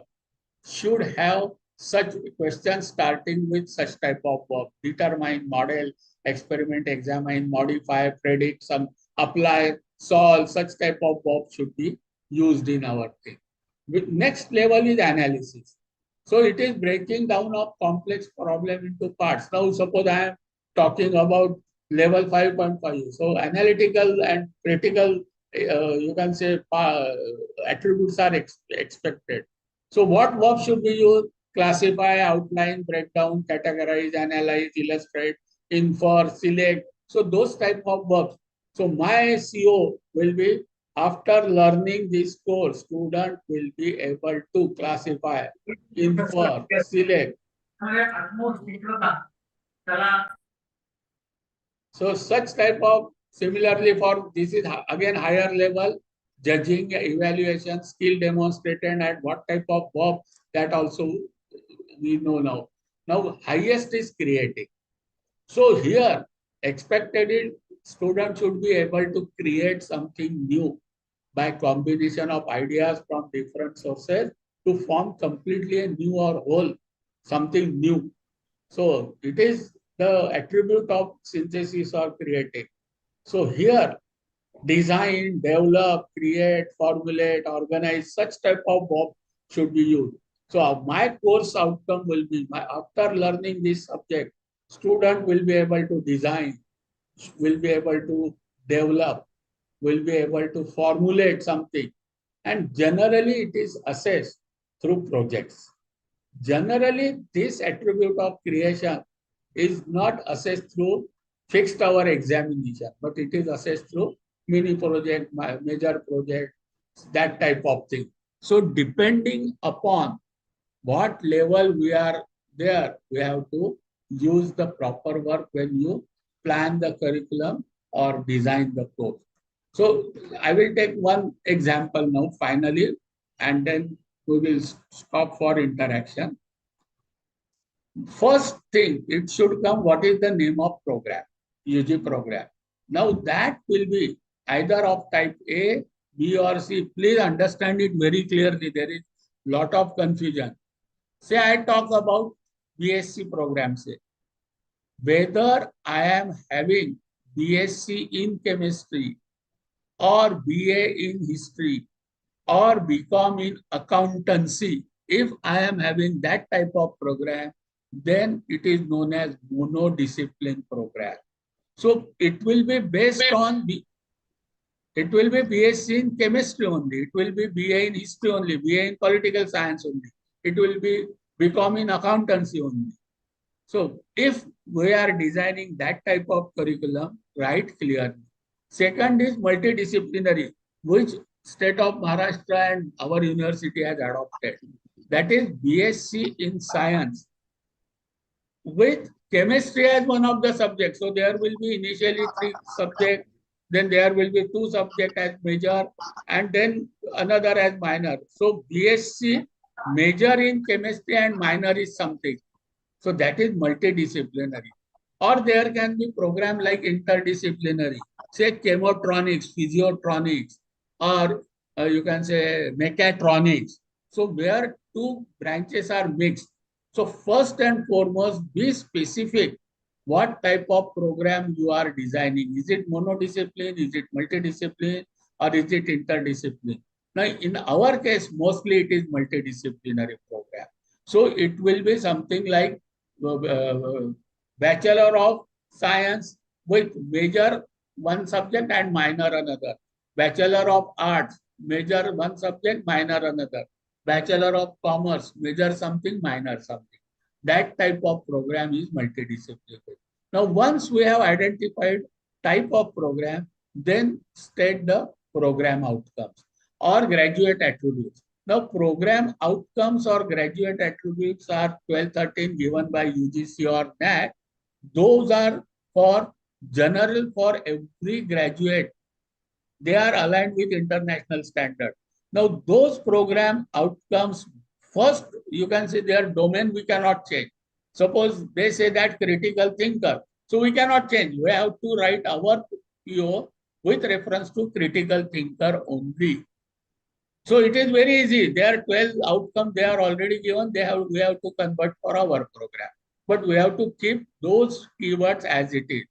should have such questions starting with such type of verb: determine, model, experiment, examine, modify, predict, some apply, solve. Such type of verb should be used in our thing. Next level is analysis. So it is breaking down of complex problem into parts. Now suppose I am talking about level 5.5. So analytical and critical, you can say attributes are expected. So what verb should we use? Classify, outline, break down, categorize, analyze, illustrate, infer, select. So those type of verbs. So my CO will be, after learning this course, student will be able to classify, infer, select. So such type of, similarly for this is again higher level, judging, evaluation, skill demonstrated, and what type of verb, that also we know now. Now highest is creating. So here expected is student should be able to create something new by combination of ideas from different sources to form completely a new or whole, something new. So it is the attribute of synthesis or creating. So here, design, develop, create, formulate, organize, such type of verb should be used. So my course outcome will be, after learning this subject, student will be able to design, will be able to develop, will be able to formulate something. And generally it is assessed through projects. Generally, this attribute of creation is not assessed through fixed hour examination, but it is assessed through mini project, major project, that type of thing. So depending upon what level we are there, we have to use the proper work when you plan the curriculum or design the course. So I will take one example now finally, and then we will stop for interaction. First thing, it should come, what is the name of program, UG program. Now that will be either of type A, B or C. Please understand it very clearly. There is lot of confusion. Say I talk about BSc program, say whether I am having BSc in chemistry or BA in history or BCom in accountancy. If I am having that type of program, then it is known as monodiscipline program. So it will be based on it will be BSc in chemistry only. It will be BA in history only, BA in political science only. It will be BCom in accountancy only. So if we are designing that type of curriculum, write clearly. Second is multidisciplinary, which state of Maharashtra and our university has adopted. That is BSc in science with chemistry as one of the subjects. So there will be initially 3 subjects, then there will be 2 subjects as major, and then another as minor. So BSc major in chemistry and minor is something. So that is multidisciplinary. Or there can be program like interdisciplinary, say chemotronics, physiotronics, or you can say mechatronics. So where 2 branches are mixed. So first and foremost, be specific what type of program you are designing. Is it monodiscipline? Is it multidiscipline? Or is it interdiscipline? Now, in our case, mostly it is multidisciplinary program. So it will be something like Bachelor of Science with major one subject and minor another. Bachelor of Arts, major one subject, minor another. Bachelor of Commerce, major something, minor something. That type of program is multidisciplinary. Now, once we have identified type of program, then state the program outcomes or graduate attributes. Now, program outcomes or graduate attributes are 12-13 given by UGC or NEP. Those are for general for every graduate. They are aligned with international standard. Now, those program outcomes, first, you can say their domain we cannot change. Suppose they say that critical thinker. So we cannot change. We have to write our PO with reference to critical thinker only. So it is very easy. There are 12 outcomes they are already given. We have to convert for our program. But we have to keep those keywords as it is.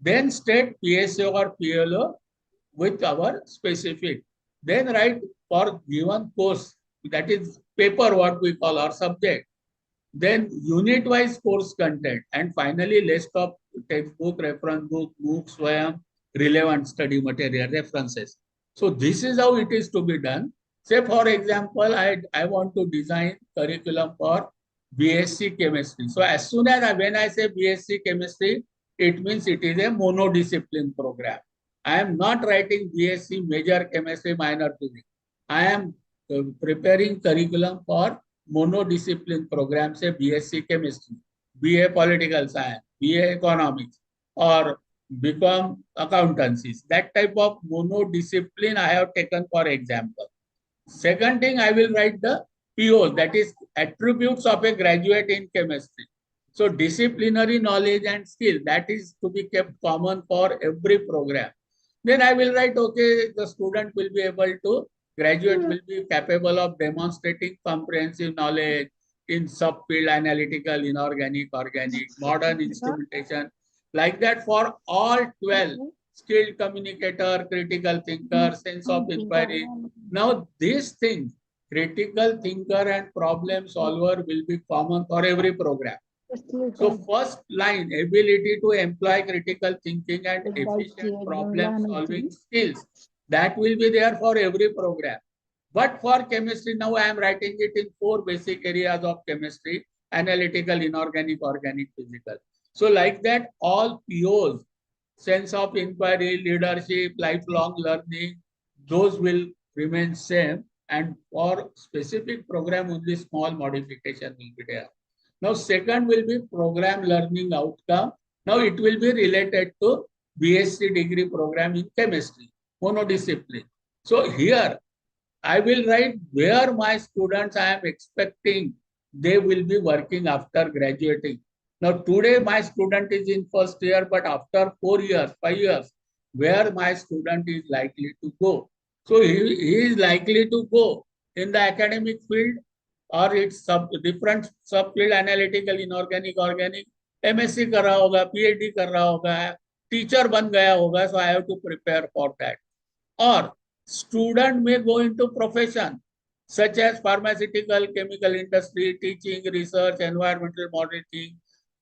Then state PSO or PLO with our specific. Then write for given course that is paper, what we call our subject. Then unit-wise course content, and finally list of textbook, reference book, MOOC, SWAYAM, relevant study material, references. So this is how it is to be done. Say for example, I want to design curriculum for BSc chemistry. So as soon as when I say BSc chemistry, it means it is a monodiscipline program. I am not writing BSc major chemistry, minor physics. I am preparing curriculum for monodiscipline program, say BSc chemistry, BA political science, BA economics, or become accountancies. That type of monodiscipline I have taken for example. Second thing, I will write the POs, that is attributes of a graduate in chemistry. So disciplinary knowledge and skill, that is to be kept common for every program. Then I will write, okay, the student will be able to, graduate will be capable of demonstrating comprehensive knowledge in subfield, analytical, inorganic, organic, modern instrumentation, like that for all 12, skilled communicator, critical thinker, sense of inquiry. Now these things, critical thinker and problem solver will be common for every program. So first line, ability to employ critical thinking and efficient problem solving skills, that will be there for every program. But for chemistry, now I am writing it in 4 basic areas of chemistry: analytical, inorganic, organic, physical. So like that, all POs, sense of inquiry, leadership, lifelong learning, those will remain same. And for specific program, only small modification will be there. Now, second will be program learning outcome. Now, it will be related to BSc degree program in chemistry, monodiscipline. So, here I will write where my students I am expecting they will be working after graduating. Now, today my student is in first year, but after 4 years, 5 years, where my student is likely to go. So, he is likely to go in the academic field, और it's सब different सब field, analytical, inorganic, organic, MSc कर रहा होगा, PhD कर रहा होगा, teacher बन गया होगा. So I have to prepare for that. और student may go into profession such as pharmaceutical, chemical industry, teaching, research, environmental monitoring,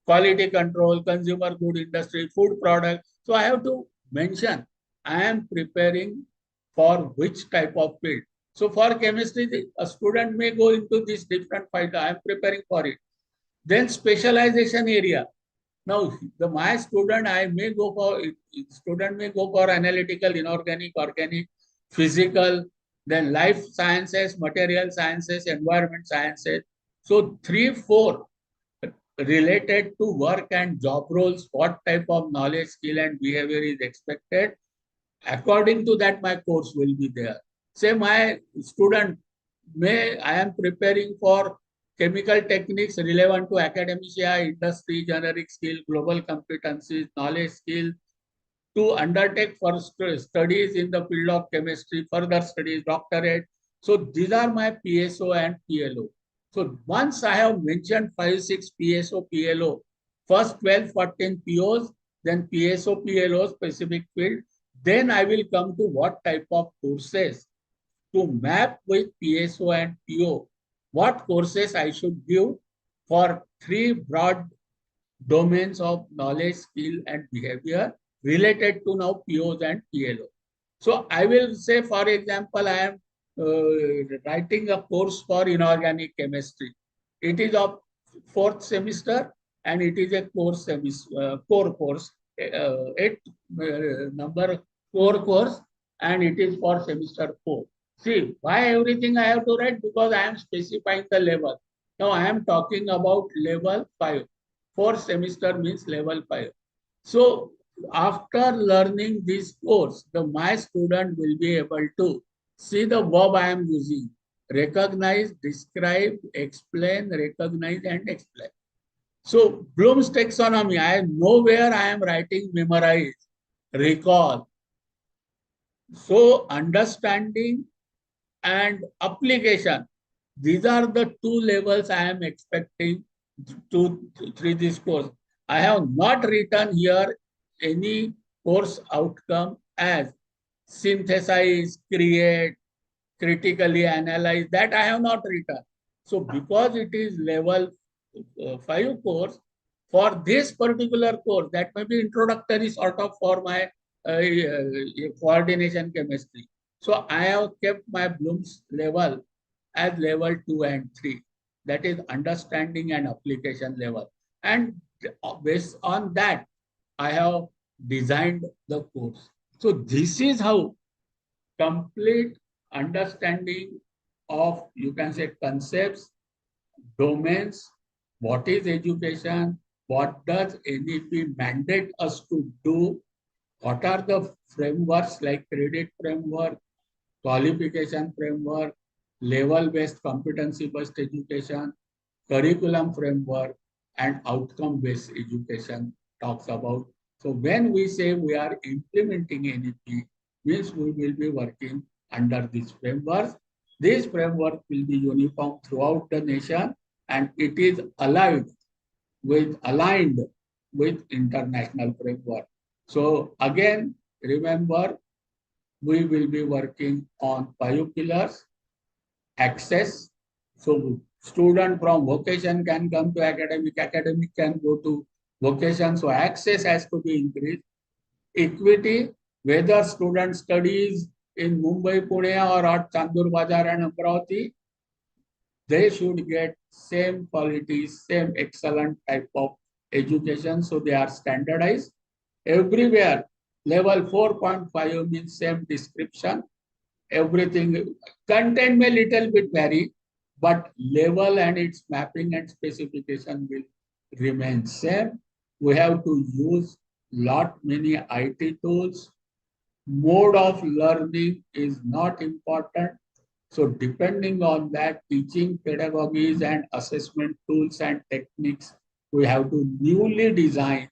quality control, consumer good industry, food product. So I have to mention I am preparing for which type of field. So for chemistry, a student may go into this different field. I am preparing for it. Then specialization area. Now, my student, I may go for, student may go for analytical, inorganic, organic, physical, then life sciences, material sciences, environment sciences. So 3, 4 related to work and job roles, what type of knowledge, skill and behavior is expected. According to that, my course will be there. Say my student I am preparing for chemical techniques relevant to academia, industry, generic skill, global competencies, knowledge skill, to undertake first studies in the field of chemistry, further studies, doctorate. So these are my PSO and PLO. So once I have mentioned 5, 6 PSO, PLO, first 12, 14 POs, then PSO, PLO, specific field, then I will come to what type of courses to map with PSO and PO. What courses I should give for 3 broad domains of knowledge, skill and behavior related to now POs and PLO. So I will say, for example, I am writing a course for inorganic chemistry. It is of 4th semester and it is a course semester, core course, 8 number 4 course, and it is for semester 4. See, why everything I have to write? Because I am specifying the level. Now I am talking about level 5. 4th semester means level 5. So after learning this course, my student will be able to see the verb I am using: recognize, describe, explain, recognize and explain. So Bloom's taxonomy, I know where I am writing memorize, recall. So understanding and application, these are the 2 levels I am expecting through this course. I have not written here any course outcome as synthesize, create, critically analyze, that I have not written. So because it is level 5 course, for this particular course, that may be introductory sort of for my coordination chemistry. So I have kept my Bloom's level as level 2 and 3. That is understanding and application level. And based on that, I have designed the course. So this is how complete understanding of, you can say, concepts, domains, what is education, what does NEP mandate us to do, what are the frameworks like credit framework, qualification framework, level-based competency-based education, curriculum framework, and outcome-based education talks about. So when we say we are implementing NEP, means we will be working under this framework. This framework will be uniform throughout the nation, and it is aligned with international framework. So again, remember, we will be working on 5 pillars. Access. So student from vocation can come to academic, academic can go to vocation. So access has to be increased. Equity, whether student studies in Mumbai, Pune or at Chandur Bazar and Amravati, they should get same quality, same excellent type of education. So they are standardized everywhere. Level 4.5 means same description. Everything, content may little bit vary, but level and its mapping and specification will remain same. We have to use many IT tools. Mode of learning is not important. So depending on that, teaching pedagogies and assessment tools and techniques, we have to newly design.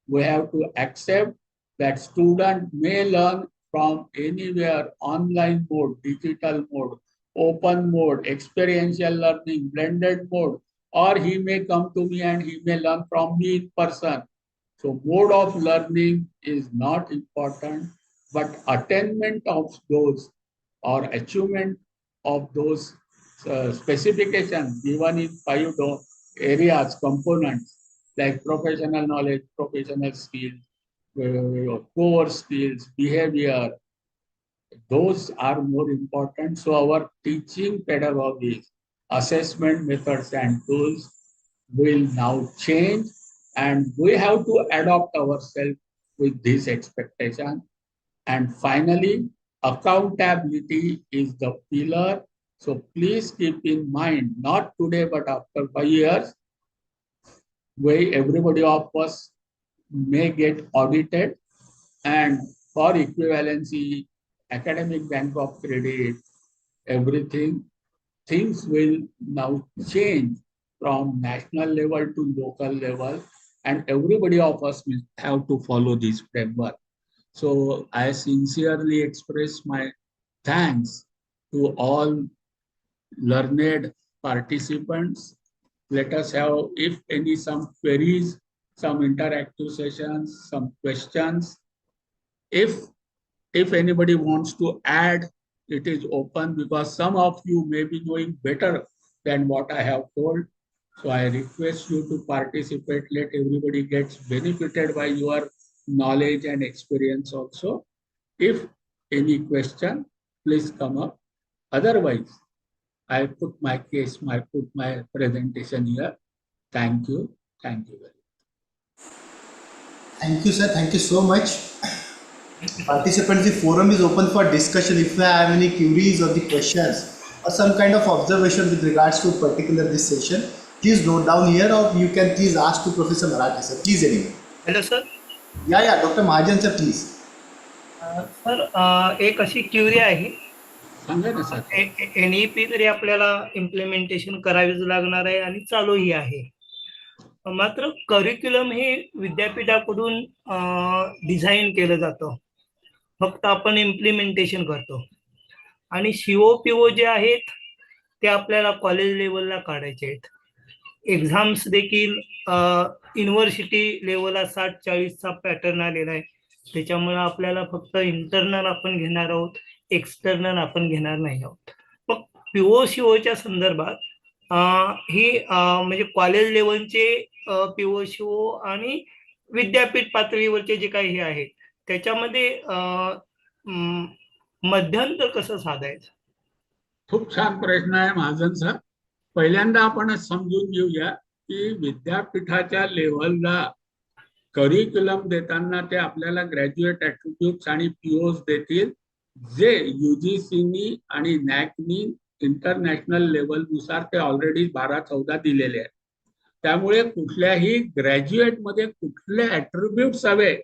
We have to accept that student may learn from anywhere, online mode, digital mode, open mode, experiential learning, blended mode, or he may come to me and he may learn from me in person. So mode of learning is not important, but attainment of those or achievement of those specifications given in 5 areas, components like professional knowledge, professional skills, core skills, behavior, those are more important. So our teaching pedagogies, assessment methods and tools will now change, and we have to adopt ourselves with this expectation. And finally, accountability is the pillar. So please keep in mind, not today, but after 5 years, everybody of us may get audited, and for equivalency, academic bank of credit, everything, things will now change from national level to local level, and everybody of us will have to follow this framework. So I sincerely express my thanks to all learned participants. Let us have, if any, some queries, some interactive sessions, some questions. If anybody wants to add, it is open, because some of you may be doing better than what I have told. So I request you to participate. Let everybody gets benefited by your knowledge and experience also. If any question, please come up. Otherwise, I put my presentation here. Thank you. Thank you very much. Thank you, sir. Thank you so much. Participants, the forum is open for discussion. If you have any queries or the questions or some kind of observation with regards to particular this session, please note down here, or you can please ask to Professor Marathi, sir. Please, anyway. Hello sir. Yeah, Dr. Mahajan, sir, please. Sir, एक अशी Curie आहे. सांगा ना sir. NEP तरी आपल्याला implementation करावीच लागणार आहे आणि चालूही आहे. मात्र करिक्युलम हे विद्यापीठाकडून डिझाईन केलं जातं, फक्त आपण इम्प्लिमेंटेशन करतो. आणि COPO जे आहेत ते आपल्याला कॉलेज लेवलला काढायचे आहेत. एक्झाम्स देखील युनिव्हर्सिटी लेवलला 60-40चा पॅटर्न आलेला आहे. त्याच्यामुळे आपल्याला फक्त इंटरनल आपण घेणार आहोत. एक्सटर्नल आपण घेणार नाही आहोत. मग पीओसीओच्या संदर्भात ही म्हणजे कॉलेज लेवलचे पीओसीओ आणि विद्यापीठ पातळीवरचे जे काही हे आहेत त्याच्यामध्ये मध्यंतर कसं साधायचं? खूप छान प्रश्न आहे महाजन सर. पहिल्यांदा आपण समजून घेऊया की विद्यापीठाच्या लेव्हलला करिक्युलम देताना ते आपल्याला ग्रॅज्युएट ऍट्रिब्यूट्स आणि पीओज देतील, जे युजीसीनी आणि नॅकनी इंटरनॅशनल लेवलनुसार ते ऑलरेडी 12-14 दिलेले आहेत. त्यामुळे कुठल्याही ग्रॅज्युएटमध्ये कुठले ऍट्रिब्यूट्स हवे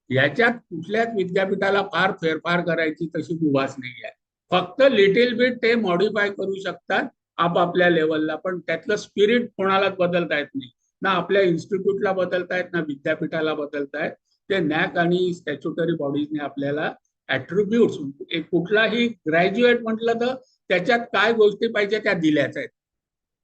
याच्यात कुठल्याच विद्यापीठाला फार फेरफार करायची तशी मुभास नाही आहे. फक्त लिटिल बिट ते मॉडिफाय करू शकतात आपापल्या लेवलला, पण त्यातलं स्पिरिट कोणालाच बदलता येत नाही. ना आपल्या इन्स्टिट्यूटला बदलतायत ना विद्यापीठाला बदलतायत. ते नॅक आणि स्टॅच्युटरी बॉडीजने आपल्याला ऍट्रिब्यूट्स, कुठलाही ग्रॅज्युएट म्हटलं तर त्याच्यात काय गोष्टी पाहिजे त्या दिल्याच आहेत.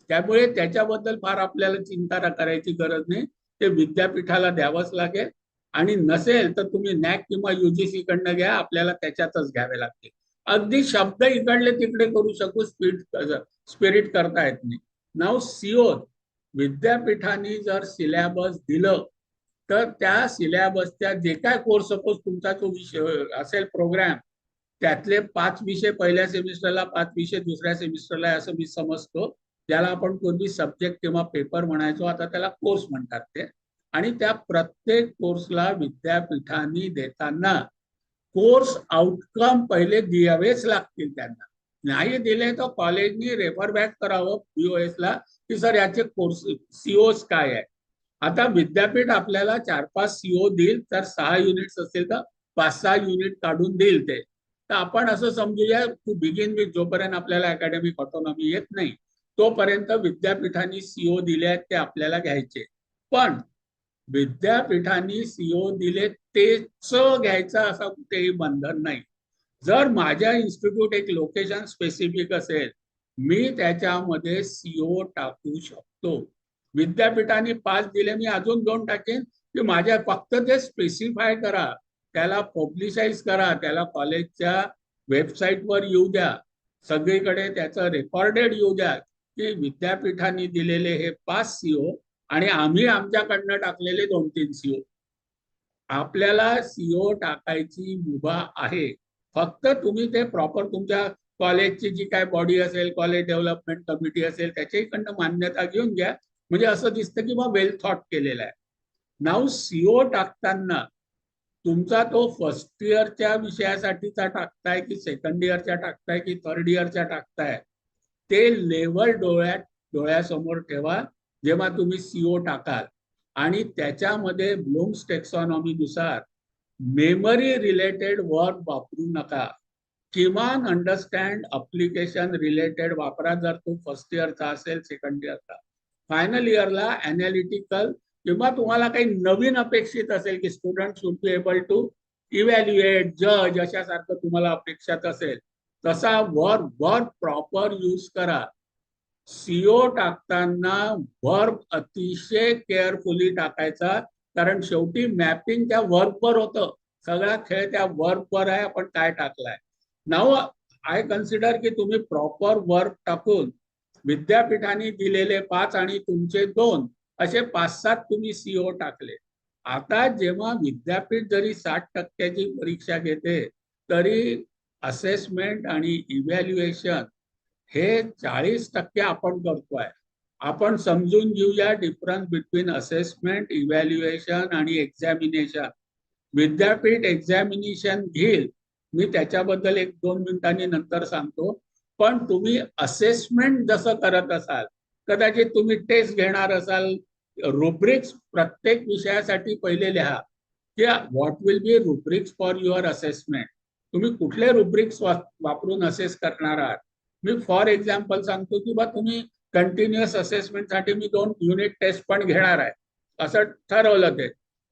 त्यामुळे त्याच्याबद्दल फार आपल्याला चिंता करायची गरज नाही. ते विद्यापीठाला द्यावंच लागेल, आणि नसेल तर तुम्ही नॅक किंवा युजीसी कडनं घ्या, आपल्याला त्याच्यातच घ्यावे लागते. अगदी शब्द इकडले तिकडे करू शकू, स्पिरिट करता येत नाही. नाव सीओ विद्यापीठाने जर सिलेबस दिलं तर त्या सिलेबसच्या जे काय कोर्स, सपोज तुमचा जो विषय असेल प्रोग्राम, त्यातले 5 विषय पहिल्या सेमिस्टरला, 5 विषय दुसऱ्या सेमिस्टरला, असं मी समजतो. ज्याला आपण पूर्वी सब्जेक्ट किंवा पेपर म्हणायचो, आता त्याला कोर्स म्हणतात ते. आणि त्या प्रत्येक कोर्सला विद्यापीठाने देताना कोर्स आउटकम पहिले द्यावेच लागतील. त्यांना नाही दिले तर कॉलेजनी रेफर बॅक करावं बीओएस ला की सर याचे कोर्स सीओज काय आहे. आता विद्यापीठ आपल्याला 4-5 सीओ देईल, तर 6 युनिट्स असतील तर 5-6 युनिट काढून देईल ते. तर आपण असं समजूया टू बिगिन विथ, जोपर्यंत आपल्याला अकॅडमिक ऑटोनॉमी येत नाही तोपर्यंत विद्यापीठांनी सीओ दिले आहेत ते आपल्याला घ्यायचे. पण विद्यापीठांनी सीओ दिले तेच घ्यायचं असं कुठेही बंधन नाही. जर माझ्या इन्स्टिट्यूट एक लोकेशन स्पेसिफिक असेल, मी त्याच्यामध्ये सीओ टाकू शकतो. विद्यापीठाने 5 दिले, मी अजून 2 टाकेन की माझ्या फक्त ते स्पेसिफाय करा, त्याला पब्लिसाइज करा, त्याला कॉलेजच्या वेबसाईटवर येऊ द्या, सगळीकडे त्याचं रेकॉर्डेड येऊ द्या की विद्यापीठाने दिलेले हे 5 सीओ आणि आम्ही आमच्याकडनं टाकलेले 2-3 सीओ. आपल्याला सीओ टाकायची मुभा आहे. फक्त तुम्ही ते प्रॉपर तुमच्या कॉलेजची जी काय बॉडी असेल, कॉलेज डेव्हलपमेंट कमिटी असेल, त्याच्याकडनं मान्यता घेऊन घ्या. म्हणजे असं दिसतं की बा वेल थॉट केलेला आहे. नाव सीओ टाकताना तुमचा तो फर्स्ट इयरच्या विषयासाठीचा टाकताय की सेकंड इयरच्या टाकताय की थर्ड इयरच्या टाकताय, ते लेवल डोळ्यासमोर ठेवा जेव्हा तुम्ही सीओ टाकाल. आणि त्याच्यामध्ये ब्लूम्स टेक्सॉनॉमीनुसार मेमरी रिलेटेड वर्क वापरू नका. किमान अंडरस्टँड अप्लिकेशन रिलेटेड वापरा जर तो फर्स्ट इयरचा असेल, सेकंड इयरचा. फायनल इयरला अनालिटिकल किंवा तुम्हाला काही नवीन अपेक्षित असेल की student should be able to evaluate, जज, अशासारखं तुम्हाला अपेक्षित असेल, तसा वर्ब प्रॉपर यूज करा. सीओ टाकताना वर्ब अतिशय केअरफुली टाकायचा, कारण शेवटी मॅपिंग त्या वर्बवर होतं. सगळा खेळ त्या वर्बवर आहे, आपण काय टाकलाय. नाव आय कन्सिडर की तुम्ही प्रॉपर वर्ब टाकून विद्यापीठाने दिलेले 5 आणि तुमचे 2 असे 5-7 तुम्ही सीओ टाकले. आता जेव्हा विद्यापीठ जरी 60% परीक्षा घेते, तरी असेसमेंट आणि इव्हॅल्युएशन हे 40% आपण करतोय. आपण समजून घेऊया डिफरन्स बिटवीन असेसमेंट, इव्हॅल्युएशन आणि एक्झामिनेशन. विद्यापीठ एक्झामिनेशन घेईल, मी त्याच्याबद्दल 1-2 मिनिटांनी नंतर सांगतो. पण तुम्ही असेसमेंट जसं करत असाल, कदाचित तुम्ही टेस्ट घेणार असाल, रुब्रिक्स प्रत्येक विषयासाठी पहिले लिहा की what will be rubrics for your assessment. तुम्ही कुठले रुब्रिक्स वापरून असेस करणार आहात. मी फॉर एक्झाम्पल सांगतो की बा तुम्ही कंटिन्युअस असेसमेंटसाठी मी 2 युनिट टेस्ट पण घेणार आहे असं ठरवलं ते.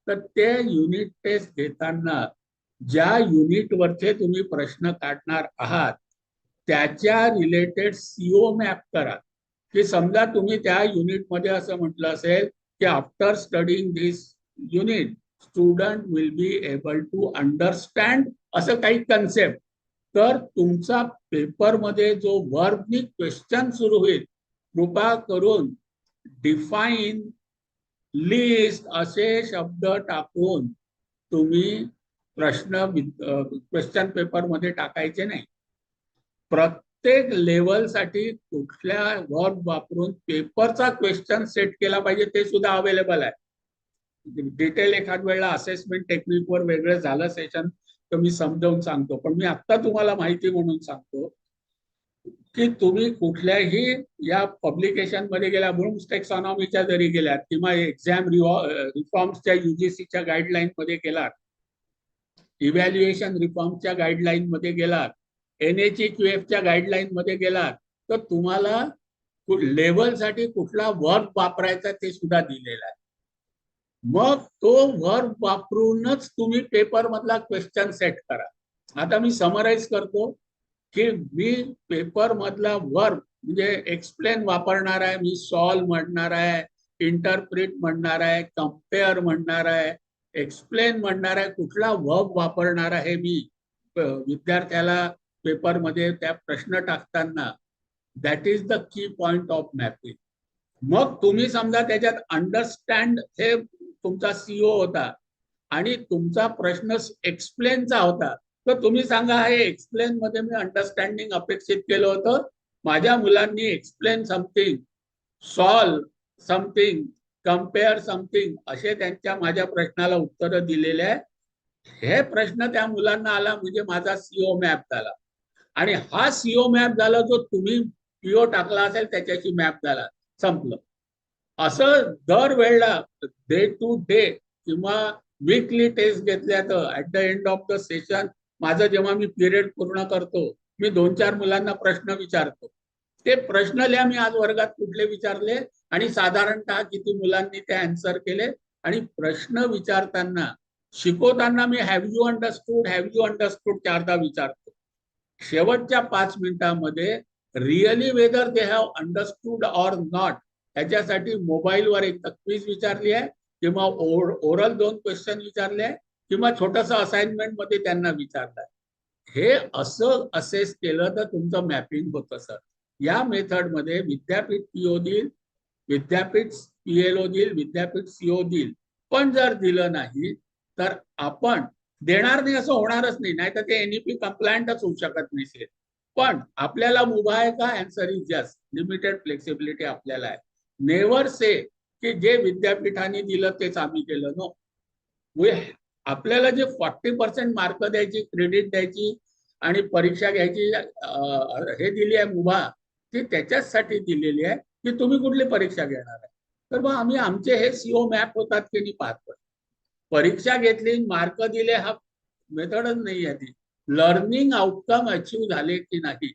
तर ते युनिट टेस्ट घेताना ज्या युनिटवरचे तुम्ही प्रश्न काढणार आहात त्याच्या रिलेटेड सीओ मॅप करा. की समजा तुम्ही त्या युनिटमध्ये असं म्हटलं असेल की after studying this unit student will be able to understand, असं काही कन्सेप्ट. तर तुमचा पेपरमध्ये जो वर्बनी क्वेश्चन सुरू होईल, कृपा करून डिफाईन, लिस्ट असे शब्द टाकून तुम्ही प्रश्न क्वेश्चन पेपर मध्ये टाकायचे नाही. प्रत्येक लेवलसाठी कुठल्या वर्ब वापरून पेपरचा क्वेश्चन सेट केला पाहिजे ते सुद्धा अवेलेबल आहे. डिटेल एखाद वेळेला असेसमेंट टेक्निकवर वेगळं झालं सेशन तर मी समजावून सांगतो, पण मी आता तुम्हाला माहिती म्हणून सांगतो की तुम्ही कुठल्याही या पब्लिकेशन मध्ये गेल्या, ब्लूम्स टेक्सॉनॉमीच्या जरी गेल्यात किंवा एक्झाम रिफॉर्म्सच्या UGCच्या गाईडलाईन मध्ये गेलात, इव्हॅल्युएशन रिफॉर्मच्या गाईडलाईन मध्ये गेलात, NHEQFच्या गाईडलाईन मध्ये गेलात, तर तुम्हाला लेवलसाठी कुठला वर्ब वापरायचा ते सुद्धा दिलेला आहे. मग तो वर्ब वापरूनच तुम्ही पेपर मधला क्वेश्चन सेट करा. आता मी समराइज करतो की मी पेपर मधला वर्ब म्हणजे एक्सप्लेन वापरणार आहे, मी सॉल्व म्हणणार आहे, इंटरप्रिट म्हणणार आहे, कम्पेअर म्हणणार आहे, एक्सप्लेन म्हणणार आहे. कुठला वर्ब वापरणार आहे मी विद्यार्थ्याला पेपरमध्ये त्या प्रश्न टाकताना, that is the key point of mapping. मग तुम्ही समजा त्याच्यात अंडरस्टँड हे तुमचा CO होता आणि तुमचा प्रश्न एक्सप्लेनचा होता, तर तुम्ही सांगा हे एक्सप्लेन मध्ये मी अंडरस्टँडिंग अपेक्षित केलं होतं, माझ्या मुलांनी explain something, solve something, compare something असे त्यांच्या माझ्या प्रश्नाला उत्तर दिलेले आहे. हे प्रश्न त्या मुलांना आला म्हणजे माझा CO मॅप झाला, आणि हा CO मॅप झाला जो तुम्ही PO टाकला असेल त्याच्याशी मॅप झाला, संपलं. असं दरवेळेला डे टू डे किंवा वीकली टेस्ट घेतल्या तर at the end of the session माझं जेव्हा मी पिरियड पूर्ण करतो, मी 2-4 मुलांना प्रश्न विचारतो. ते प्रश्न लिहा मी आज वर्गात कुठले विचारले आणि साधारणतः किती मुलांनी ते आन्सर केले. आणि प्रश्न विचारताना शिकवताना मी हॅव यू अंडरस्टूड 4दा विचारतो. शेवटच्या 5 मिनिटांमध्ये really whether they have understood or not त्याच्यासाठी मोबाईलवर एक क्विज विचारली आहे किंवा ओरल 2 क्वेश्चन विचारले आहे किंवा छोटंसं असाइनमेंट मध्ये त्यांना विचारलंय. हे असं असेस केलं तर तुमचं मॅपिंग होतं सर. या मेथड मध्ये विद्यापीठ PO देईल, विद्यापीठ PLO देईल, विद्यापीठ CO देईल. पण जर दिलं नाही तर आपण देणार नाही असं होणारच नाही, नाहीतर ते NEP कंप्लायंटच होऊ शकत नाही. पण आपल्याला उभा आहे का? Answer is yes. Limited flexibility आपल्याला आहे. नेव्हर से की जे विद्यापीठाने दिलं तेच आम्ही केलं. नो, आपल्याला जे 40% मार्क द्यायची, क्रेडिट द्यायची आणि परीक्षा घ्यायची हे दिली आहे मुभा, ती त्याच्यासाठी दिलेली आहे की तुम्ही कुठली परीक्षा घेणार आहे. तर मग आम्ही आमचे हे CO मॅप होतात की नाही पाहतो. परीक्षा घेतली, मार्क दिले, हा मेथडच नाही आहे ती. लर्निंग आउटकम अचीव झाले की नाही,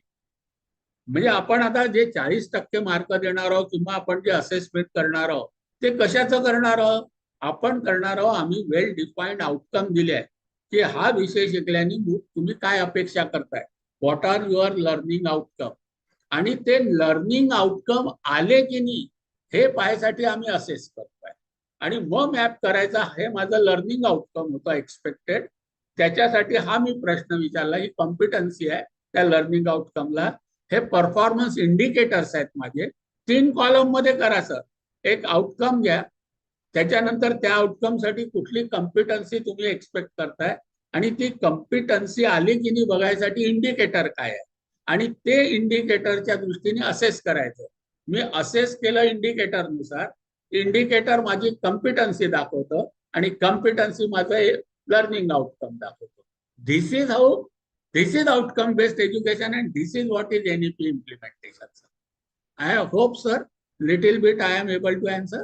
म्हणजे आपण आता जे 40% मार्क देणार आहोत किंवा आपण जे असेसमेंट करणार आहोत ते कशाचं करणार आहोत? आपण करणार आहोत, आम्ही वेल डिफाईन्ड आउटकम दिले आहे की हा विषय शिकल्याने तुम्ही काय अपेक्षा करताय, what are your learning outcome, आणि ते लर्निंग आउटकम आले की नाही हे पाहायसाठी आम्ही असेस करतोय. आणि मग मॅप करायचा, हे माझं लर्निंग आउटकम होतं एक्सपेक्टेड, त्याच्यासाठी हा मी प्रश्न विचारला, ही कॉम्पिटन्सी आहे त्या लर्निंग आउटकमला. हे परफॉर्मन्स इंडिकेटर्स आहेत माझे. 3 कॉलम मध्ये करा सर. एक आउटकम घ्या, त्याच्यानंतर त्या आउटकम साठी कुठली कॉम्पिटन्सी तुम्ही एक्सपेक्ट करताय आणि ती कॉम्पिटन्सी आली की नाही बघायसाठी इंडिकेटर काय आहे, आणि ते इंडिकेटरच्या दृष्टीने असेस करायचं. मी असेस केलं इंडिकेटरनुसार, इंडिकेटर माझी कॉम्पिटन्सी दाखवतं आणि कॉम्पिटन्सी माझं लर्निंग आउटकम दाखवतो. This is outcome based education and this is what is NEP implementation, sir. I hope, sir, little bit I am able to answer.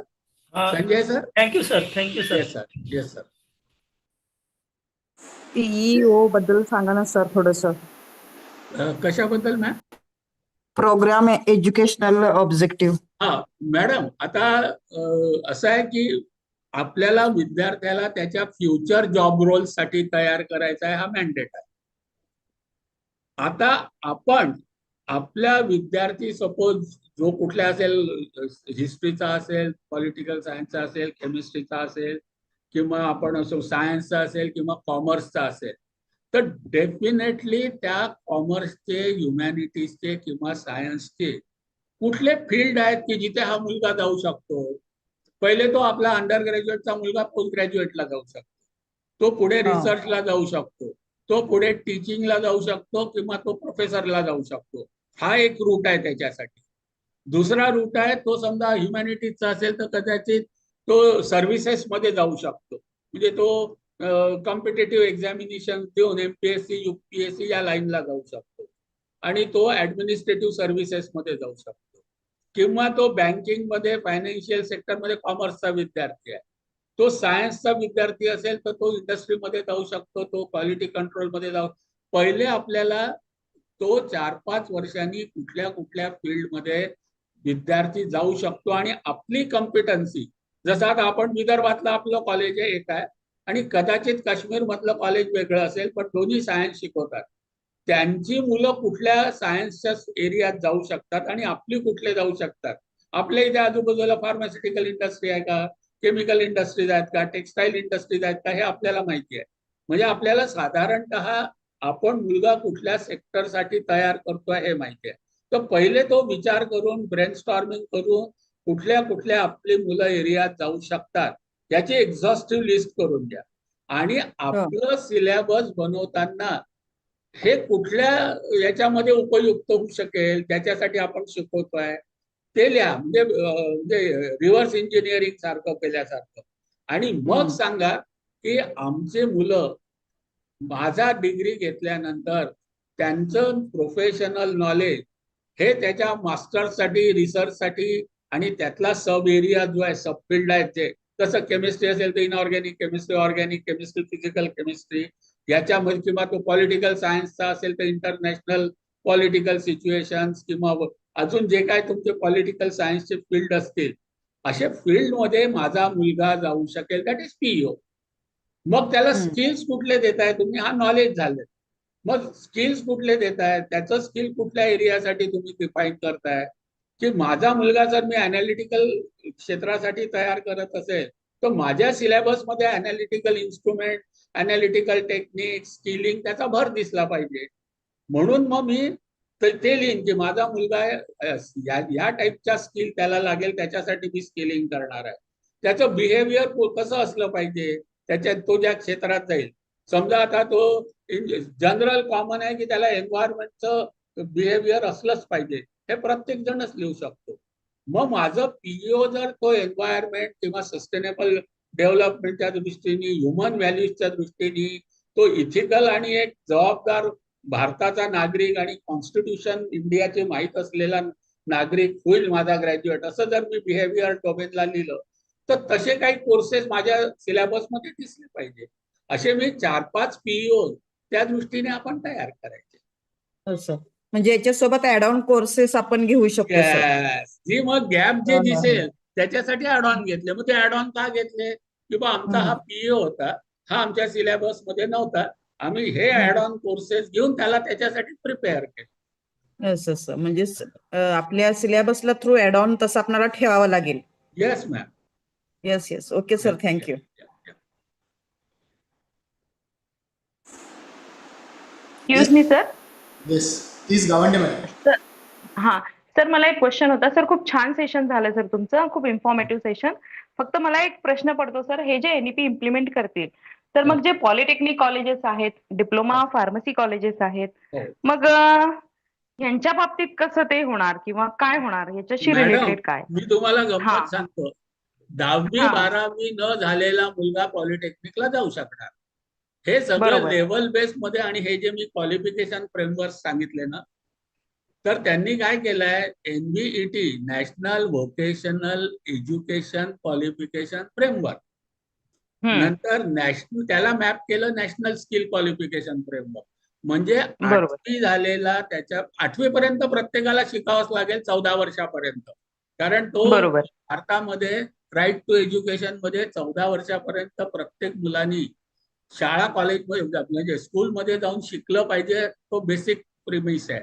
Sanjay sir? Thank you, sir. Thank you, sir. Yes, sir. Yes, sir. PEO बद्दल सांगा ना sir थोडंसं. कशाबद्दल ma'am? Programme educational objective. हा madam, आता असं आहे की आपल्याला विद्यार्थ्याला त्याच्या फ्युचर जॉब रोल साठी तयार करायचा आहे, हा मॅन्डेट आहे. आता आपण आपल्या विद्यार्थी, सपोज जो कुठल्या असेल, हिस्ट्रीचा असेल, पॉलिटिकल सायन्सचा असेल, केमिस्ट्रीचा असेल, किंवा आपण असो सायन्सचा असेल किंवा कॉमर्सचा असेल, तर डेफिनेटली त्या कॉमर्सचे, ह्युमॅनिटीजचे किंवा सायन्सचे कुठले फील्ड आहेत की जिथे हा मुलगा जाऊ शकतो. पहिले तो आपला अंडर ग्रॅज्युएटचा मुलगा पोस्ट ग्रॅज्युएटला जाऊ शकतो, तो पुढे रिसर्चला जाऊ शकतो, तो पुढे टीचिंगला जाऊ शकतो किंवा तो प्रोफेसरला जाऊ शकतो. हा एक रूट आहे त्याच्यासाठी. दुसरा रूट आहे, तो समजा ह्युमॅनिटीजचा असेल तर कदाचित तो सर्व्हिसेस मध्ये जाऊ शकतो, म्हणजे तो कॉम्पिटेटिव्ह एक्झामिनेशन देऊन MPSC UPSC या लाईनला जाऊ शकतो आणि तो ऍडमिनिस्ट्रेटिव्ह सर्व्हिसेस मध्ये जाऊ शकतो, किंवा तो बँकिंग मध्ये, फायनान्शियल सेक्टरमध्ये कॉमर्सचा विद्यार्थी आहे. तो सायन्सचा विद्यार्थी असेल तर तो इंडस्ट्रीमध्ये जाऊ शकतो, तो क्वालिटी कंट्रोल मध्ये जाऊ. पहिले आपल्याला तो 4-5 वर्षांनी कुठल्या कुठल्या फील्डमध्ये विद्यार्थी जाऊ शकतो आणि आपली कॉम्पिटन्सी, जसं आता आपण विदर्भातलं आपलं कॉलेज आहे एक आहे आणि कदाचित काश्मीर मधलं कॉलेज वेगळं असेल, पण दोन्ही सायन्स शिकवतात. त्यांची मुलं कुठल्या सायन्सच्या एरियात जाऊ शकतात आणि आपली कुठले जाऊ शकतात. आपल्या इथे आजूबाजूला फार्मास्युटिकल इंडस्ट्री आहे का, केमिकल इंडस्ट्रीज आहेत का, टेक्सटाईल इंडस्ट्रीज आहेत का, हे आपल्याला माहिती आहे. म्हणजे आपल्याला साधारणतः आपण मुलगा कुठल्या सेक्टरसाठी तयार करतोय हे माहिती आहे. तर पहिले तो विचार करून, ब्रेनस्टॉर्मिंग करून कुठल्या कुठल्या आपली मुलं एरियात जाऊ शकतात याची एक्झॉस्टिव्ह लिस्ट करून द्या. आणि आपलं सिलेबस बनवताना हे कुठल्या याच्यामध्ये उपयुक्त होऊ शकेल, त्याच्यासाठी आपण शिकवतोय ते लिहा. म्हणजे रिव्हर्स इंजिनिअरिंग सारखं केल्यासारखं. आणि मग सांगा की आमचे मुलं माझा डिग्री घेतल्यानंतर त्यांचं प्रोफेशनल नॉलेज हे त्याच्या मास्टर्ससाठी, रिसर्चसाठी आणि त्यातला सब एरिया जो आहे, सब फील्ड आहे, ते जसं केमिस्ट्री असेल तर inorganic chemistry, organic chemistry, physical chemistry याच्यामध्ये, किंवा तो पॉलिटिकल सायन्सचा असेल तर इंटरनॅशनल पॉलिटिकल सिच्युएशन्स, किंवा अजून जे काय तुमचे पॉलिटिकल सायन्सचे फील्ड असतील, असे फील्डमध्ये माझा मुलगा जाऊ शकेल. That is PEO. मग त्याला स्किल्स कुठले देताय तुम्ही, हा नॉलेज झाले. मग स्किल्स कुठले देताय, त्याचं स्किल कुठल्या एरियासाठी तुम्ही डिफाईन करताय. की माझा मुलगा जर मी अनालिटिकल क्षेत्रासाठी तयार करत असेल तर माझ्या सिलेबसमध्ये analytical instrument, analytical technique, skilling त्याचा भर दिसला पाहिजे. म्हणून मग मी ते लिहिन की माझा मुलगा या टाईपच्या स्किल त्याला लागेल, त्याच्यासाठी मी स्किलिंग करणार आहे. त्याचं बिहेवियर कसं असलं पाहिजे, त्याच्यात तो ज्या क्षेत्रात जाईल. समजा आता तो जनरल कॉमन आहे की त्याला एन्व्हायरमेंटचं बिहेवियर असलंच पाहिजे, हे प्रत्येक जणच लिहू शकतो. मग माझं PEO जर तो एन्व्हायरमेंट किंवा सस्टेनेबल डेव्हलपमेंटच्या दृष्टीने, ह्युमन व्हॅल्यूजच्या दृष्टीने, तो इथिकल आणि एक जबाबदार भारताचा नागरिक आणि कॉन्स्टिट्यूशन इंडियाचे माहीत असलेला नागरिक होईल माझा ग्रॅज्युएट, असं जर मी बिहेवियर डोमेनला लिहिलं तर तसे काही कोर्सेस माझ्या सिलेबसमध्ये दिसले पाहिजे. असे मी 4-5 PEO त्या दृष्टीने आपण तयार करायचे. म्हणजे याच्यासोबत ऍड ऑन कोर्सेस आपण घेऊ शकतो. जी मग गॅप जे दिसेल त्याच्यासाठी ऍड ऑन घेतले. मग ते ऍड ऑन का घेतले, की बा आमचा हा PEO होता, हा आमच्या सिलेबस मध्ये नव्हता, आम्ही हे ऍड ऑन कोर्सेस घेऊन त्याला त्याच्यासाठी प्रिपेअर केले. म्हणजे आपल्या सिलेबसला थ्रू ऍड ऑन तसं आपल्याला ठेवावं लागेल. Yes ma'am. Yes. Okay sir, thank you. Excuse me sir. Yes please, Gawande madam. हा सर, मला एक क्वेश्चन होता. सर खूप छान सेशन झालं सर तुमचं, खूप इन्फॉर्मेटिव्ह सेशन. फक्त मला एक प्रश्न पडतो सर, हे जे NEP इम्प्लिमेंट करतील तर मग जे पॉलिटेक्निक कॉलेजेस आहेत, डिप्लोमा फार्मसी कॉलेजेस आहेत, मग यांच्या बाबतीत कसं ते होणार किंवा काय होणार, याच्याशी रिलेटेड काय? मी तुम्हाला गंमत सांगतो. 10वी 12वी न झालेला मुलगा पॉलिटेक्निकला जाऊ शकणार. हे सगळं लेवल बेस मध्ये. आणि हे जे मी क्वालिफिकेशन फ्रेमवर्क सांगितले ना, तर त्यांनी काय केलंय, NVET national vocational education qualification framework, नंतर नॅशनल त्याला मॅप केलं नॅशनल स्किल क्वालिफिकेशन फ्रेमवर्क. म्हणजे 8वी झालेला, त्याच्या 8वी पर्यंत प्रत्येकाला शिकावंच लागेल 14 वर्षापर्यंत. कारण तो भारतामध्ये राईट टू एज्युकेशन मध्ये 14 वर्षापर्यंत प्रत्येक मुलांनी शाळा, कॉलेजमध्ये म्हणजे स्कूलमध्ये जाऊन शिकलं पाहिजे. तो बेसिक प्रिमिस आहे.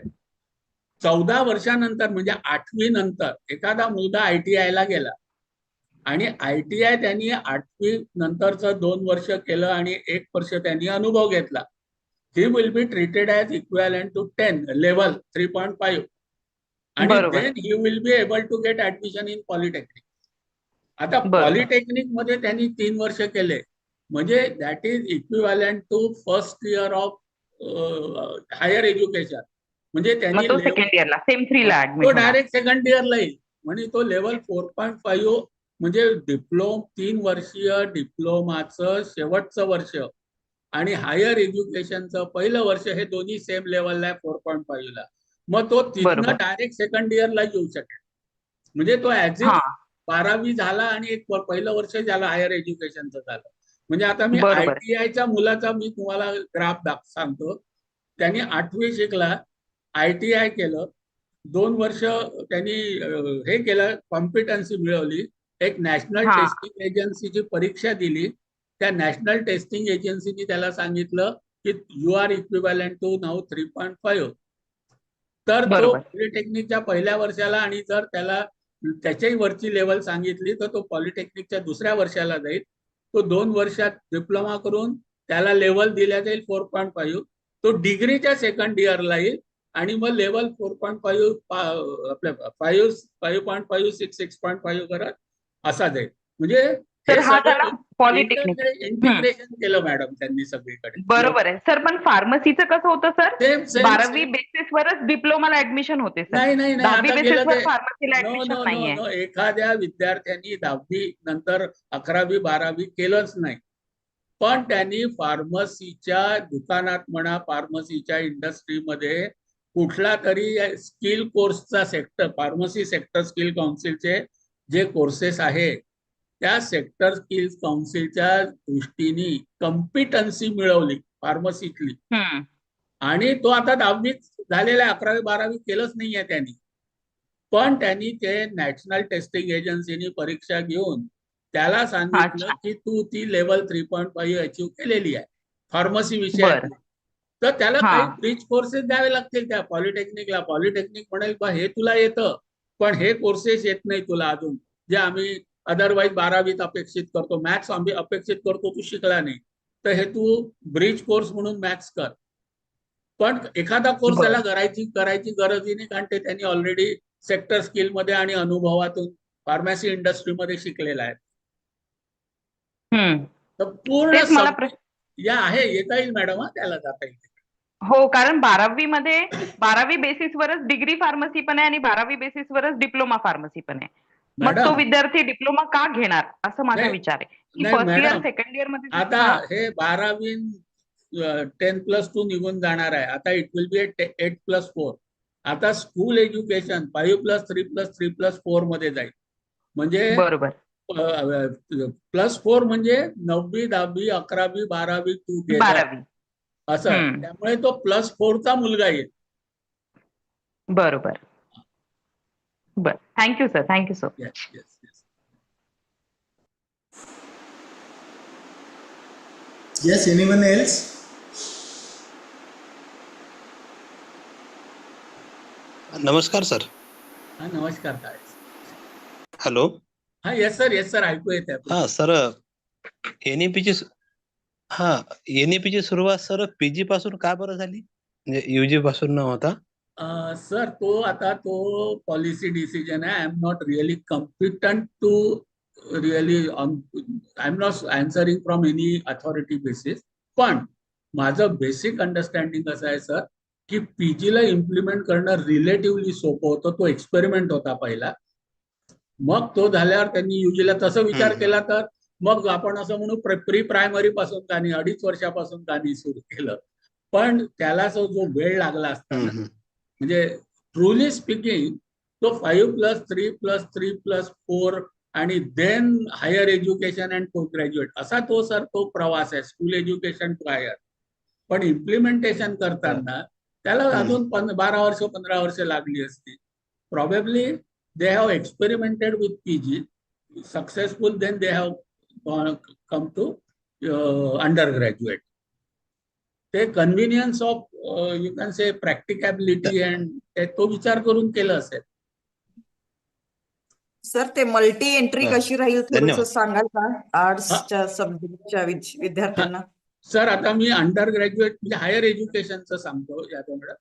14 वर्षानंतर म्हणजे 8वी नंतर एखादा मुलगा ITI ला गेला आणि ITI त्यांनी 8वी नंतरचं 2 वर्ष केलं आणि 1 वर्ष त्यांनी अनुभव घेतला, he will be treated as equivalent to 10 level 3.5 आणि बरोबर. then he will be able to get admission in polytechnic. आता बरोबर. पॉलिटेक्निक मध्ये त्यांनी 3 वर्ष केले म्हणजे that is equivalent to first year of higher education. म्हणजे मग त्यांनी तो सेकंड इयरला सेम 3 ला तो ऍडमिट होणार. डायरेक्ट सेकंड इयरला येईल म्हणजे तो लेवल 4.5 म्हणजे 3 वर्षीय डिप्लोमाचं शेवटचं वर्ष आणि हायर एज्युकेशनचं पहिलं वर्ष हे दोन्ही सेम लेवलला आहे 4.5 ला. मग तो तिथनं बरोबर. डायरेक्ट सेकंड इयरला येऊ शकेल. म्हणजे तो ऍज इफ हा 12वी झाला आणि एक पहिलं वर्ष झालं हायर एज्युकेशनचं झालं. म्हणजे आता मी बरोबर. ITIच्या मुलाचा मी तुम्हाला ग्राफ सांगतो. त्यांनी 8वी शिकला, ITI केलं, 2 वर्ष त्यांनी हे केलं, कॉम्पिटन्सी मिळवली, एक नॅशनल हा टेस्टिंग एजन्सीची परीक्षा दिली. त्या नॅशनल टेस्टिंग एजन्सीने त्याला सांगितलं की यू आर इक्विव्हॅलंट टू नाऊ 3.5. तर तो बरोबर. पॉलिटेक्निकच्या पहिल्या वर्षाला आणि जर त्याला त्याच्याही वरची लेवल सांगितली तर तो पॉलिटेक्निकच्या दुसऱ्या वर्षाला जाईल. तो 2 वर्षात डिप्लोमा करून त्याला लेवल दिल्या जाईल 4.5. तो डिग्रीच्या सेकंड इयरला येईल आणि मग लेवल 4.5 आपल्या 5.5 6.5 करत असा जाईल. म्हणजे तर हे हा झाला सगळं पॉलिटेक्निक. इंटिग्रेशन केलं मॅडम त्यांनी सगळीकडे. बरोबर आहे सर. पण फार्मसीचं कसं होतं सर? सेम सेम 12वी बेसिसवरच डिप्लोमाला ऍडमिशन होते सर. नाही नाही नाही 10वी आता गेलं बेसिसवर ते. फार्मसीला नो ऍडमिशन नो नो नाहीये. नो एखाद्या विद्यार्थ्यांनी 10वी नंतर 11वी 12वी केलंच नाही पण त्यांनी फार्मसीच्या दुकानात म्हणा फार्मसीच्या इंडस्ट्रीमध्ये कुठला तरी स्किल कोर्सचा सेक्टर फार्मसी सेक्टर स्किल काउन्सिलचे जे कोर्सेस आहे त्या सेक्टर स्किल काउन्सिलच्या दृष्टीने कॉम्पिटन्सी मिळवली फार्मसीतली आणि तो आता 10वीत झालेला 11वी 12वी केलंच नाहीये त्यांनी. पण त्यांनी ते नॅशनल टेस्टिंग एजन्सीनी परीक्षा घेऊन त्याला सांगितलं अच्छा. की तू ती लेवल 3.5 अचीव केलेली आहे फार्मसी बर. विषयात. तर त्याला हा काही ब्रिज कोर्सेस द्यावे लागतील त्या पॉलिटेक्निकला. पॉलिटेक्निक म्हणेल बा हे तुला येतं पण हे कोर्सेस येत नाही तुला अजून जे आम्ही अदरवाईज 12वीत अपेक्षित करतो. मॅथ्स आम्ही अपेक्षित करतो तू शिकला नाही तर हे तू ब्रिज कोर्स म्हणून मॅथ्स कर. पण एखादा कोर्स बर. त्याला करायची गरजही नाही कारण ते त्यांनी ऑलरेडी सेक्टर स्किल मध्ये आणि अनुभवातून फार्मसी इंडस्ट्रीमध्ये शिकलेला आहे. तर पूर्ण तेच मला या आहे येता येईल मॅडम हा त्याला जाता येईल. हो कारण 12वी मध्ये 12वी बेसिसवरच डिग्री फार्मसी पण आहे आणि 12वी बेसिसवरच डिप्लोमा फार्मसी पण आहे. मग तो मॅडम विद्यार्थी डिप्लोमा का घेणार असं माझा नाही विचार आहे की नाही first year madam second year मध्ये आता हे 12वी 10+2 निघून जाणार आहे. आता इट विल बी 8+4. आता स्कूल एज्युकेशन 5+3+3+4 मध्ये जाईल. म्हणजे बरोबर. +4 म्हणजे 9वी 10वी 11वी 12वी टुगेदर 12वी. असं. त्यामुळे तो +4चा मुलगा येईल. बरोबर. बर. Thank you sir. Thank you so Yes, yes, yes. Yes, anyone else? नमस्कार सर. हा नमस्कार काय. हॅलो. हा येस सर ऐकू येत आहे. हा सर एनईपीची एनईपीची सुरुवात सर पीजी पासून का बरं झाली म्हणजे युजी पासून न होता? सर तो पॉलिसी डिसिजन आहे. I am not really competent to really I am not answering from any authority basis. पण माझं बेसिक अंडरस्टँडिंग असं आहे सर की पीजीला इम्प्लिमेंट करणं रिलेटिव्हली सोपं होतं. तो एक्सपेरिमेंट होता पहिला. मग तो झाल्यावर त्यांनी युजीला तसं विचार केला तर मग आपण असं म्हणू प्री प्रायमरी पासून का नाही 2.5 वर्षापासून का नाही सुरू केलं. पण त्याला जो वेळ लागला असता ना म्हणजे ट्रुली स्पीकिंग तो 5+3+3+4 आणि then higher education and post graduate असा तो प्रवास आहे. School education to higher. पण इम्प्लिमेंटेशन करताना त्याला अजून 12 वर्ष 15 वर्ष लागली असती. Probably they have experimented with PG successful, then they have come to undergraduate. ते convenience of you can say practicability and तो विचार करून केलं असेल. सर ते मल्टी एंट्री कशी राहील धन्यवाद. थोडंसं सांगाल का आर्ट्सच्या सब्जेक्टच्या विद्यार्थ्यांना? सर आता मी अंडर ग्रॅज्युएट म्हणजे हायर एज्युकेशनचं सांगतो याच्याकडे,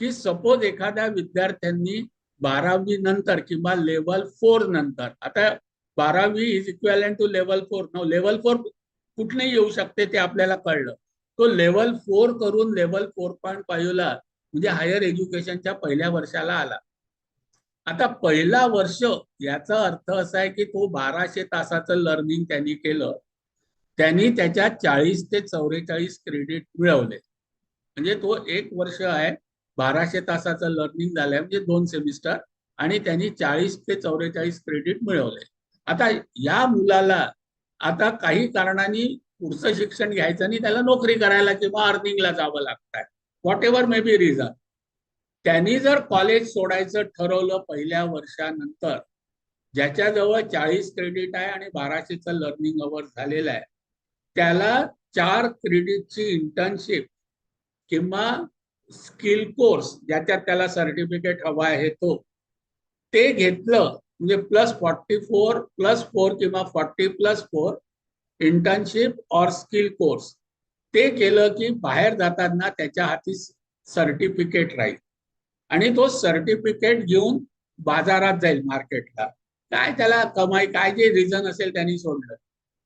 की सपोज एखाद्या विद्यार्थ्यांनी 12वी नंतर किंवा लेवल 4 नंतर, आता 12वी इज इक्वॅलंट टू लेवल 4, नाव लेवल 4 कुठेही येऊ शकते ते आपल्याला कळलं. तो लेवल 4 करून लेवल 4.5 ला म्हणजे हायर एज्युकेशनच्या पहिल्या वर्षाला आला. आता पहिला वर्ष याचा अर्थ असा आहे की तो 1200 तासाचं लर्निंग त्यांनी केलं. त्यांनी त्याच्या 40 ते 44 क्रेडिट मिळवले. म्हणजे तो एक वर्ष आहे, 1200 तासाचं लर्निंग झालंय म्हणजे 2 सेमिस्टर, आणि त्यांनी 40 ते 44 क्रेडिट मिळवले. आता या मुलाला आता काही कारणाने पुढचं शिक्षण घ्यायचं नाही, त्याला नोकरी करायला किंवा अर्निंगला जावं लागतंय, what ever may be reason. त्यांनी जर कॉलेज सोडायचं ठरवलं पहिल्या वर्षानंतर, ज्याच्याजवळ 40 क्रेडिट आहे आणि 1200चं लर्निंग अवर झालेलं आहे, त्याला 4 क्रेडिटची इंटर्नशिप किंवा स्किल कोर्स ज्याच्यात त्याला सर्टिफिकेट हवा आहे ते घेतलं म्हणजे +44+4 किंवा 40+4 इंटर्नशिप और स्किल कोर्स ते केलं की बाहेर जाताना त्याच्या हाती सर्टिफिकेट राहील आणि तो सर्टिफिकेट घेऊन बाजारात जाईल मार्केटला. काय त्याला कमाई, काय जे रिझन असेल त्यांनी सोडलं.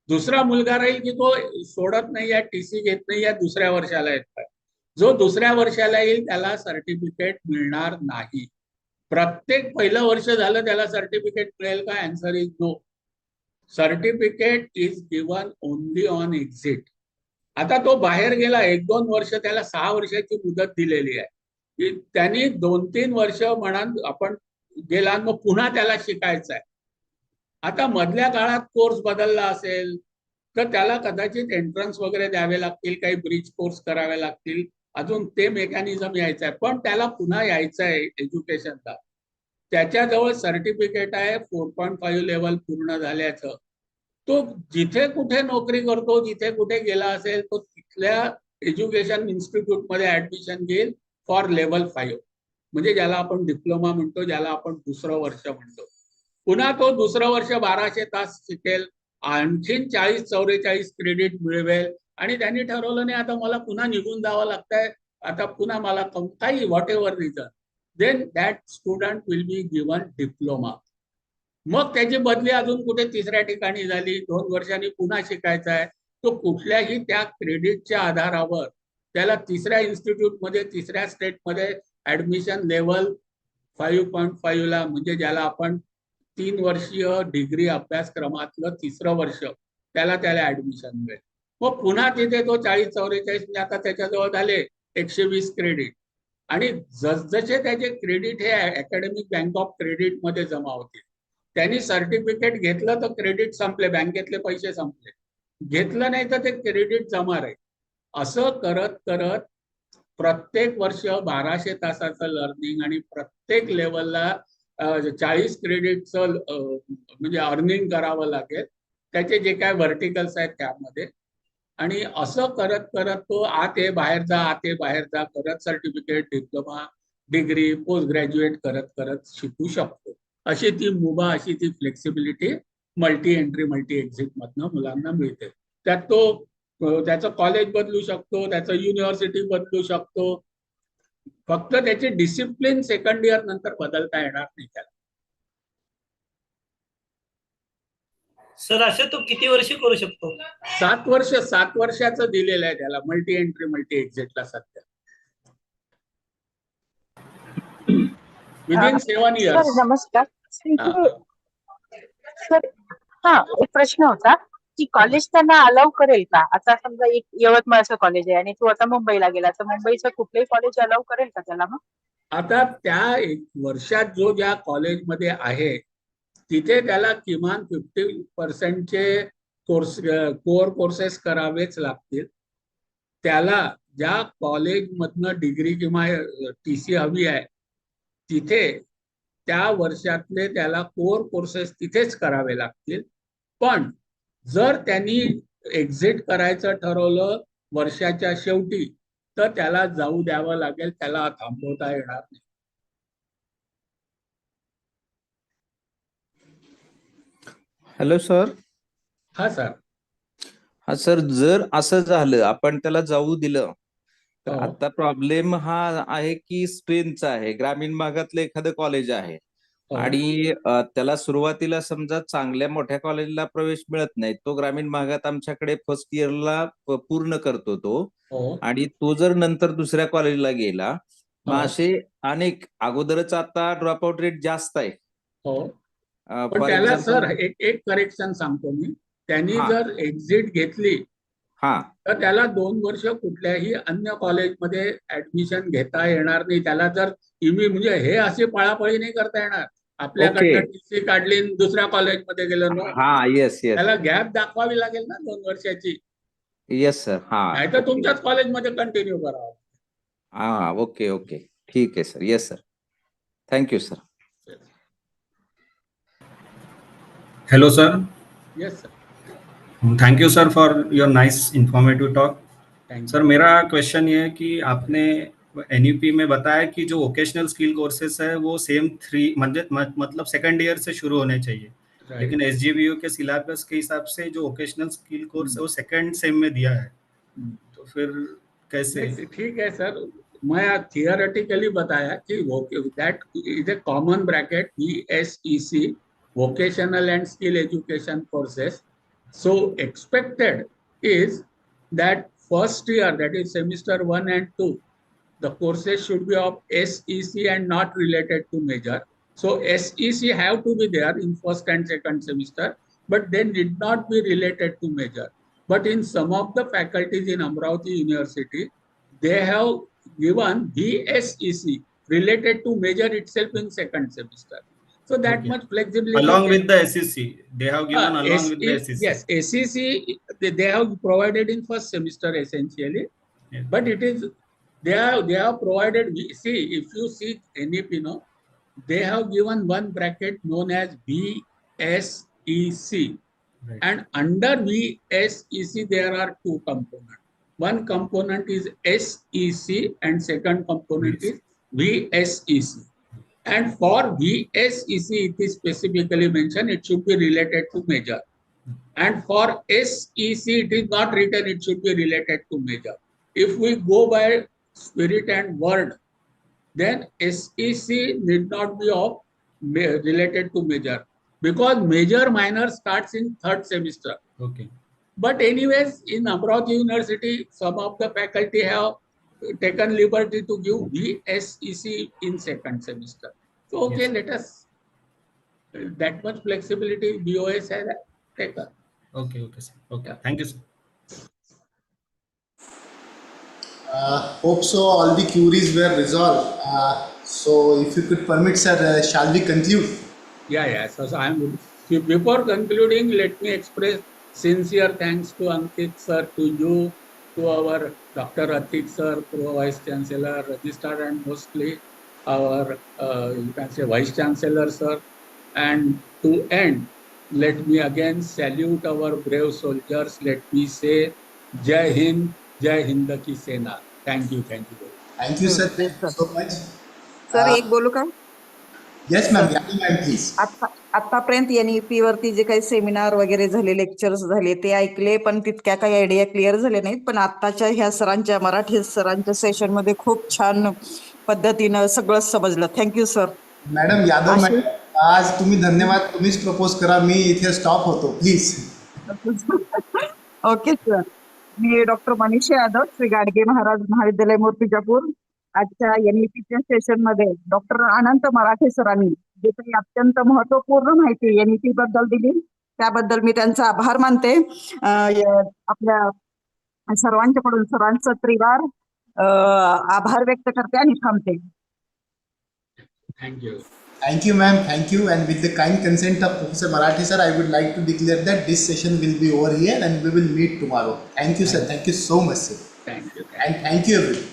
दुसरा मुलगा राहील की तो सोडत नाही आहे, टीसी घेत नाही आहे, दुसऱ्या वर्षाला येत. जो दुसऱ्या वर्षाला येईल त्याला सर्टिफिकेट मिळणार नाही. प्रत्येक पहिलं वर्ष झालं त्याला सर्टिफिकेट मिळेल का? Answer is no. Certificate is given only on exit. आता तो बाहेर गेला 1-2 वर्ष, त्याला 6 वर्षाची मुदत दिलेली आहे की त्यांनी 2-3 वर्ष म्हणा आपण गेला, मग पुन्हा त्याला शिकायचं आहे. आता मधल्या काळात कोर्स बदलला असेल तर त्याला कदाचित एंट्रन्स वगैरे द्यावे लागतील, काही ब्रिज कोर्स करावे लागतील, अजून ते मेकॅनिझम यायचं आहे. पण त्याला पुन्हा यायचं आहे एज्युकेशनला. त्याच्याजवळ सर्टिफिकेट आहे 4.5 लेवल पूर्ण झाल्याचं. तो जिथे कुठे नोकरी करतो, जिथे कुठे गेला असेल, तो तिथल्या एज्युकेशन इन्स्टिट्यूटमध्ये ऍडमिशन घेईल फॉर लेवल 5, म्हणजे ज्याला आपण डिप्लोमा म्हणतो, ज्याला आपण दुसरं वर्ष म्हणतो. पुन्हा तो दुसरं वर्ष 1200 तास शिकेल, आणखीन 40-44 क्रेडिट मिळवेल, आणि त्यांनी ठरवलं नाही आता मला पुन्हा निघून जावं लागतंय, आता पुन्हा मला काही whatever reason, then that student will be given diploma. मग त्याची बदली अजून कुठे तिसऱ्या ठिकाणी झाली, 2 वर्षांनी पुन्हा शिकायचा आहे, तो कुठल्याही त्या क्रेडिटच्या आधारावर त्याला तिसऱ्या इन्स्टिट्यूटमध्ये, तिसऱ्या स्टेटमध्ये ऍडमिशन लेवल 5.5 ला, म्हणजे ज्याला आपण 3 वर्षीय डिग्री अभ्यासक्रमातलं तिसरं वर्ष, त्याला ऍडमिशन मिळेल. मग पुन्हा तिथे तो 40-44 म्हणजे आता त्याच्याजवळ झाले 120 क्रेडिट, आणि जसजसे त्याचे क्रेडिट हे अकॅडमिक बँक ऑफ क्रेडिट मध्ये जमा होतील. त्यांनी सर्टिफिकेट घेतलं तर क्रेडिट संपले, बँकेतले पैसे संपले, घेतलं नाही तर ते क्रेडिट जमा राहील. असं करत करत प्रत्येक वर्ष 1200 तासाचं लर्निंग आणि प्रत्येक लेवलला 40 क्रेडिटचं म्हणजे अर्निंग करावं लागेल, त्याचे जे काय व्हर्टिकल्स आहेत त्यामध्ये. आणि असं करत करत तो आत ये बाहेर जा, आत ये बाहेर जा करत certificate, diploma, degree, post graduate करत करत शिकू शकतो. अशी ती मुभा, अशी ती flexibility multi entry multi exit मधनं मुलांना मिळते. त्यात तो त्याचं कॉलेज बदलू शकतो, त्याचं युनिव्हर्सिटी बदलू शकतो, फक्त त्याची डिसिप्लिन सेकंड इयर नंतर बदलता येणार नाही त्याला. सर असे तो किती वर्ष करू शकतो? 7 वर्ष, 7 वर्षाचं दिलेलं आहे त्याला मल्टी एंट्री मल्टी एक्झिटला सध्या, विदिन 7 सर इयर्स. नमस्कार. सर एक प्रश्न होता की कॉलेज त्यांना अलाउ करेल का? आता समजा एक यवतमाळचं कॉलेज आहे आणि तो आता मुंबईला गेला, तर मुंबईचं कुठलंही कॉलेज अलाउ करेल का त्याला? मग आता त्या एक वर्षात जो ज्या कॉलेजमध्ये आहे तिथे त्याला किमान 50% कोर कोर्सेस करावेच लागतील. त्याला ज्या कॉलेजमधनं डिग्री किंवा टीसी हवी आहे तिथे त्या वर्षातले त्याला कोर कोर्सेस तिथेच करावे लागतील. पण जर त्यांनी एक्झिट करायचं ठरवलं वर्षाच्या शेवटी तर त्याला जाऊ द्यावं लागेल, त्याला थांबवता येणार नाही. Hello sir. हा सर. हा सर, जर असं झालं आपण त्याला जाऊ दिलं तर हो. आता प्रॉब्लेम हा आहे की स्ट्रेंथचा आहे. ग्रामीण भागातलं एखादं कॉलेज आहे हो. आणि त्याला सुरुवातीला समजा चांगल्या मोठ्या कॉलेजला प्रवेश मिळत नाही, तो ग्रामीण भागात आमच्याकडे फर्स्ट इयरला पूर्ण करतो तो, हो. आणि तो जर नंतर दुसऱ्या कॉलेजला गेला, मग हो. असे अनेक अगोदरच आता ड्रॉपआउट रेट जास्त आहे. हो. पण फॉर त्याला एक्झाम्पल, सर एक करेक्शन सांगतो मी. त्यांनी हा जर एक्झिट घेतली हा तर त्याला 2 वर्ष कुठल्याही अन्य कॉलेजमध्ये ऍडमिशन घेता येणार नाही. त्याला जर म्हणजे हे अशी पळापळी नाही करता येणार. ओके, आपल्याकडनं टीसी काढली आणि दुसऱ्या कॉलेजमध्ये गेलं. नो, हा येस येस त्याला गॅप दाखवावी लागेल ना 2 वर्षाची. येस सर, हा नाहीतर ओके, तुमच्याच कॉलेजमध्ये कंटिन्यू करावं. हा ओके ओके, ठीक आहे sir, yes sir, thank you sir. Hello, sir. Yes sir, Thank you, sir, for your nice informative talk. Thank you. Sir, मेरा क्वेश्चन ये है कि आपने एनईपी में बताया कि जो वोकेशनल स्किल कोर्सेज है वो सेम 3 मतलब सेकंड ईयर से शुरू होने चाहिए, लेकिन एसजीबीयू के सिलेबस के हिसाब से जो वोकेशनल स्किल कोर्स है वो सेकंड सेम में दिया है, तो फिर कैसे? ठीक है सर, मैं थियोरेटिकली बताया कि that is a common bracket VSEC, vocational and skill education courses. So expected is that first year, that is semester 1 and 2, the courses should be of SEC and not related to major. So SEC have to be there in first and second semester, but they did not be related to major. But in some of the faculties in Amravati University, they have given VSEC related to major itself in second semester. So that Okay. much flexibility. Along with the SEC, they have given along with the SEC. Yes, SEC they have provided in first semester essentially, Yeah. but it is they have provided. See, if you see NEP, they have given one bracket known as VSEC, Right. and under VSEC there are two components. One component is SEC and second component is VSEC. And for VSEC, it is specifically mentioned it should be related to major. And for SEC, it is not written it should be related to major. If we go by spirit and word, then SEC need not be of related to major, because major minor starts in third semester. Okay. But anyways, in Amravati University, some of the faculty have taken liberty to give VSEC in second semester. So okay, Yes. let us that much flexibility BOS has taken. Okay, sir. Okay, Yeah. thank you, sir. Hope so all the queries were resolved. So if you could permit, sir, shall we conclude? Yeah. So before concluding, let me express sincere thanks to Ankit sir, to you, to our Dr. Atik sir, Pro Vice Chancellor, Registrar, and mostly our you can say Vice Chancellor sir. And to end, let me again salute our brave soldiers. Let me say Jai Hind, Jai Hind ki Sena. Thank you. Thank you, sir. Thank you so much. Sir एक बोलू का? Yes, ma'am. Yeah, ma'am, please. आतापर्यंत NEP वरती जे काही seminar वगैरे झाले, lectures झाले ते ऐकले, पण तितक्या काही आयडिया क्लिअर झाले नाहीत. पण आताच्या ह्या सरांच्या, मराठी सरांच्या सेशन मध्ये खूप छान पद्धतीनं सगळं समजलं. Thank you sir. Madam Yadav madam, आज तुम्ही धन्यवाद, तुम्हीच प्रपोज करा, मी इथे स्टॉप होतो प्लीज. Okay sir. मी डॉक्टर मनीषा यादव, श्री गाडगे महाराज महाविद्यालय मूर्तिजापूर. आजच्या NEPच्या सेशन मध्ये डॉक्टर अनंत मराठे सरांनी जे काही अत्यंत महत्वपूर्ण माहिती NEP बद्दल दिली त्याबद्दल मी त्यांचा आभार मानते. आपल्या सर्वांच्याकडून सरांचं त्रिवार आभार व्यक्त करते आणि थांबते. Thank you. Thank you, ma'am. Thank you. And with the kind consent of Professor Marathi, sir, I would like to declare that this session will be over here and we will meet tomorrow. Thank you, sir. Thank you so much, sir. Thank you. And thank you, everyone.